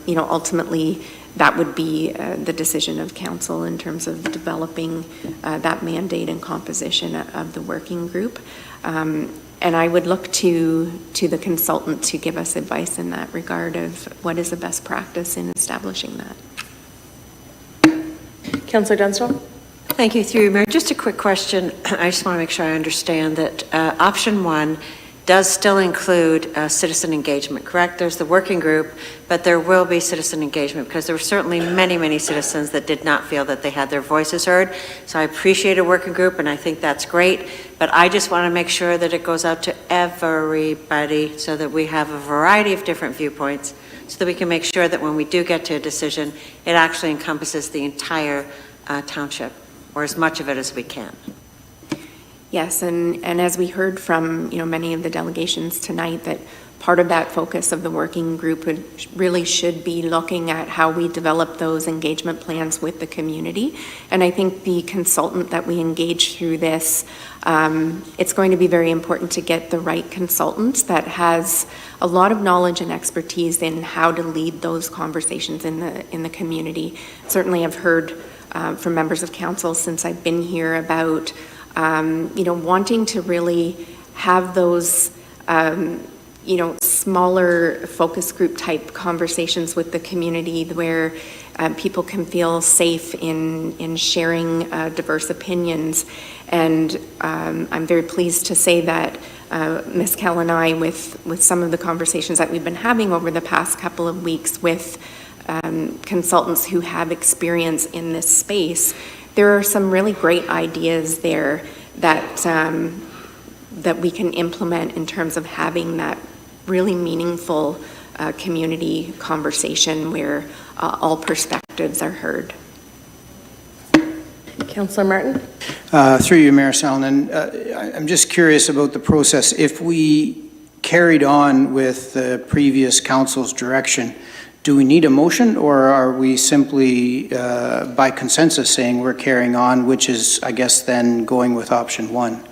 ultimately that would be the decision of council in terms of developing that mandate and composition of the working group. And I would look to the consultant to give us advice in that regard of what is the best practice in establishing that. Councillor Dunstall? Thank you, through you, Mayor. Just a quick question. I just want to make sure I understand that option 1 does still include citizen engagement, correct? There's the working group, but there will be citizen engagement because there were certainly many, many citizens that did not feel that they had their voices heard. So I appreciate a working group and I think that's great, but I just want to make sure that it goes out to everybody so that we have a variety of different viewpoints so that we can make sure that when we do get to a decision, it actually encompasses the entire township or as much of it as we can. Yes, and as we heard from many of the delegations tonight, that part of that focus of the working group really should be looking at how we develop those engagement plans with the community. And I think the consultant that we engage through this, it's going to be very important to get the right consultant that has a lot of knowledge and expertise in how to lead those conversations in the community. Certainly I've heard from members of council since I've been here about wanting to really have those, smaller focus group type conversations with the community where people can feel safe in sharing diverse opinions. And I'm very pleased to say that Ms. Kell and I, with some of the conversations that we've been having over the past couple of weeks with consultants who have experience in this space, there are some really great ideas there that that we can implement in terms of having that really meaningful community conversation where all perspectives are heard. Councillor Martin? Through you, Mayor Salonen, I'm just curious about the process. If we carried on with the previous council's direction, do we need a motion, or are we simply by consensus saying we're carrying on, which is, I guess, then going with option 1?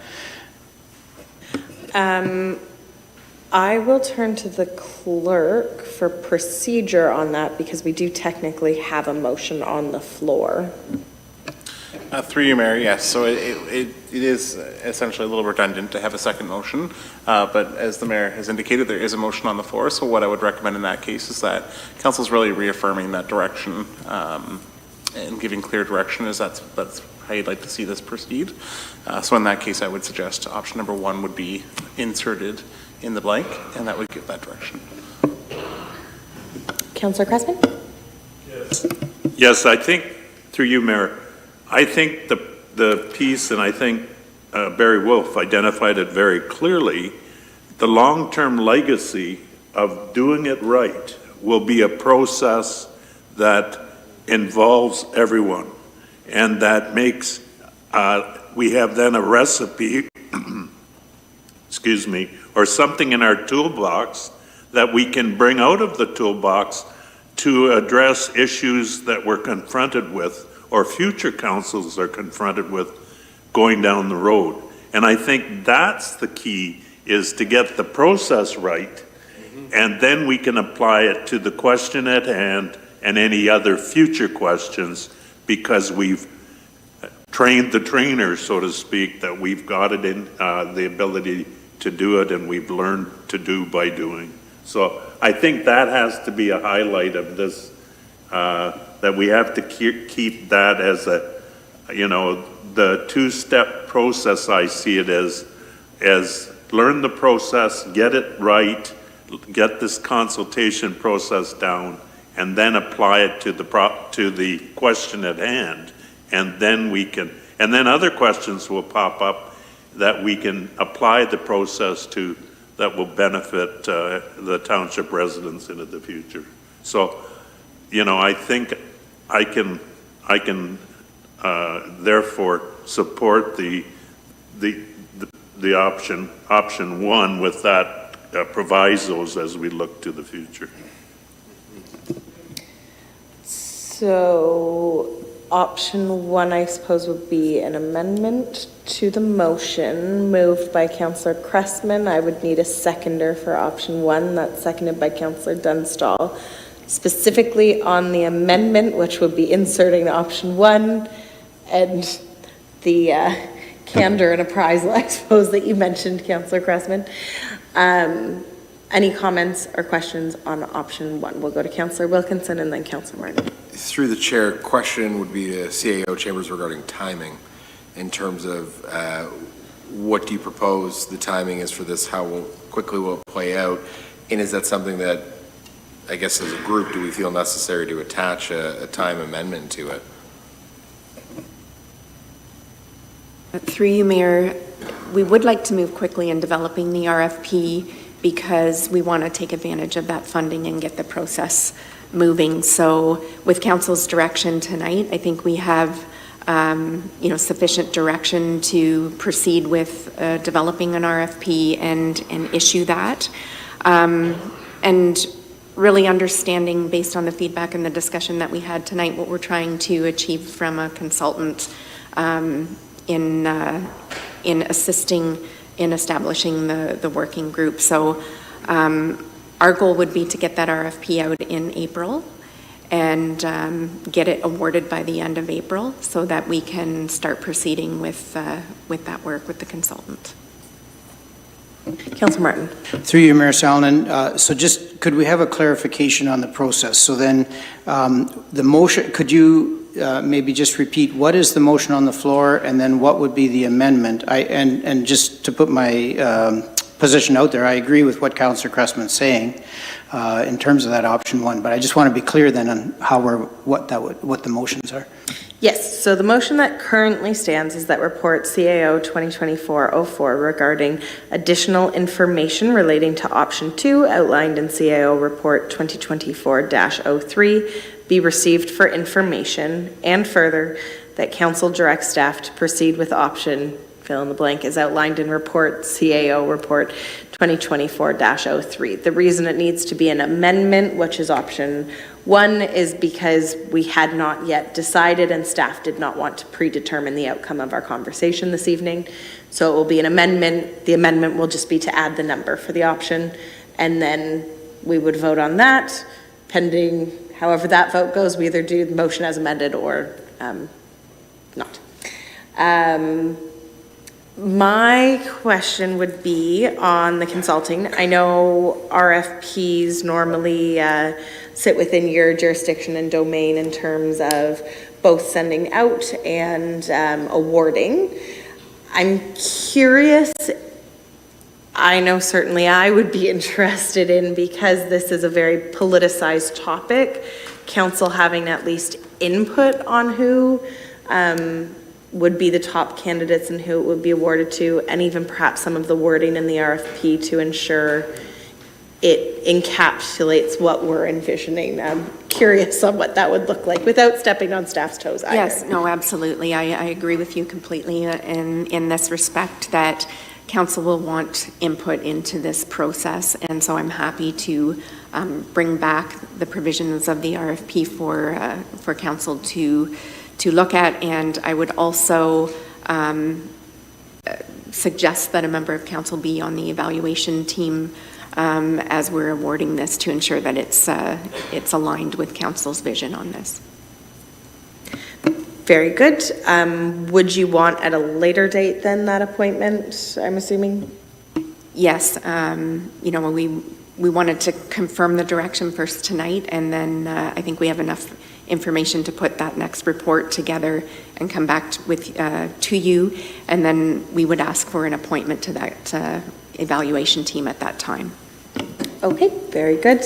I will turn to the clerk for procedure on that because we do technically have a motion on the floor. Through you, Mayor, yes. So it is essentially a little redundant to have a second motion, but as the Mayor has indicated, there is a motion on the floor. So what I would recommend in that case is that Council's really reaffirming that direction and giving clear direction as that's how you'd like to see this proceed. So in that case, I would suggest option number 1 would be inserted in the blank, and that would give that direction. Councillor Cressman? Yes, I think, through you, Mayor, I think the piece, and I think Barry Wolf identified it very clearly, the long-term legacy of doing it right will be a process that involves everyone, and that makes, we have then a recipe, excuse me, or something in our toolbox that we can bring out of the toolbox to address issues that we're confronted with or future councils are confronted with going down the road. And I think that's the key, is to get the process right, and then we can apply it to the question at hand and any other future questions, because we've trained the trainer, so to speak, that we've got it in the ability to do it, and we've learned to do by doing. So I think that has to be a highlight of this, that we have to keep that as a, the two-step process. I see it as learn the process, get it right, get this consultation process down, and then apply it to the question at hand, and then other questions will pop up that we can apply the process to that will benefit the township residents into the future. So, I think I can therefore support the option one with that provisos as we look to the future. So option one, I suppose, would be an amendment to the motion moved by Councillor Cressman. I would need a seconder for option one. That's seconded by Councillor Dunstall. Specifically on the amendment, which would be inserting option one and the candor and appraisal, I suppose, that you mentioned, Councillor Cressman. Any comments or questions on option one? We'll go to Councillor Wilkinson and then Councillor Martin. Through the chair, question would be to CAO Chambers regarding timing in terms of what do you propose the timing is for this, how quickly will it play out, and is that something that, I guess as a group, do we feel necessary to attach a time amendment to it? Through you, Mayor, we would like to move quickly in developing the RFP because we want to take advantage of that funding and get the process moving. So with council's direction tonight, I think we have sufficient direction to proceed with developing an RFP and issue that. And really understanding, based on the feedback and the discussion that we had tonight, what we're trying to achieve from a consultant in assisting in establishing the working group. So our goal would be to get that RFP out in April and get it awarded by the end of April so that we can start proceeding with that work with the consultant. Councillor Martin. Through you, Mayor Salonen. So just, could we have a clarification on the process? So then the motion, could you maybe just repeat what is the motion on the floor and then what would be the amendment? And just to put my position out there, I agree with what Councillor Cressman's saying in terms of that option one, but I just want to be clear then on how what the motions are. Yes, so the motion that currently stands is that report CAO 2024-04 regarding additional information relating to option 2 outlined in CAO report 2024-03 be received for information, and further that council direct staff to proceed with option fill in the blank as outlined in report CAO report 2024-03. The reason it needs to be an amendment, which is option 1, is because we had not yet decided and staff did not want to predetermine the outcome of our conversation this evening. So it will be an amendment. The amendment will just be to add the number for the option, and then we would vote on that. Pending however that vote goes, we either do the motion as amended or not. My question would be on the consulting. I know RFPs normally sit within your jurisdiction and domain in terms of both sending out and awarding. I'm curious, I know certainly I would be interested in, because this is a very politicized topic, council having at least input on who would be the top candidates and who it would be awarded to, and even perhaps some of the wording in the RFP to ensure it encapsulates what we're envisioning. I'm curious on what that would look like without stepping on staff's toes either. Yes, no, absolutely. I agree with you completely in this respect that council will want input into this process, and so I'm happy to bring back the provisions of the RFP for council to look at. And I would also suggest that a member of council be on the evaluation team as we're awarding this, to ensure that it's aligned with council's vision on this. Very good. Would you want at a later date than that appointment, I'm assuming? Yes. We wanted to confirm the direction first tonight, and then I think we have enough information to put that next report together and come back to you, and then we would ask for an appointment to that evaluation team at that time. Okay, very good.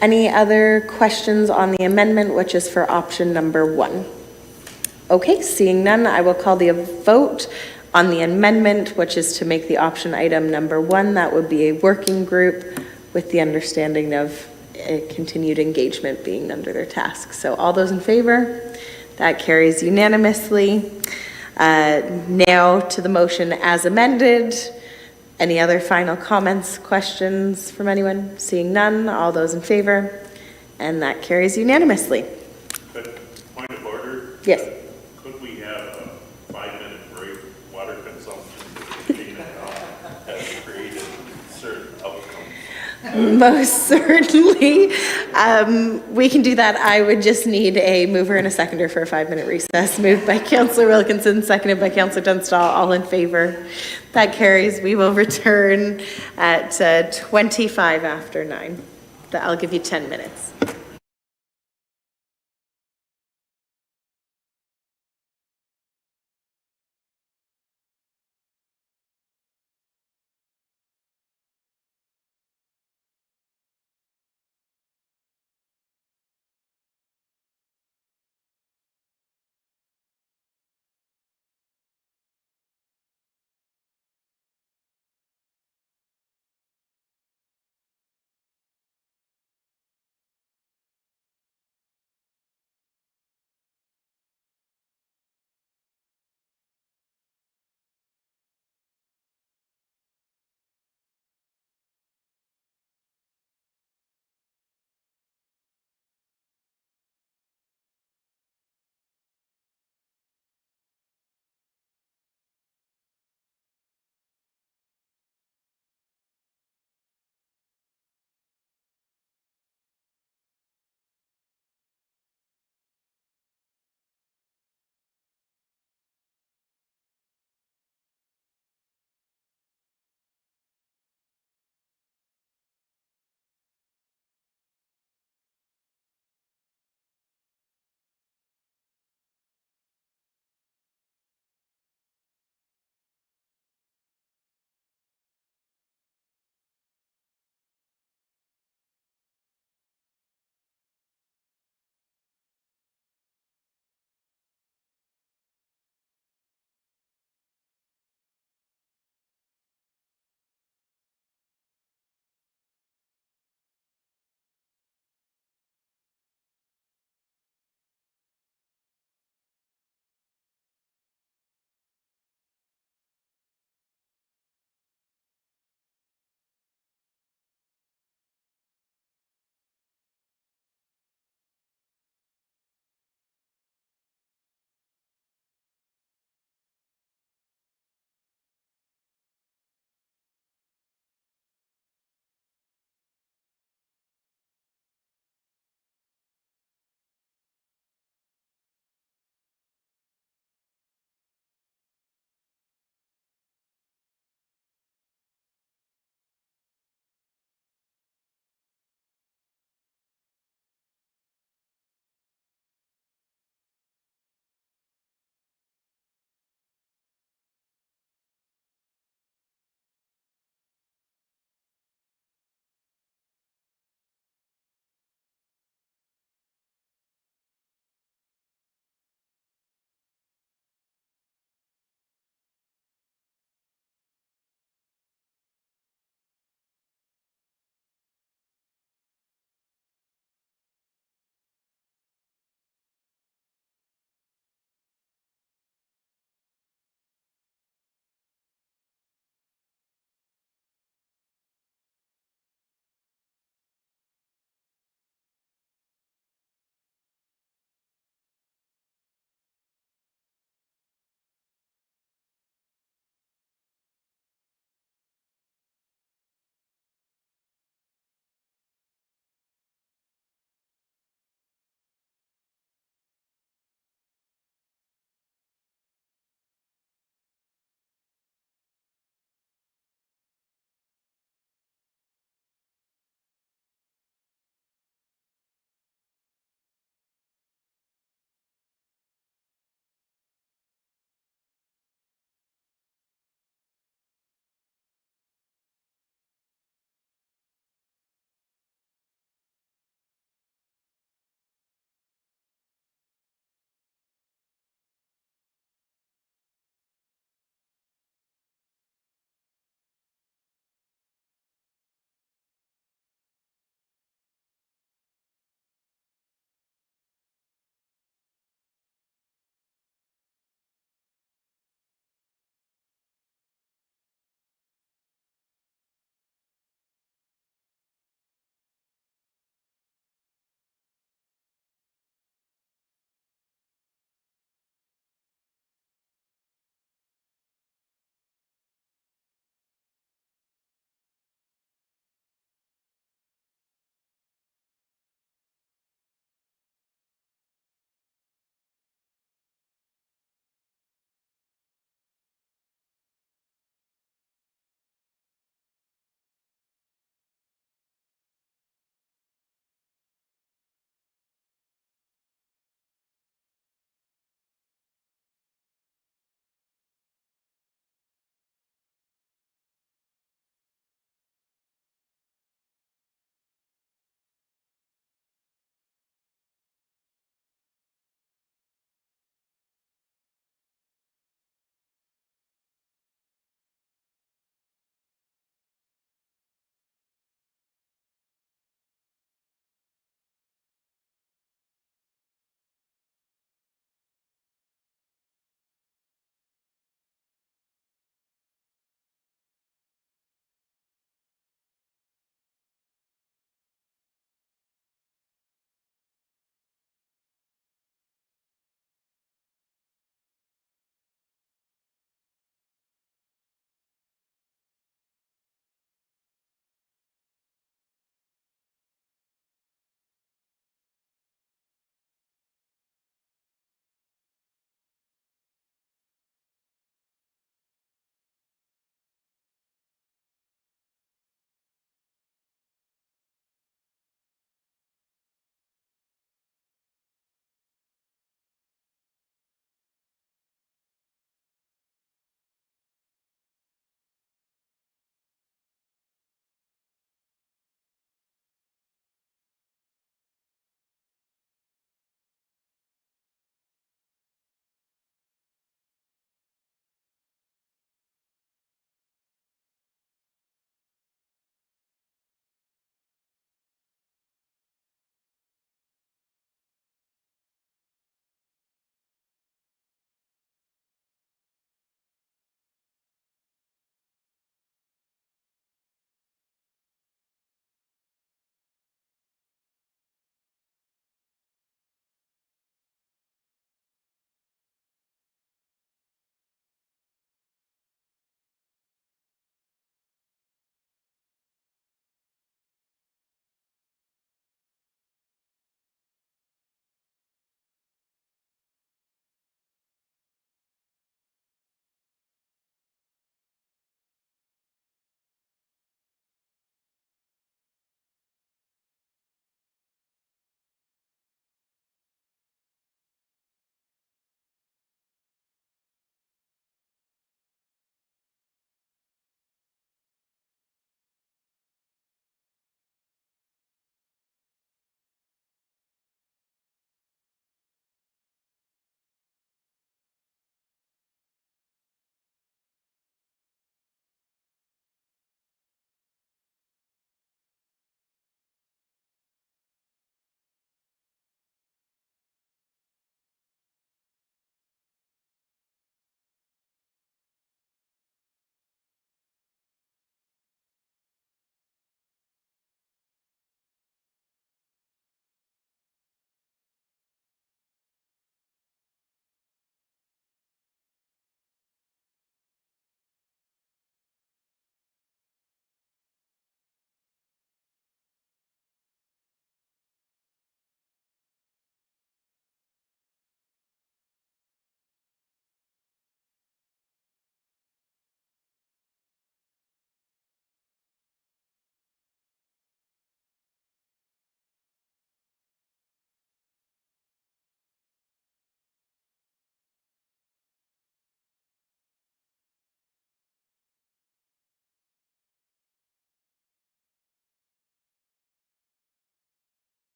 Any other questions on the amendment, which is for option number 1? Okay, seeing none, I will call the vote on the amendment, which is to make the option item number 1. That would be a working group with the understanding of continued engagement being under their task. So all those in favor? That carries unanimously. Now to the motion as amended. Any other final comments, questions from anyone? Seeing none, all those in favor? And that carries unanimously. But point of order? Yes. Could we have a 5-minute break, water consumption, has created certain outcomes? Most certainly. We can do that. I would just need a mover and a seconder for a 5-minute recess. Moved by Councillor Wilkinson, seconded by Councillor Dunstall. All in favor? That carries. We will return at 25 after 9. I'll give you 10 minutes.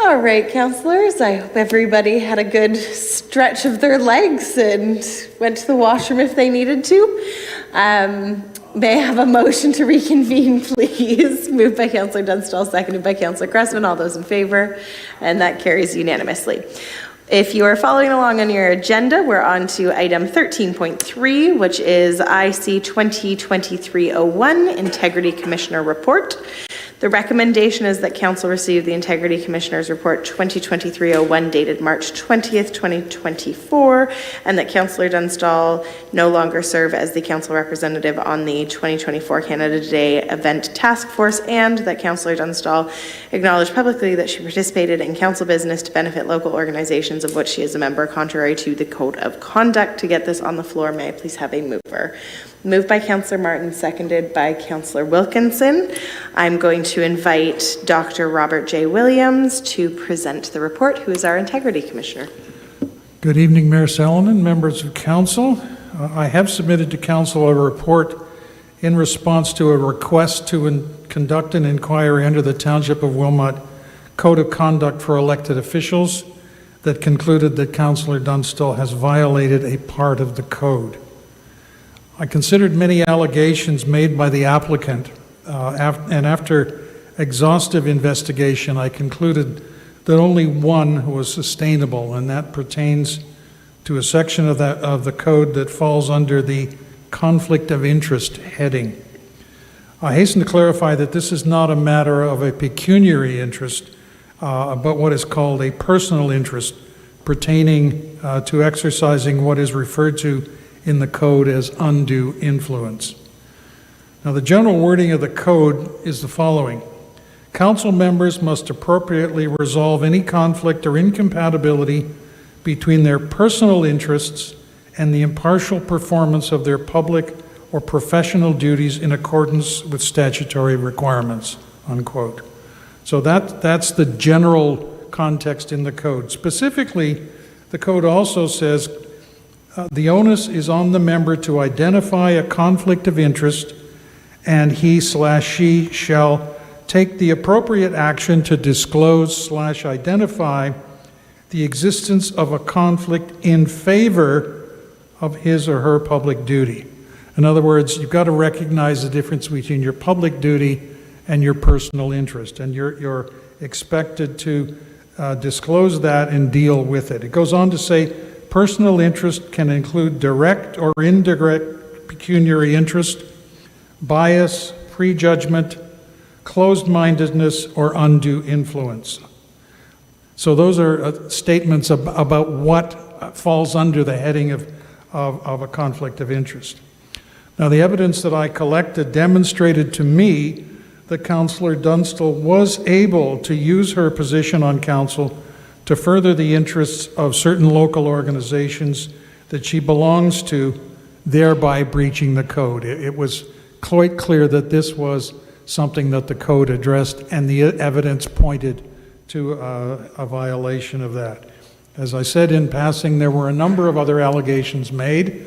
All right, counselors, I hope everybody had a good stretch of their legs and went to the washroom if they needed to. May I have a motion to reconvene, please? Moved by Councillor Dunstall, seconded by Councillor Cressman. All those in favor? And that carries unanimously. If you are following along on your agenda, we're on to item 13.3, which is IC 2023-01, Integrity Commissioner Report. The recommendation is that Council receive the Integrity Commissioner's Report 2023-01 dated March 20th, 2024, and that Councillor Dunstall no longer serve as the Council representative on the 2024 Canada Day Event Task Force, and that Councillor Dunstall acknowledge publicly that she participated in Council business to benefit local organizations of which she is a member, contrary to the Code of Conduct. To get this on the floor, may I please have a mover? Moved by Councillor Martin, seconded by Councillor Wilkinson. I'm going to invite Dr. Robert J. Williams to present the report, who is our Integrity Commissioner. Good evening, Mayor Salonen, members of Council. I have submitted to Council a report in response to a request to conduct an inquiry under the Township of Wilmot Code of Conduct for elected officials that concluded that Councillor Dunstall has violated a part of the code. I considered many allegations made by the applicant, and after exhaustive investigation, I concluded that only one was sustainable, and that pertains to a section of the code that falls under the conflict of interest heading. I hasten to clarify that this is not a matter of a pecuniary interest, but what is called a personal interest pertaining to exercising what is referred to in the code as undue influence. Now, the general wording of the code is the following. Council members must appropriately resolve any conflict or incompatibility between their personal interests and the impartial performance of their public or professional duties in accordance with statutory requirements, unquote. So that's the general context in the code. Specifically, the code also says the onus is on the member to identify a conflict of interest, and he/she shall take the appropriate action to disclose/identify the existence of a conflict in favor of his or her public duty. In other words, you've got to recognize the difference between your public duty and your personal interest, and you're expected to disclose that and deal with it. It goes on to say personal interest can include direct or indirect pecuniary interest, bias, prejudgment, closed-mindedness, or undue influence. So those are statements about what falls under the heading of a conflict of interest. Now, the evidence that I collected demonstrated to me that Councillor Dunstall was able to use her position on council to further the interests of certain local organizations that she belongs to, thereby breaching the code. It was quite clear that this was something that the code addressed, and the evidence pointed to a violation of that. As I said in passing, there were a number of other allegations made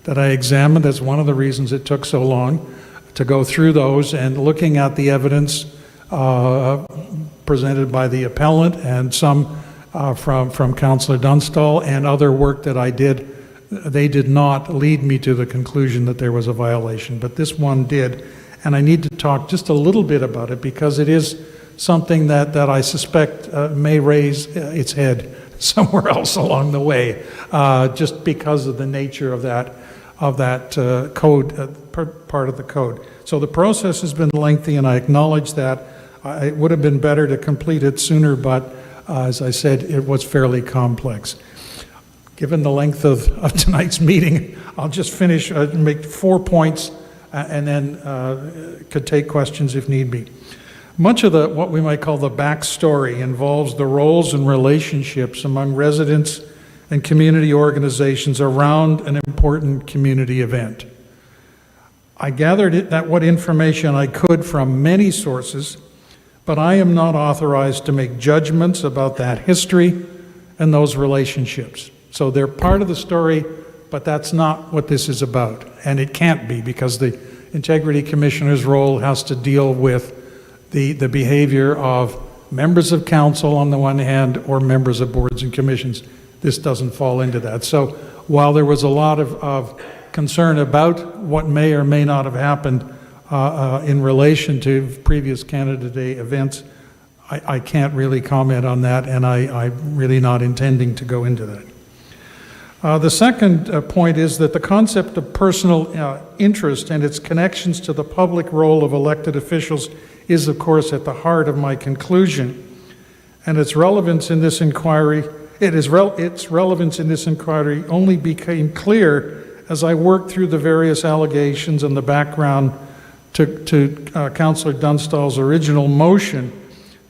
that I examined. That's one of the reasons it took so long to go through those, and looking at the evidence presented by the appellant and some from Councillor Dunstall and other work that I did, they did not lead me to the conclusion that there was a violation, but this one did. And I need to talk just a little bit about it because it is something that I suspect may raise its head somewhere else along the way, just because of the nature of that code, part of the code. So the process has been lengthy, and I acknowledge that. It would have been better to complete it sooner, but as I said, it was fairly complex. Given the length of tonight's meeting, I'll just finish, make 4 points, and then could take questions if need be. Much of what we might call the backstory involves the roles and relationships among residents and community organizations around an important community event. I gathered what information I could from many sources, but I am not authorized to make judgments about that history and those relationships. So they're part of the story, but that's not what this is about. And it can't be, because the Integrity Commissioner's role has to deal with the behavior of members of council on the one hand or members of boards and commissions. This doesn't fall into that. So while there was a lot of concern about what may or may not have happened in relation to previous Canada Day events, I can't really comment on that, and I'm really not intending to go into that. The second point is that the concept of personal interest and its connections to the public role of elected officials is, of course, at the heart of my conclusion, and its relevance in this inquiry. Its relevance in this inquiry only became clear as I worked through the various allegations and the background to Councillor Dunstall's original motion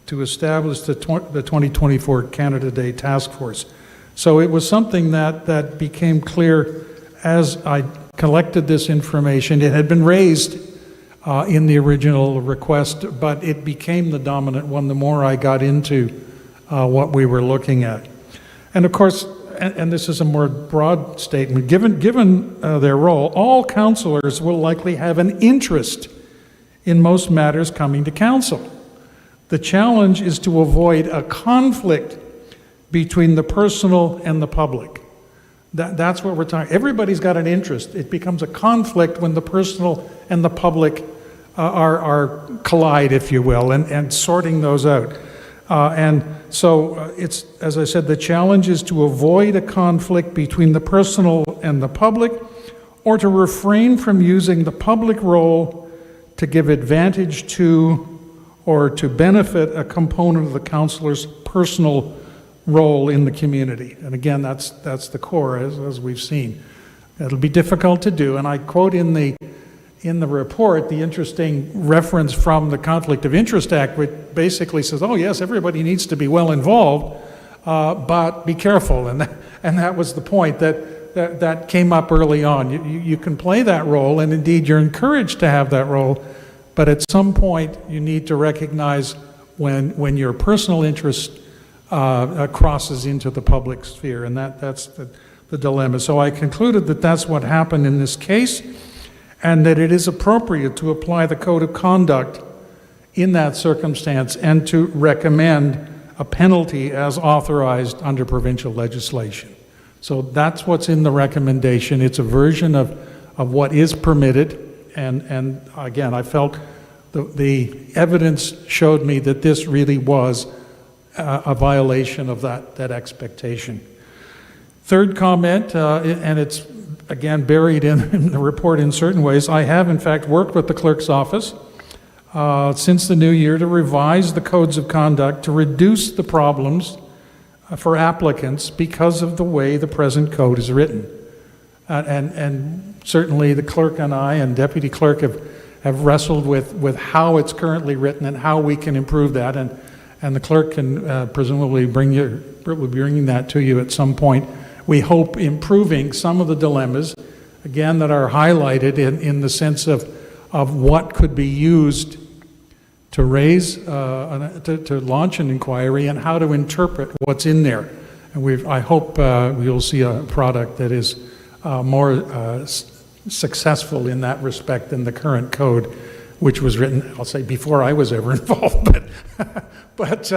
to establish the 2024 Canada Day Task Force. So it was something that became clear as I collected this information. It had been raised in the original request, but it became the dominant one the more I got into what we were looking at. And of course, and this is a more broad statement, given their role, all councillors will likely have an interest in most matters coming to council. The challenge is to avoid a conflict between the personal and the public. That's what we're talking. Everybody's got an interest. It becomes a conflict when the personal and the public are collide, if you will, and sorting those out. And so it's, as I said, the challenge is to avoid a conflict between the personal and the public, or to refrain from using the public role to give advantage to or to benefit a component of the councillor's personal role in the community. And again, that's the core, as we've seen. It'll be difficult to do, and I quote in the report the interesting reference from the Conflict of Interest Act, which basically says, oh yes, everybody needs to be well involved, but be careful. And that was the point that came up early on. You can play that role, and indeed you're encouraged to have that role, but at some point you need to recognize when your personal interest crosses into the public sphere, and that's the dilemma. So I concluded that that's what happened in this case, and that it is appropriate to apply the code of conduct in that circumstance and to recommend a penalty as authorized under provincial legislation. So that's what's in the recommendation. It's a version of what is permitted, and again, I felt the evidence showed me that this really was a violation of that expectation. Third comment, and it's again buried in the report in certain ways, I have in fact worked with the clerk's office since the new year to revise the codes of conduct to reduce the problems for applicants because of the way the present code is written. And certainly the clerk and I and deputy clerk have wrestled with how it's currently written and how we can improve that, and the clerk can presumably will be bringing that to you at some point. We hope improving some of the dilemmas, again, that are highlighted in the sense of what could be used to raise, to launch an inquiry, and how to interpret what's in there. And I hope we'll see a product that is more successful in that respect than the current code, which was written, I'll say, before I was ever involved, but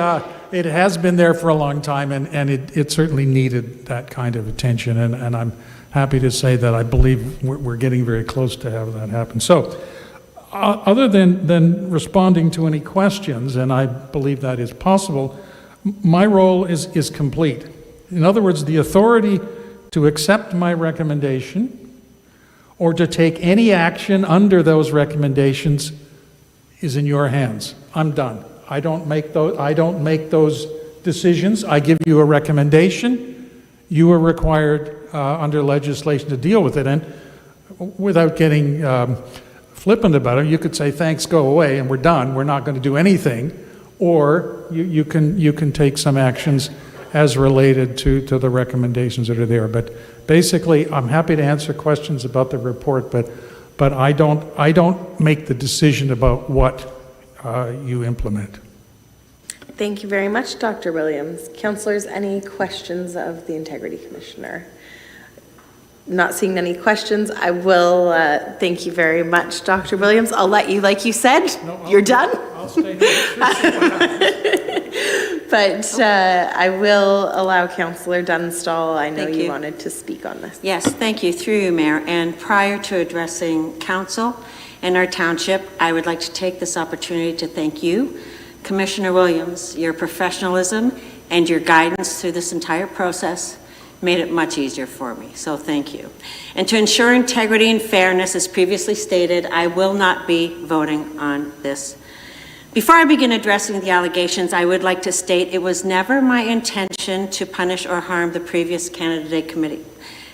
it has been there for a long time, and it certainly needed that kind of attention, and I'm happy to say that I believe we're getting very close to having that happen. So, other than responding to any questions, and I believe that is possible, my role is complete. In other words, the authority to accept my recommendation or to take any action under those recommendations is in your hands. I'm done. I don't make those decisions. I give you a recommendation. You are required under legislation to deal with it, and without getting flippant about it, you could say, thanks, go away, and we're done. We're not going to do anything. Or you can take some actions as related to the recommendations that are there. But basically, I'm happy to answer questions about the report, but I don't make the decision about what you implement. Thank you very much, Dr. Williams. Councillors, any questions of the Integrity Commissioner? Not seeing any questions, I will thank you very much, Dr. Williams. I'll let you, like you said, you're done. I'll stay here. But I will allow Councillor Dunstall. I know Thank you you. wanted to speak on this. Yes, thank you, through you, Mayor. And prior to addressing council and our township, I would like to take this opportunity to thank you, Commissioner Williams. Your professionalism and your guidance through this entire process made it much easier for me, so thank you. And to ensure integrity and fairness, as previously stated, I will not be voting on this. Before I begin addressing the allegations, I would like to state it was never my intention to punish or harm the previous Canada Day Committee.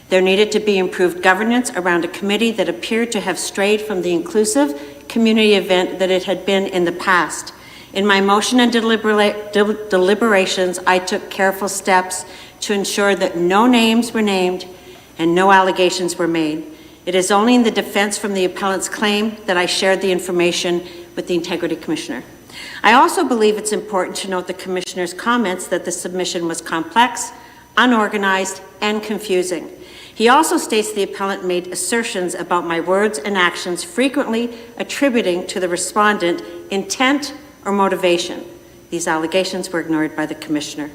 There needed to be improved governance around a committee that appeared to have strayed from the inclusive community event that it had been in the past. In my motion and deliberations, I took careful steps to ensure that no names were named and no allegations were made. It is only in the defense from the appellant's claim that I shared the information with the Integrity Commissioner. I also believe it's important to note the Commissioner's comments that the submission was complex, unorganized, and confusing. He also states the appellant made assertions about my words and actions frequently attributing to the respondent intent or motivation. These allegations were ignored by the Commissioner.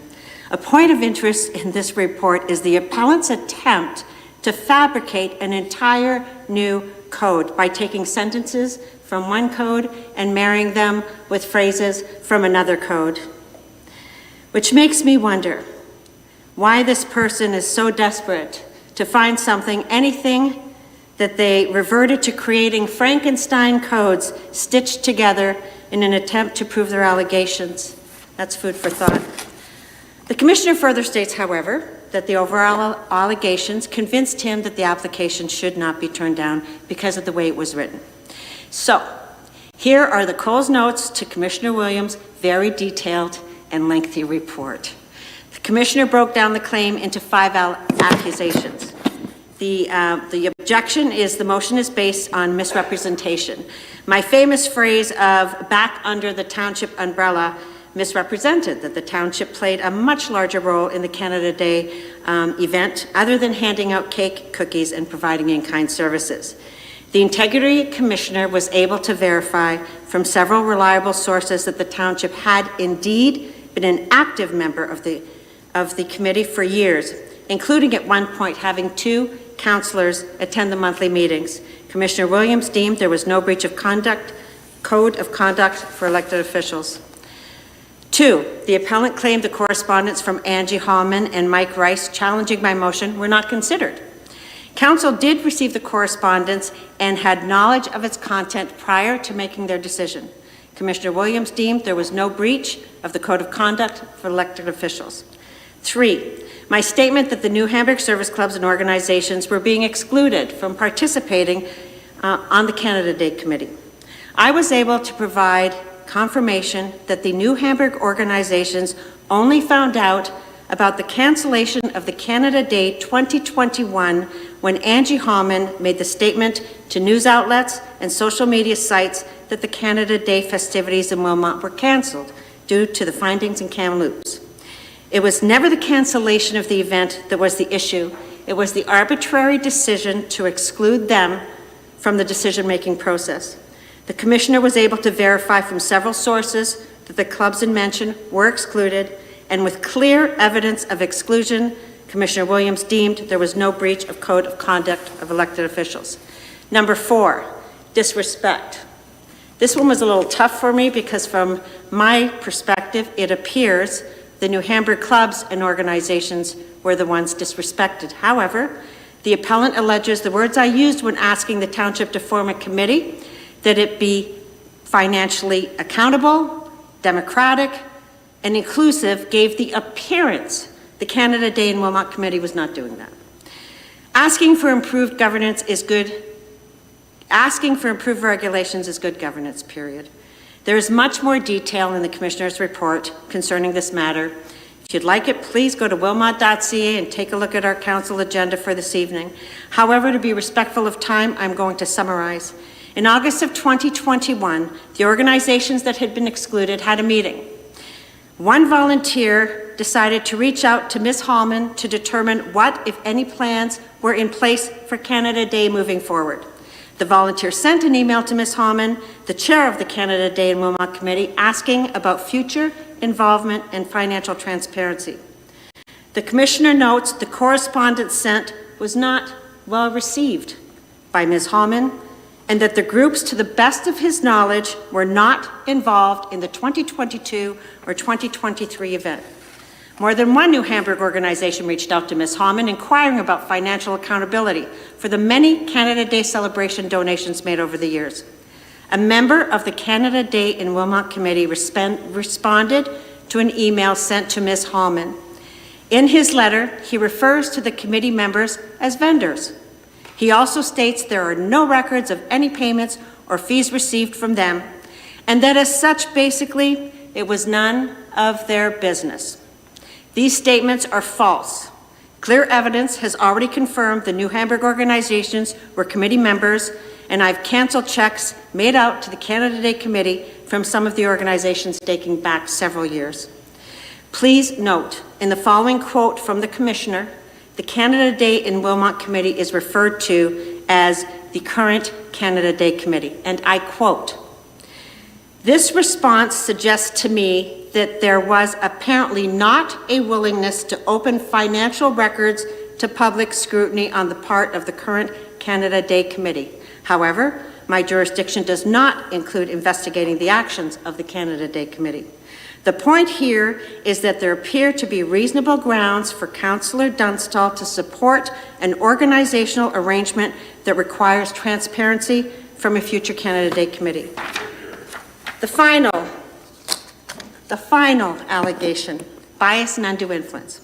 A point of interest in this report is the appellant's attempt to fabricate an entire new code by taking sentences from one code and marrying them with phrases from another code, which makes me wonder why this person is so desperate to find something, anything, that they reverted to creating Frankenstein codes stitched together in an attempt to prove their allegations. That's food for thought. The Commissioner further states, however, that the overall allegations convinced him that the application should not be turned down because of the way it was written. So, here are the Coles notes to Commissioner Williams' very detailed and lengthy report. The Commissioner broke down the claim into 5 accusations. The objection is the motion is based on misrepresentation. My famous phrase of back under the township umbrella misrepresented that the township played a much larger role in the Canada Day event other than handing out cake, cookies, and providing in-kind services. The Integrity Commissioner was able to verify from several reliable sources that the township had indeed been an active member of the committee for years, including at one point having 2 councillors attend the monthly meetings. Commissioner Williams deemed there was no breach of code of conduct for elected officials. 2, the appellant claimed the correspondence from Angie Hallman and Mike Rice challenging my motion were not considered. Council did receive the correspondence and had knowledge of its content prior to making their decision. Commissioner Williams deemed there was no breach of the code of conduct for elected officials. 3, my statement that the New Hamburg service clubs and organizations were being excluded from participating on the Canada Day Committee. I was able to provide confirmation that the New Hamburg organizations only found out about the cancellation of the Canada Day 2021 when Angie Hallman made the statement to news outlets and social media sites that the Canada Day festivities in Wilmot were cancelled due to the findings in Kamloops. It was never the cancellation of the event that was the issue. It was the arbitrary decision to exclude them from the decision-making process. The Commissioner was able to verify from several sources that the clubs in mention were excluded, and with clear evidence of exclusion, Commissioner Williams deemed there was no breach of code of conduct of elected officials. Number 4, disrespect. This one was a little tough for me because from my perspective, it appears the New Hamburg clubs and organizations were the ones disrespected. However, the appellant alleges the words I used when asking the township to form a committee, that it be financially accountable, democratic, and inclusive, gave the appearance the Canada Day and Wilmot Committee was not doing that. Asking for improved governance is good. Asking for improved regulations is good governance, period. There is much more detail in the Commissioner's report concerning this matter. If you'd like it, please go to wilmot.ca and take a look at our council agenda for this evening. However, to be respectful of time, I'm going to summarize. In August of 2021, the organizations that had been excluded had a meeting. One volunteer decided to reach out to Ms. Hallman to determine what, if any, plans were in place for Canada Day moving forward. The volunteer sent an email to Ms. Hallman, the chair of the Canada Day in Wilmot Committee, asking about future involvement and financial transparency. The Commissioner notes the correspondence sent was not well received by Ms. Hallman, and that the groups, to the best of his knowledge, were not involved in the 2022 or 2023 event. More than one New Hamburg organization reached out to Ms. Hallman inquiring about financial accountability for the many Canada Day celebration donations made over the years. A member of the Canada Day in Wilmot Committee responded to an email sent to Ms. Hallman. In his letter, he refers to the committee members as vendors. He also states there are no records of any payments or fees received from them, and that as such, basically, it was none of their business. These statements are false. Clear evidence has already confirmed the New Hamburg organizations were committee members, and I've canceled checks made out to the Canada Day Committee from some of the organizations dating back several years. Please note, in the following quote from the Commissioner, the Canada Day in Wilmot Committee is referred to as the current Canada Day Committee, and I quote, "This response suggests to me that there was apparently not a willingness to open financial records to public scrutiny on the part of the current Canada Day Committee. However, my jurisdiction does not include investigating the actions of the Canada Day Committee. The point here is that there appear to be reasonable grounds for Councillor Dunstall to support an organizational arrangement that requires transparency from a future Canada Day Committee." The final allegation, bias and undue influence.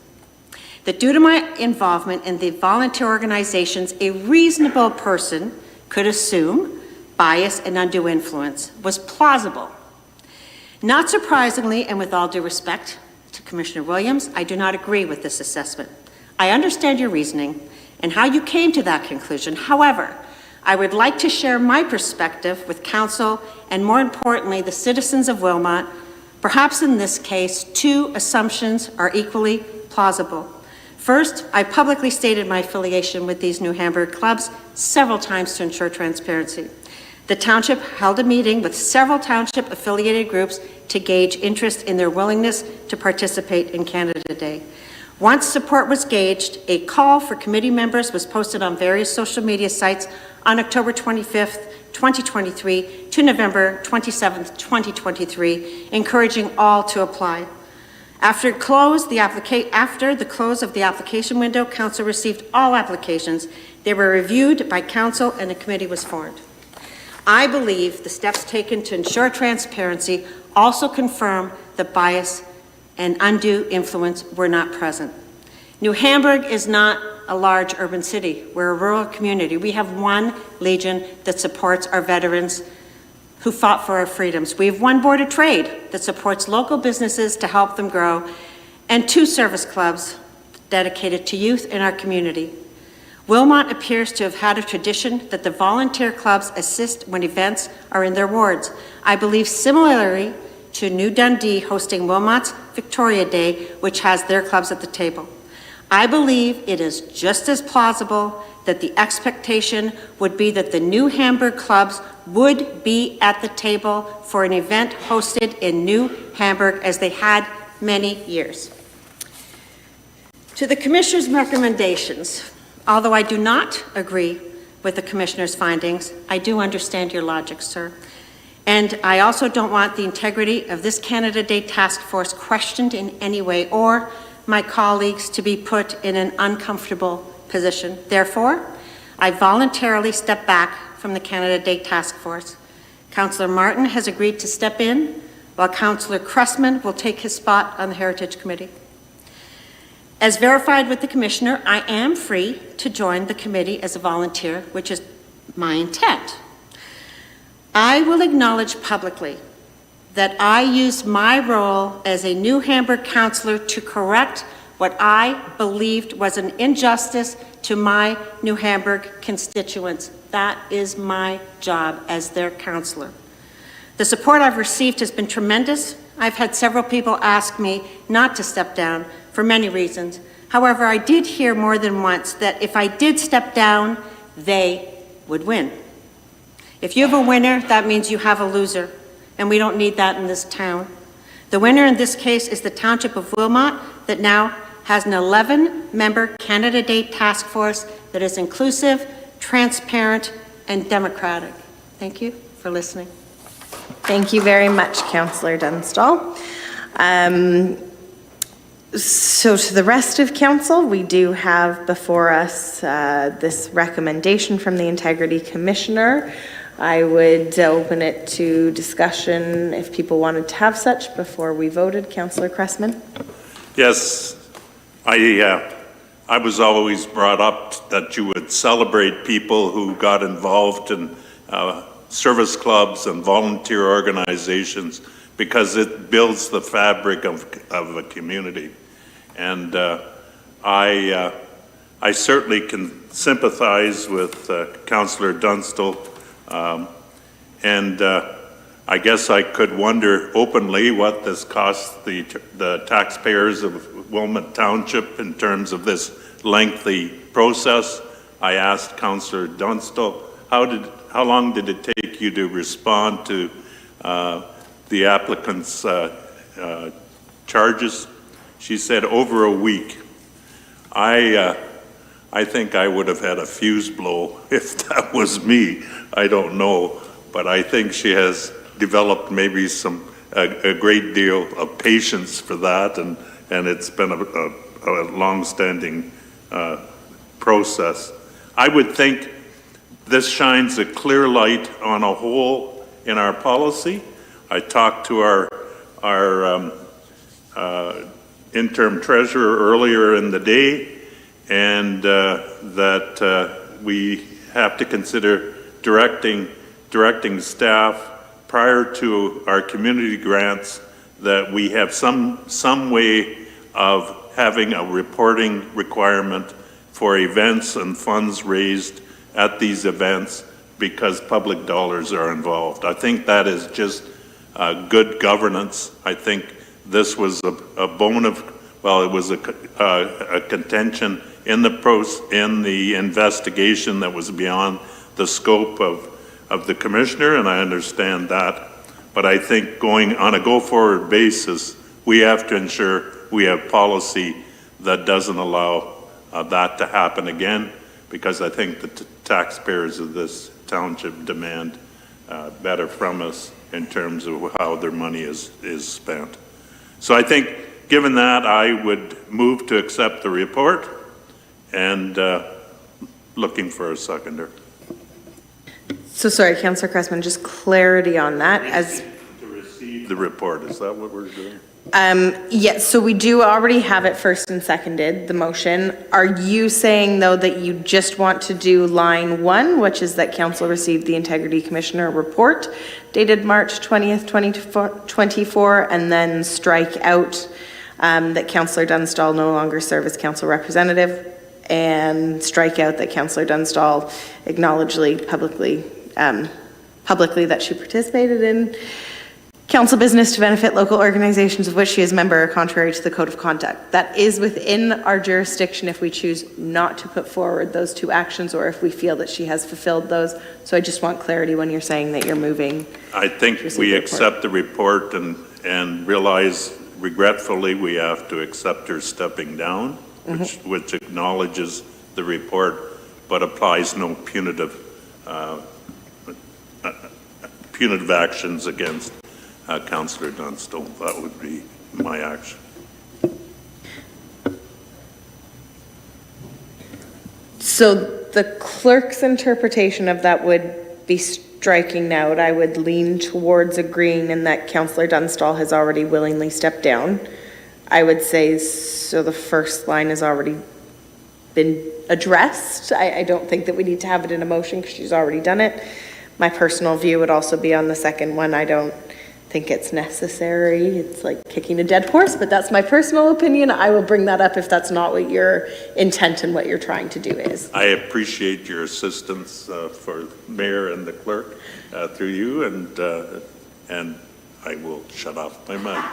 That due to my involvement in the volunteer organizations, a reasonable person could assume bias and undue influence was plausible. Not surprisingly, and with all due respect to Commissioner Williams, I do not agree with this assessment. I understand your reasoning and how you came to that conclusion. However, I would like to share my perspective with Council and, more importantly, the citizens of Wilmot. Perhaps in this case, two assumptions are equally plausible. First, I publicly stated my affiliation with these New Hamburg clubs several times to ensure transparency. The Township held a meeting with several Township-affiliated groups to gauge interest in their willingness to participate in Canada Day. Once support was gauged, a call for committee members was posted on various social media sites on October 25th, 2023 to November 27th, 2023, encouraging all to apply. After the close of the application window, Council received all applications. They were reviewed by Council and a committee was formed. I believe the steps taken to ensure transparency also confirm that bias and undue influence were not present. New Hamburg is not a large urban city. We're a rural community. We have one Legion that supports our veterans who fought for our freedoms. We have one Board of Trade that supports local businesses to help them grow, and two service clubs dedicated to youth in our community. Wilmot appears to have had a tradition that the volunteer clubs assist when events are in their wards. I believe similarly to New Dundee hosting Wilmot's Victoria Day, which has their clubs at the table. I believe it is just as plausible that the expectation would be that the New Hamburg clubs would be at the table for an event hosted in New Hamburg as they had many years. To the Commissioner's recommendations, although I do not agree with the Commissioner's findings, I do understand your logic, sir. And I also don't want the integrity of this Canada Day Task Force questioned in any way, or my colleagues to be put in an uncomfortable position. Therefore, I voluntarily step back from the Canada Day Task Force. Councillor Martin has agreed to step in, while Councillor Cressman will take his spot on the Heritage Committee. As verified with the Commissioner, I am free to join the committee as a volunteer, which is my intent. I will acknowledge publicly that I used my role as a New Hamburg councillor to correct what I believed was an injustice to my New Hamburg constituents. That is my job as their councillor. The support I've received has been tremendous. I've had several people ask me not to step down for many reasons. However, I did hear more than once that if I did step down, they would win. If you have a winner, that means you have a loser, and we don't need that in this town. The winner in this case is the Township of Wilmot that now has an 11-member candidate task force that is inclusive, transparent, and democratic. Thank you for listening. Thank you very much, Councillor Dunstall. So to the rest of council, we do have before us this recommendation from the Integrity Commissioner. I would open it to discussion if people wanted to have such before we voted. Councillor Cressman? Yes, I was always brought up that you would celebrate people who got involved in service clubs and volunteer organizations because it builds the fabric of a community. And I certainly can sympathize with Councillor Dunstall, and I guess I could wonder openly what this costs the taxpayers of Wilmot Township in terms of this lengthy process. I asked Councillor Dunstall, how long did it take you to respond to the applicant's charges? She said over a week. I think I would have had a fuse blow if that was me. I don't know, but I think she has developed maybe a great deal of patience for that, and it's been a long-standing process. I would think this shines a clear light on a hole in our policy. I talked to our interim treasurer earlier in the day, and that we have to consider directing staff prior to our community grants that we have some way of having a reporting requirement for events and funds raised at these events because public dollars are involved. I think that is just good governance. I think this was a bone of, well, it was a contention in the investigation that was beyond the scope of the commissioner, and I understand that. But I think going on a go-forward basis, we have to ensure we have policy that doesn't allow that to happen again, because I think the taxpayers of this township demand better from us in terms of how their money is spent. So I think, given that, I would move to accept the report, and looking for a seconder. So sorry, Councillor Cressman, just clarity on that. To receive the report, is that what we're doing? Yes, so we do already have it first and seconded, the motion. Are you saying, though, that you just want to do line 1, which is that council received the Integrity Commissioner report dated March 20th, 2024, and then strike out that Councillor Dunstall no longer serve as council representative, and strike out that Councillor Dunstall acknowledged publicly that she participated in council business to benefit local organizations of which she is a member, contrary to the code of conduct. That is within our jurisdiction if we choose not to put forward those 2 actions, or if we feel that she has fulfilled those. So I just want clarity when you're saying that you're moving. I think we accept the report and realize regretfully we have to accept her stepping down, which acknowledges the report but applies no punitive actions against Councillor Dunstall. That would be my action. So the clerk's interpretation of that would be striking out. I would lean towards agreeing in that Councillor Dunstall has already willingly stepped down. I would say, so the first line has already been addressed. I don't think that we need to have it in a motion because she's already done it. My personal view would also be on the second one. I don't think it's necessary. It's like kicking a dead horse, but that's my personal opinion. I will bring that up if that's not what your intent and what you're trying to do is. I appreciate your assistance for Mayor and the clerk through you, and I will shut off my mic.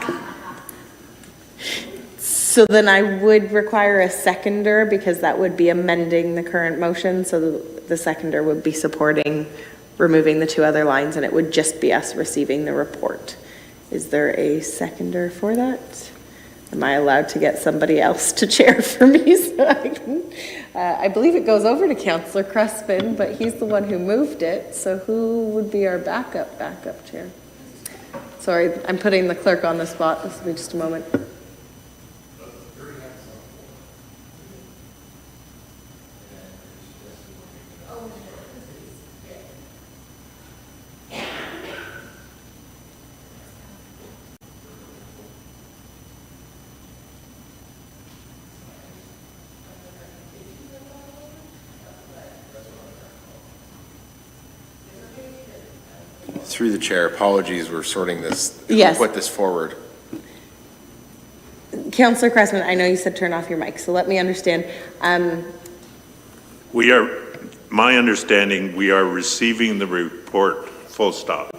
So then I would require a seconder because that would be amending the current motion. So the seconder would be supporting removing the two other lines and it would just be us receiving the report. Is there a seconder for that? Am I allowed to get somebody else to chair for me so I can? I believe it goes over to Councillor Crespin, but he's the one who moved it. So who would be our backup chair? Sorry, I'm putting the clerk on the spot. This will be just a moment. Through the chair, apologies, we're sorting this. Yes. Who put this forward? Councillor Cressman, I know you said turn off your mic, so let me understand. My understanding, we are receiving the report, full stop.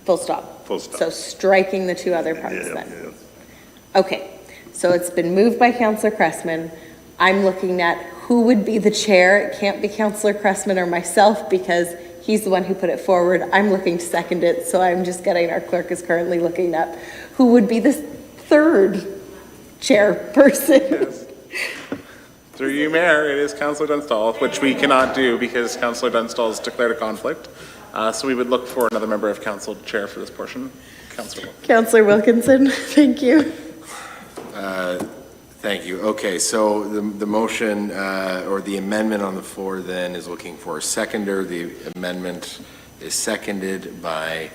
Full stop. Full stop. So striking the two other parts then. Okay, so it's been moved by Councillor Cressman. I'm looking at who would be the chair. It can't be Councillor Cressman or myself because he's the one who put it forward. I'm looking to second it, so I'm just getting, our clerk is currently looking up who would be the third chairperson. Yes. Through you, Mayor, it is Councillor Dunstall, which we cannot do because Councillor Dunstall has declared a conflict. So we would look for another member of council to chair for this portion. Councillor Wilkinson, thank you. Thank you. Okay, so the motion or the amendment on the floor then is looking for a seconder. The amendment is seconded by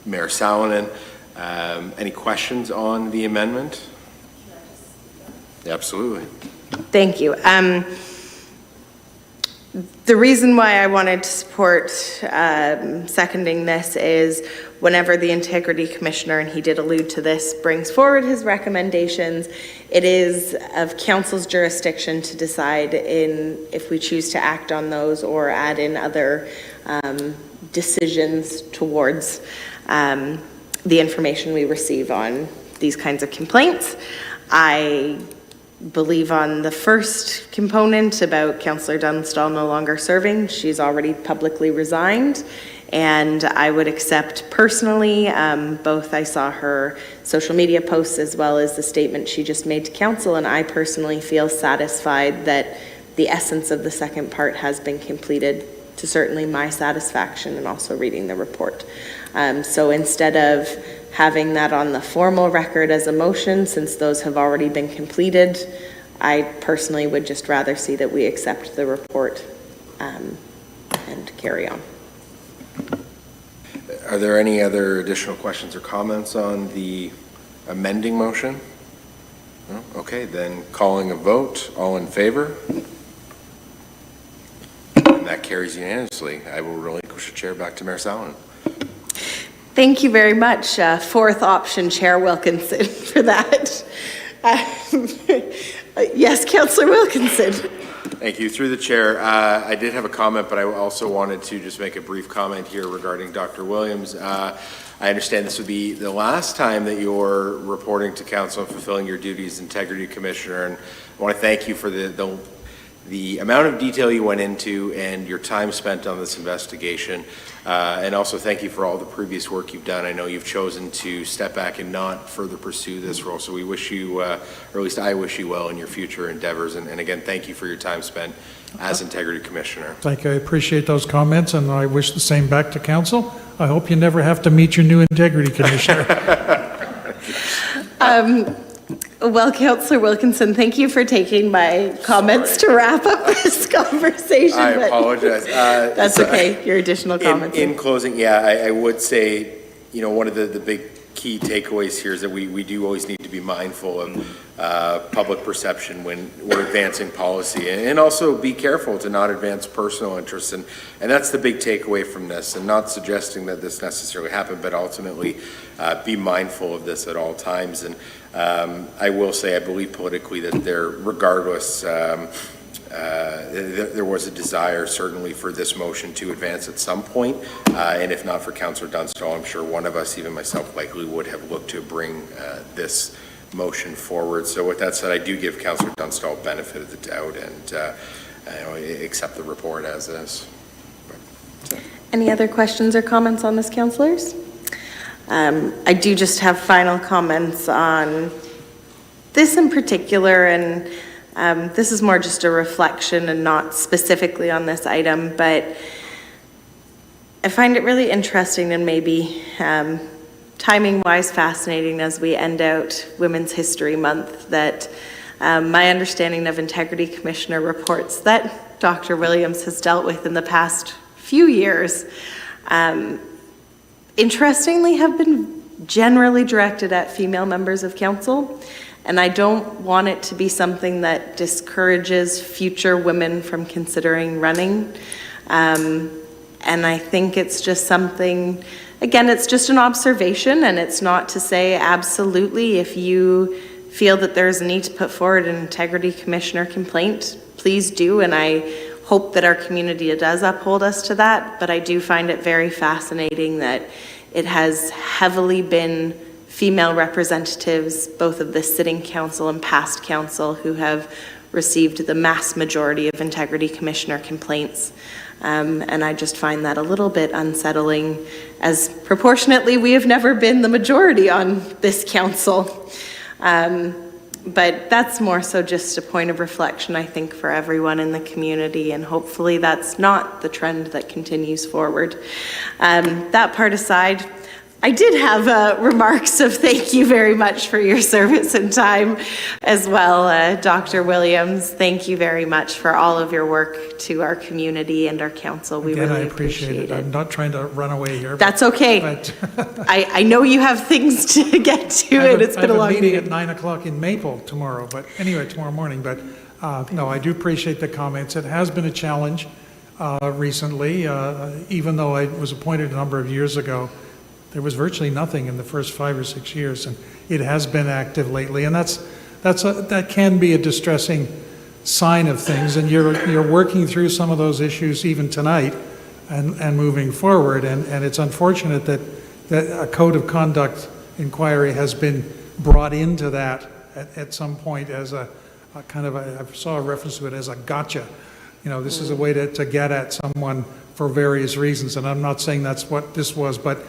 Mayor Salonen. Any questions on the amendment? Absolutely. Thank you. The reason why I wanted to support seconding this is whenever the Integrity Commissioner, and he did allude to this, brings forward his recommendations, it is of Council's jurisdiction to decide if we choose to act on those or add in other decisions towards the information we receive on these kinds of complaints. I believe on the first component about Councillor Dunstall no longer serving. She's already publicly resigned, and I would accept personally both I saw her social media posts as well as the statement she just made to council, and I personally feel satisfied that the essence of the second part has been completed to certainly my satisfaction and also reading the report. So instead of having that on the formal record as a motion, since those have already been completed, I personally would just rather see that we accept the report and carry on. Are there any other additional questions or comments on the amending motion? No? Okay, then calling a vote. All in favor? And that carries unanimously. I will relinquish the chair back to Mayor Salonen. Thank you very much, fourth option Chair Wilkinson, for that. Yes, Councillor Wilkinson. Thank you. Through the chair, I did have a comment, but I also wanted to just make a brief comment here regarding Dr. Williams. I understand this would be the last time that you're reporting to council and fulfilling your duties as Integrity Commissioner, and I want to thank you for the amount of detail you went into and your time spent on this investigation. And also thank you for all the previous work you've done. I know you've chosen to step back and not further pursue this role. So we wish you, or at least I wish you well in your future endeavors. And again, thank you for your time spent as Integrity Commissioner. Thank you. I appreciate those comments, and I wish the same back to council. I hope you never have to meet your new Integrity Commissioner. Well, Councillor Wilkinson, thank you for taking my comments to wrap up this conversation. I apologize. That's okay, your additional comments. In closing, yeah, I would say, you know, one of the big key takeaways here is that we do always need to be mindful of public perception when we're advancing policy, and also be careful to not advance personal interests. And that's the big takeaway from this, and not suggesting that this necessarily happened, but ultimately be mindful of this at all times. And I will say, I believe politically that there, regardless, there was a desire certainly for this motion to advance at some point, and if not for Councillor Dunstall, I'm sure one of us, even myself, likely would have looked to bring this motion forward. So with that said, I do give Councillor Dunstall benefit of the doubt and accept the report as is. Any other questions or comments on this, councillors? I do just have final comments on this in particular, and this is more just a reflection and not specifically on this item, but I find it really interesting and maybe timing-wise fascinating as we end out Women's History Month that my understanding of Integrity Commissioner reports that Dr. Williams has dealt with in the past few years, interestingly have been generally directed at female members of council. And I don't want it to be something that discourages future women from considering running. And I think it's just something, again, it's just an observation, and it's not to say absolutely if you feel that there's a need to put forward an Integrity Commissioner complaint, please do. And I hope that our community does uphold us to that. But I do find it very fascinating that it has heavily been female representatives, both of the sitting council and past council, who have received the mass majority of Integrity Commissioner complaints. And I just find that a little bit unsettling, as proportionately we have never been the majority on this council. But that's more so just a point of reflection, I think, for everyone in the community, and hopefully that's not the trend that continues forward. That part aside, I did have remarks of thank you very much for your service and time as well, Dr. Williams. Thank you very much for all of your work to our community and our council. We Again, really I appreciate it. I'm not trying to run away here. That's okay. But I know you have things to get to, and it's been a long I have a meeting meeting. at 9 o'clock in Maple tomorrow, but anyway, tomorrow morning. But no, I do appreciate the comments. It has been a challenge recently, even though I was appointed a number of years ago. There was virtually nothing in the first 5 or 6 years, and it has been active lately, and that can be a distressing sign of things. And you're working through some of those issues even tonight, and moving forward. And it's unfortunate that a code of conduct inquiry has been brought into that at some point as a kind of I saw a reference to it as a gotcha. You know, this is a way to get at someone for various reasons, and I'm not saying that's what this was, but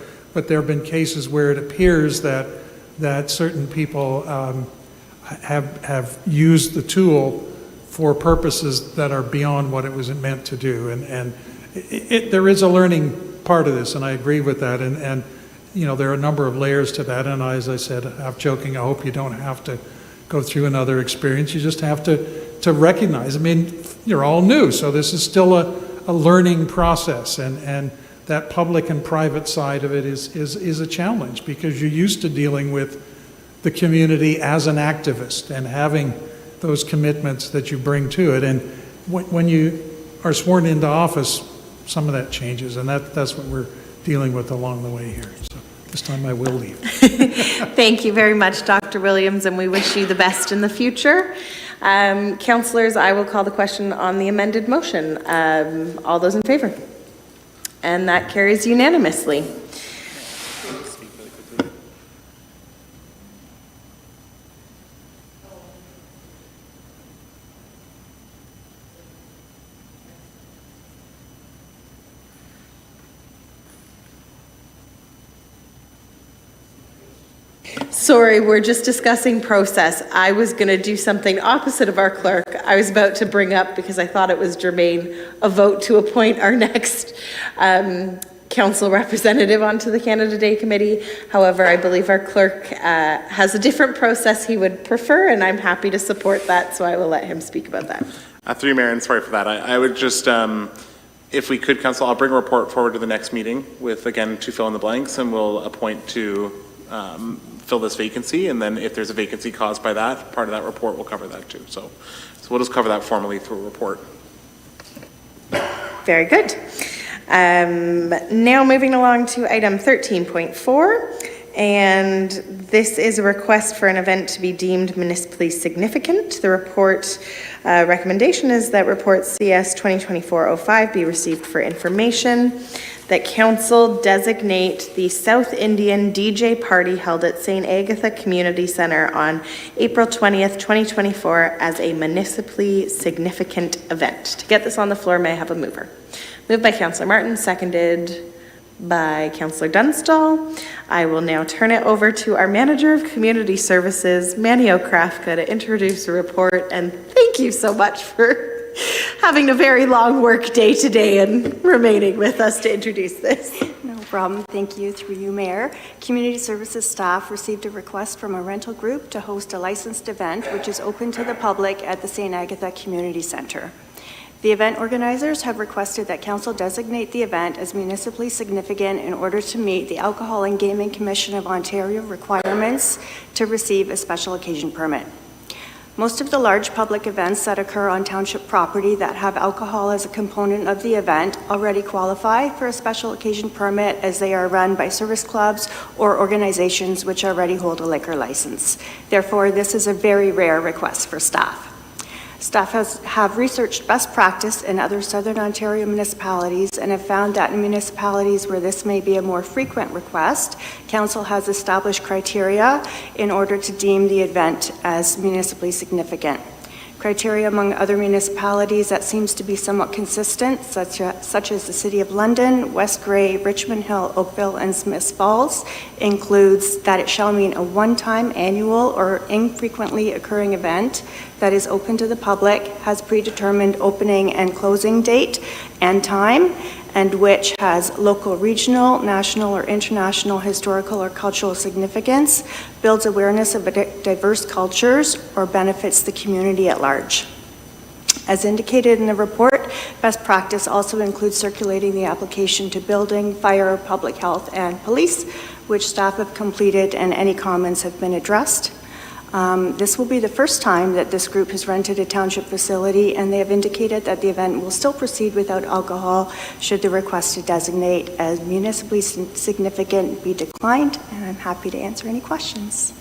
there have been cases where it appears that certain people have used the tool for purposes that are beyond what it was meant to do. And there is a learning part of this, and I agree with that. And you know, there are a number of layers to that. And as I said, half joking, I hope you don't have to go through another experience. You just have to recognize. I mean, you're all new, so this is still a learning process. And that public and private side of it is a challenge, because you're used to dealing with the community as an activist and having those commitments that you bring to it. And when you are sworn into office, some of that changes, and that's what we're dealing with along the way here. So this time I will leave. Thank you very much, Dr. Williams, and we wish you the best in the future. Councillors, I will call the question on the amended motion. All those in favor? And that carries unanimously. Sorry, we're just discussing process. I was going to do something opposite of our clerk. I was about to bring up, because I thought it was germane, a vote to appoint our next council representative onto the Canada Day Committee. However, I believe our clerk has a different process he would prefer, and I'm happy to support that, so I will let him speak about that. Through you, Mayor, and sorry for that. I would just, if we could, Council, I'll bring a report forward to the next meeting with, again, to fill in the blanks, and we'll appoint to fill this vacancy, and then if there's a vacancy caused by that, part of that report will cover that too. So we'll just cover that formally through a report. Very good. Now moving along to item 13.4, And this is a request for an event to be deemed municipally significant. The report recommendation is that report CS 2024-05 be received for information, that council designate the South Indian DJ party held at St. Agatha Community Centre on April 20th, 2024 as a municipally significant event. To get this on the floor, may I have a mover? Moved by Councillor Martin, seconded by Councillor Dunstall. I will now turn it over to our Manager of Community Services, Manny Okrafka, to introduce the report. And thank you so much for having a very long work day today and remaining with us to introduce this. No problem. Thank you. Through you, Mayor. Community Services staff received a request from a rental group to host a licensed event which is open to the public at the St. Agatha Community Centre. The event organizers have requested that Council designate the event as municipally significant in order to meet the Alcohol and Gaming Commission of Ontario requirements to receive a special occasion permit. Most of the large public events that occur on township property that have alcohol as a component of the event already qualify for a special occasion permit as they are run by service clubs or organizations which already hold a liquor license. Therefore, this is a very rare request for staff. Staff have researched best practice in other Southern Ontario municipalities and have found that in municipalities where this may be a more frequent request, Council has established criteria in order to deem the event as municipally significant. Criteria among other municipalities that seems to be somewhat consistent, such as the City of London, West Grey, Richmond Hill, Oakville, and Smiths Falls, includes that it shall mean a one-time annual or infrequently occurring event that is open to the public, has predetermined opening and closing date and time, and which has local, regional, national, or international historical or cultural significance, builds awareness of diverse cultures, or benefits the community at large. As indicated in the report, best practice also includes circulating the application to building, fire, public health, and police, which staff have completed and any comments have been addressed. This will be the first time that this group has rented a township facility, and they have indicated that the event will still proceed without alcohol should the request to designate as municipally significant be declined, and I'm happy to answer any questions.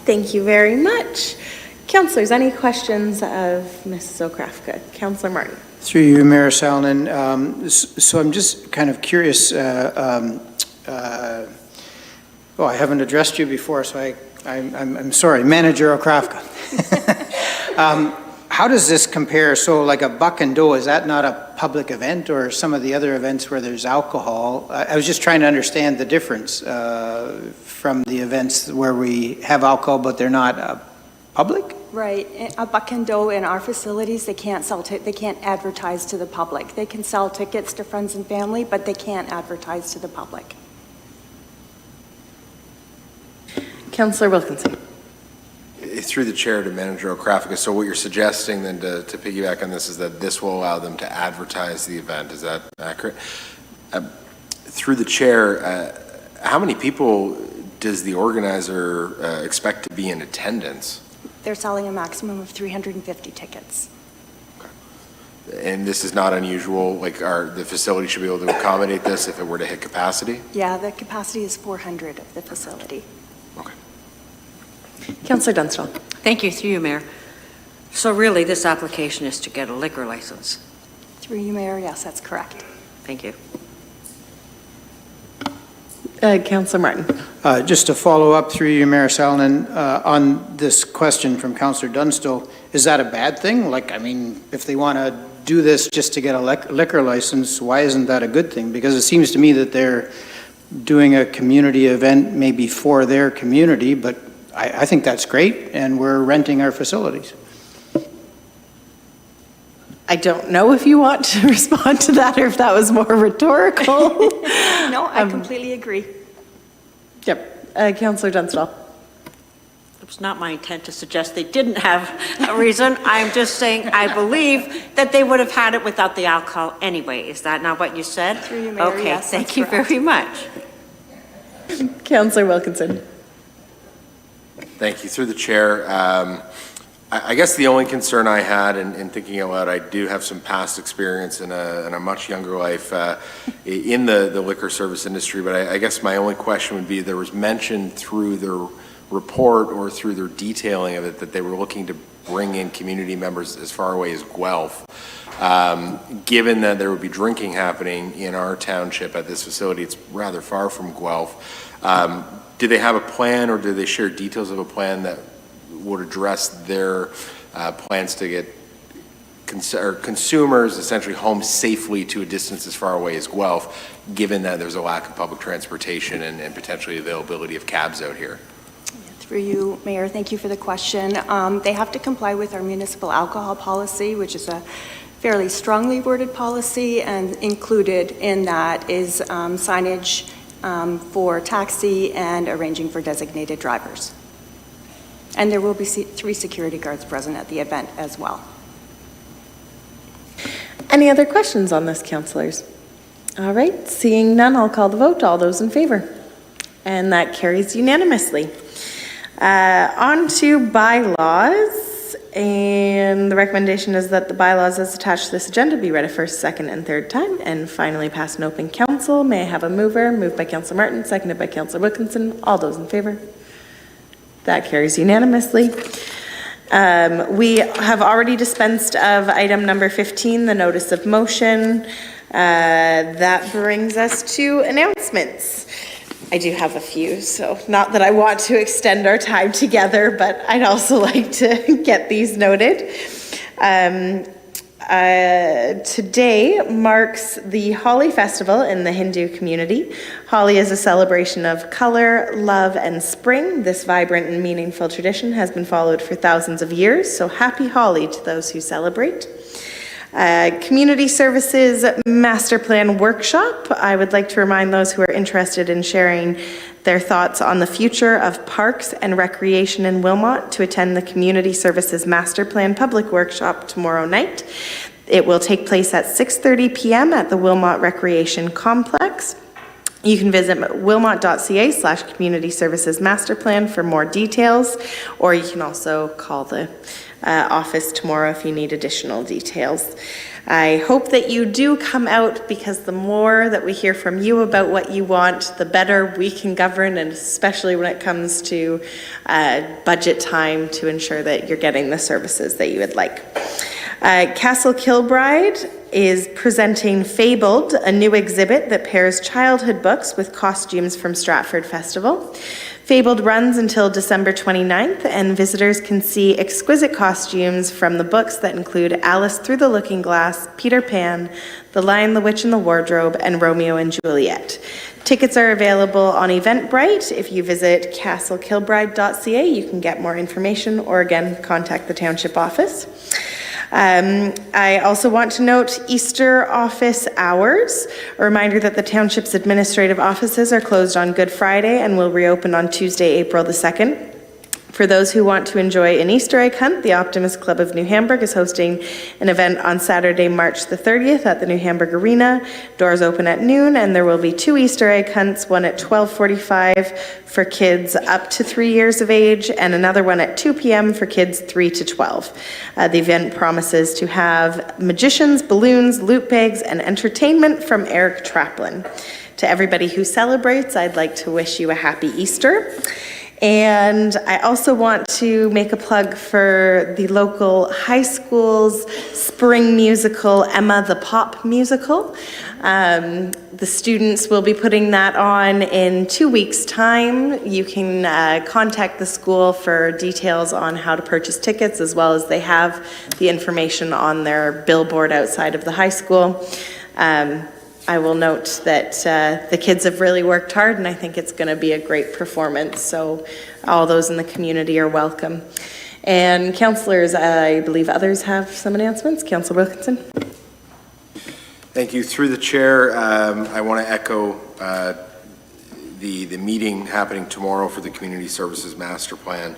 Thank you very much. Councillors, any questions of Mrs. Okrafka? Councillor Martin. Through you, Mayor Salonen. So I'm just kind of curious. I haven't addressed you before, so I'm sorry, Manager Okrafka. How does this compare? So like a buck and doe, is that not a public event, or some of the other events where there's alcohol? I was just trying to understand the difference from the events where we have alcohol but they're not public? Right. A buck and doe in our facilities, they can't sell they can't advertise to the public. They can sell tickets to friends and family, but they can't advertise to the public. Councillor Wilkinson. Through the chair to Manager Okrafka, so what you're suggesting then to piggyback on this is that this will allow them to advertise the event. Is that accurate? Through the chair, how many people does the organizer expect to be in attendance? They're selling a maximum of 350 tickets. And this is not unusual, like the facility should be able to accommodate this if it were to hit capacity? Yeah, the capacity is 400 of the facility. Councillor Dunstall. Thank you, through you, Mayor. So really, this application is to get a liquor license? Through you, Mayor, yes, that's correct. Thank you. Councillor Martin. Just to follow up through you, Mayor Salonen, on this question from Councillor Dunstall, is that a bad thing? Like, I mean, if they want to do this just to get a liquor license, why isn't that a good thing? Because it seems to me that they're doing a community event maybe for their community, but I think that's great, and we're renting our facilities. I don't know if you want to respond to that or if that was more rhetorical. No, I completely agree. Yep. Councillor Dunstall. It was not my intent to suggest they didn't have a reason. I'm just saying I believe that they would have had it without the alcohol anyway. Is that not what you said? Through you, Mayor, okay, yes, thank that's you correct. very much. Councillor Wilkinson. Thank you. Through the chair, I guess the only concern I had in thinking out loud, I do have some past experience in a much younger life in the liquor service industry, but I guess my only question would be, there was mention through their report or through their detailing of it that they were looking to bring in community members as far away as Guelph. Given that there would be drinking happening in our township at this facility, it's rather far from Guelph. Do they have a plan, or do they share details of a plan that would address their plans to get consumers essentially home safely to a distance as far away as Guelph, given that there's a lack of public transportation and potentially availability of cabs out here? Through you, Mayor, thank you for the question. They have to comply with our municipal alcohol policy, which is a fairly strongly worded policy, and included in that is signage for taxi and arranging for designated drivers. And there will be 3 security guards present at the event as well. Any other questions on this, councillors? All right, seeing none, I'll call the vote. All those in favor? And that carries unanimously. On to bylaws, and the recommendation is that the bylaws as attached to this agenda be read a first, second, and third time, and finally passed in open council. May I have a mover? Moved by Councillor Martin, seconded by Councillor Wilkinson. All those in favor? That carries unanimously. We have already dispensed of item number 15, the notice of motion. That brings us to announcements. I do have a few, so not that I want to extend our time together, but I'd also like to get these noted. Today marks the Holi Festival in the Hindu community. Holi is a celebration of color, love, and spring. This vibrant and meaningful tradition has been followed for thousands of years, so happy Holi to those who celebrate. Community Services Master Plan Workshop. I would like to remind those who are interested in sharing their thoughts on the future of parks and recreation in Wilmot to attend the Community Services Master Plan Public Workshop tomorrow night. It will take place at 6:30 p.m. at the Wilmot Recreation Complex. You can visit wilmot.ca/community services master plan for more details, or you can also call the office tomorrow if you need additional details. I hope that you do come out, because the more that we hear from you about what you want, the better we can govern, and especially when it comes to budget time, to ensure that you're getting the services that you would like. Castle Kilbride is presenting Fabled, a new exhibit that pairs childhood books with costumes from Stratford Festival. Fabled runs until December 29th, and visitors can see exquisite costumes from the books that include Alice Through the Looking Glass, Peter Pan, The Lion, the Witch, and the Wardrobe, and Romeo and Juliet. Tickets are available on Eventbrite. If you visit castlekilbride.ca, you can get more information, or again, contact the township office. I also want to note Easter office hours. A reminder that the township's administrative offices are closed on Good Friday and will reopen on Tuesday, April the 2nd. For those who want to enjoy an Easter egg hunt, the Optimist Club of New Hamburg is hosting an event on Saturday, March the 30th at the New Hamburg Arena. Doors open at noon, and there will be 2 Easter egg hunts, one at 12:45 for kids up to 3 years of age, and another one at 2 p.m. for kids 3 to 12. The event promises to have magicians, balloons, loot bags, and entertainment from Eric Traplin. To everybody who celebrates, I'd like to wish you a happy Easter. And I also want to make a plug for the local high school's spring musical, Emma the Pop musical. The students will be putting that on in 2 weeks' time. You can contact the school for details on how to purchase tickets, as well as they have the information on their billboard outside of the high school. I will note that the kids have really worked hard, and I think it's going to be a great performance. So all those in the community are welcome. And councillors, I believe others have some announcements. Councillor Wilkinson. Thank you. Through the chair, I want to echo the meeting happening tomorrow for the Community Services Master Plan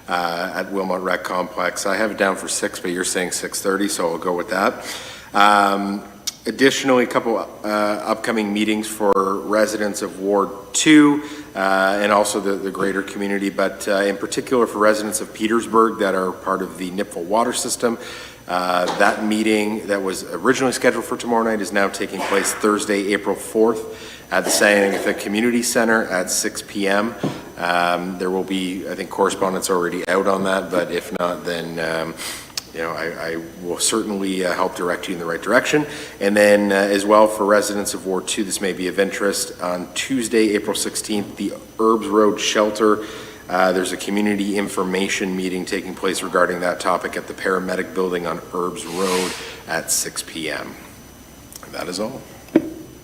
at Wilmot Rec Complex. I have it down for 6, but you're saying 6:30, so I'll go with that. Additionally, a couple upcoming meetings for residents of Ward 2 and also the greater community, but in particular for residents of Petersburg that are part of the Nipful water system. That meeting that was originally scheduled for tomorrow night is now taking place Thursday, April 4th at the St. Agatha Community Center at 6 p.m. There will be, I think, correspondence already out on that, but if not, then I will certainly help direct you in the right direction. And then as well for residents of Ward 2, this may be of interest. On Tuesday, April 16th, the Herbs Road Shelter, there's a community information meeting taking place regarding that topic at the Paramedic Building on Herbs Road at 6 p.m. That is all.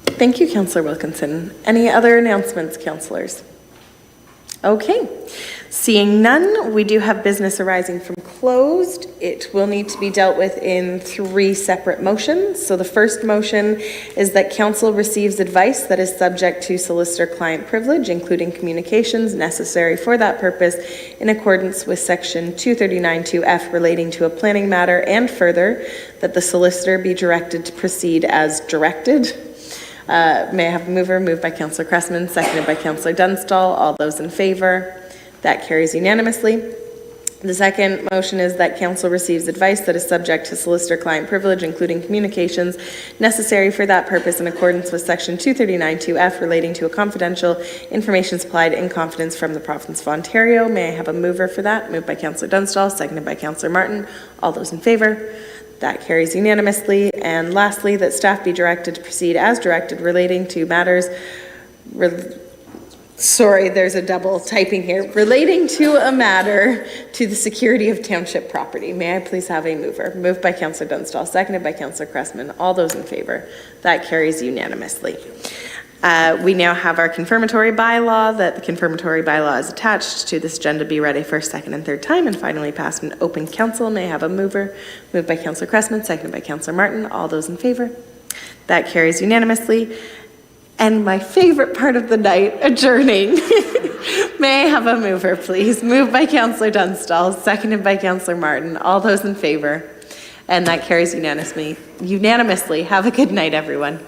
Thank you, Councillor Wilkinson. Any other announcements, councillors? Okay. Seeing none, we do have business arising from closed. It will need to be dealt with in 3 separate motions. So the first motion is that council receives advice that is subject to solicitor-client privilege, including communications necessary for that purpose in accordance with section 239(2)F relating to a planning matter, and further, that the solicitor be directed to proceed as directed. May I have a mover? Moved by Councillor Cressman, seconded by Councillor Dunstall. All those in favor? That carries unanimously. The second motion is that council receives advice that is subject to solicitor-client privilege, including communications necessary for that purpose in accordance with section 239(2)F relating to a confidential information supplied in confidence from the province of Ontario. May I have a mover for that? Moved by Councillor Dunstall, seconded by Councillor Martin. All those in favor? That carries unanimously. And lastly, that staff be directed to proceed as directed relating to matters sorry, there's a double typing here. Relating to a matter to the security of township property. May I please have a mover? Moved by Councillor Dunstall, seconded by Councillor Cressman. All those in favor? That carries unanimously. We now have our confirmatory bylaw, that the confirmatory bylaw is attached to this agenda, be ready first, second, and third time, and finally passed in open council. May I have a mover? Moved by Councillor Cressman, seconded by Councillor Martin. All those in favor? That carries unanimously. And my favorite part of the night, adjourning. May I have a mover, please? Moved by Councillor Dunstall, seconded by Councillor Martin. All those in favor? And that carries unanimously. Have a good night, everyone.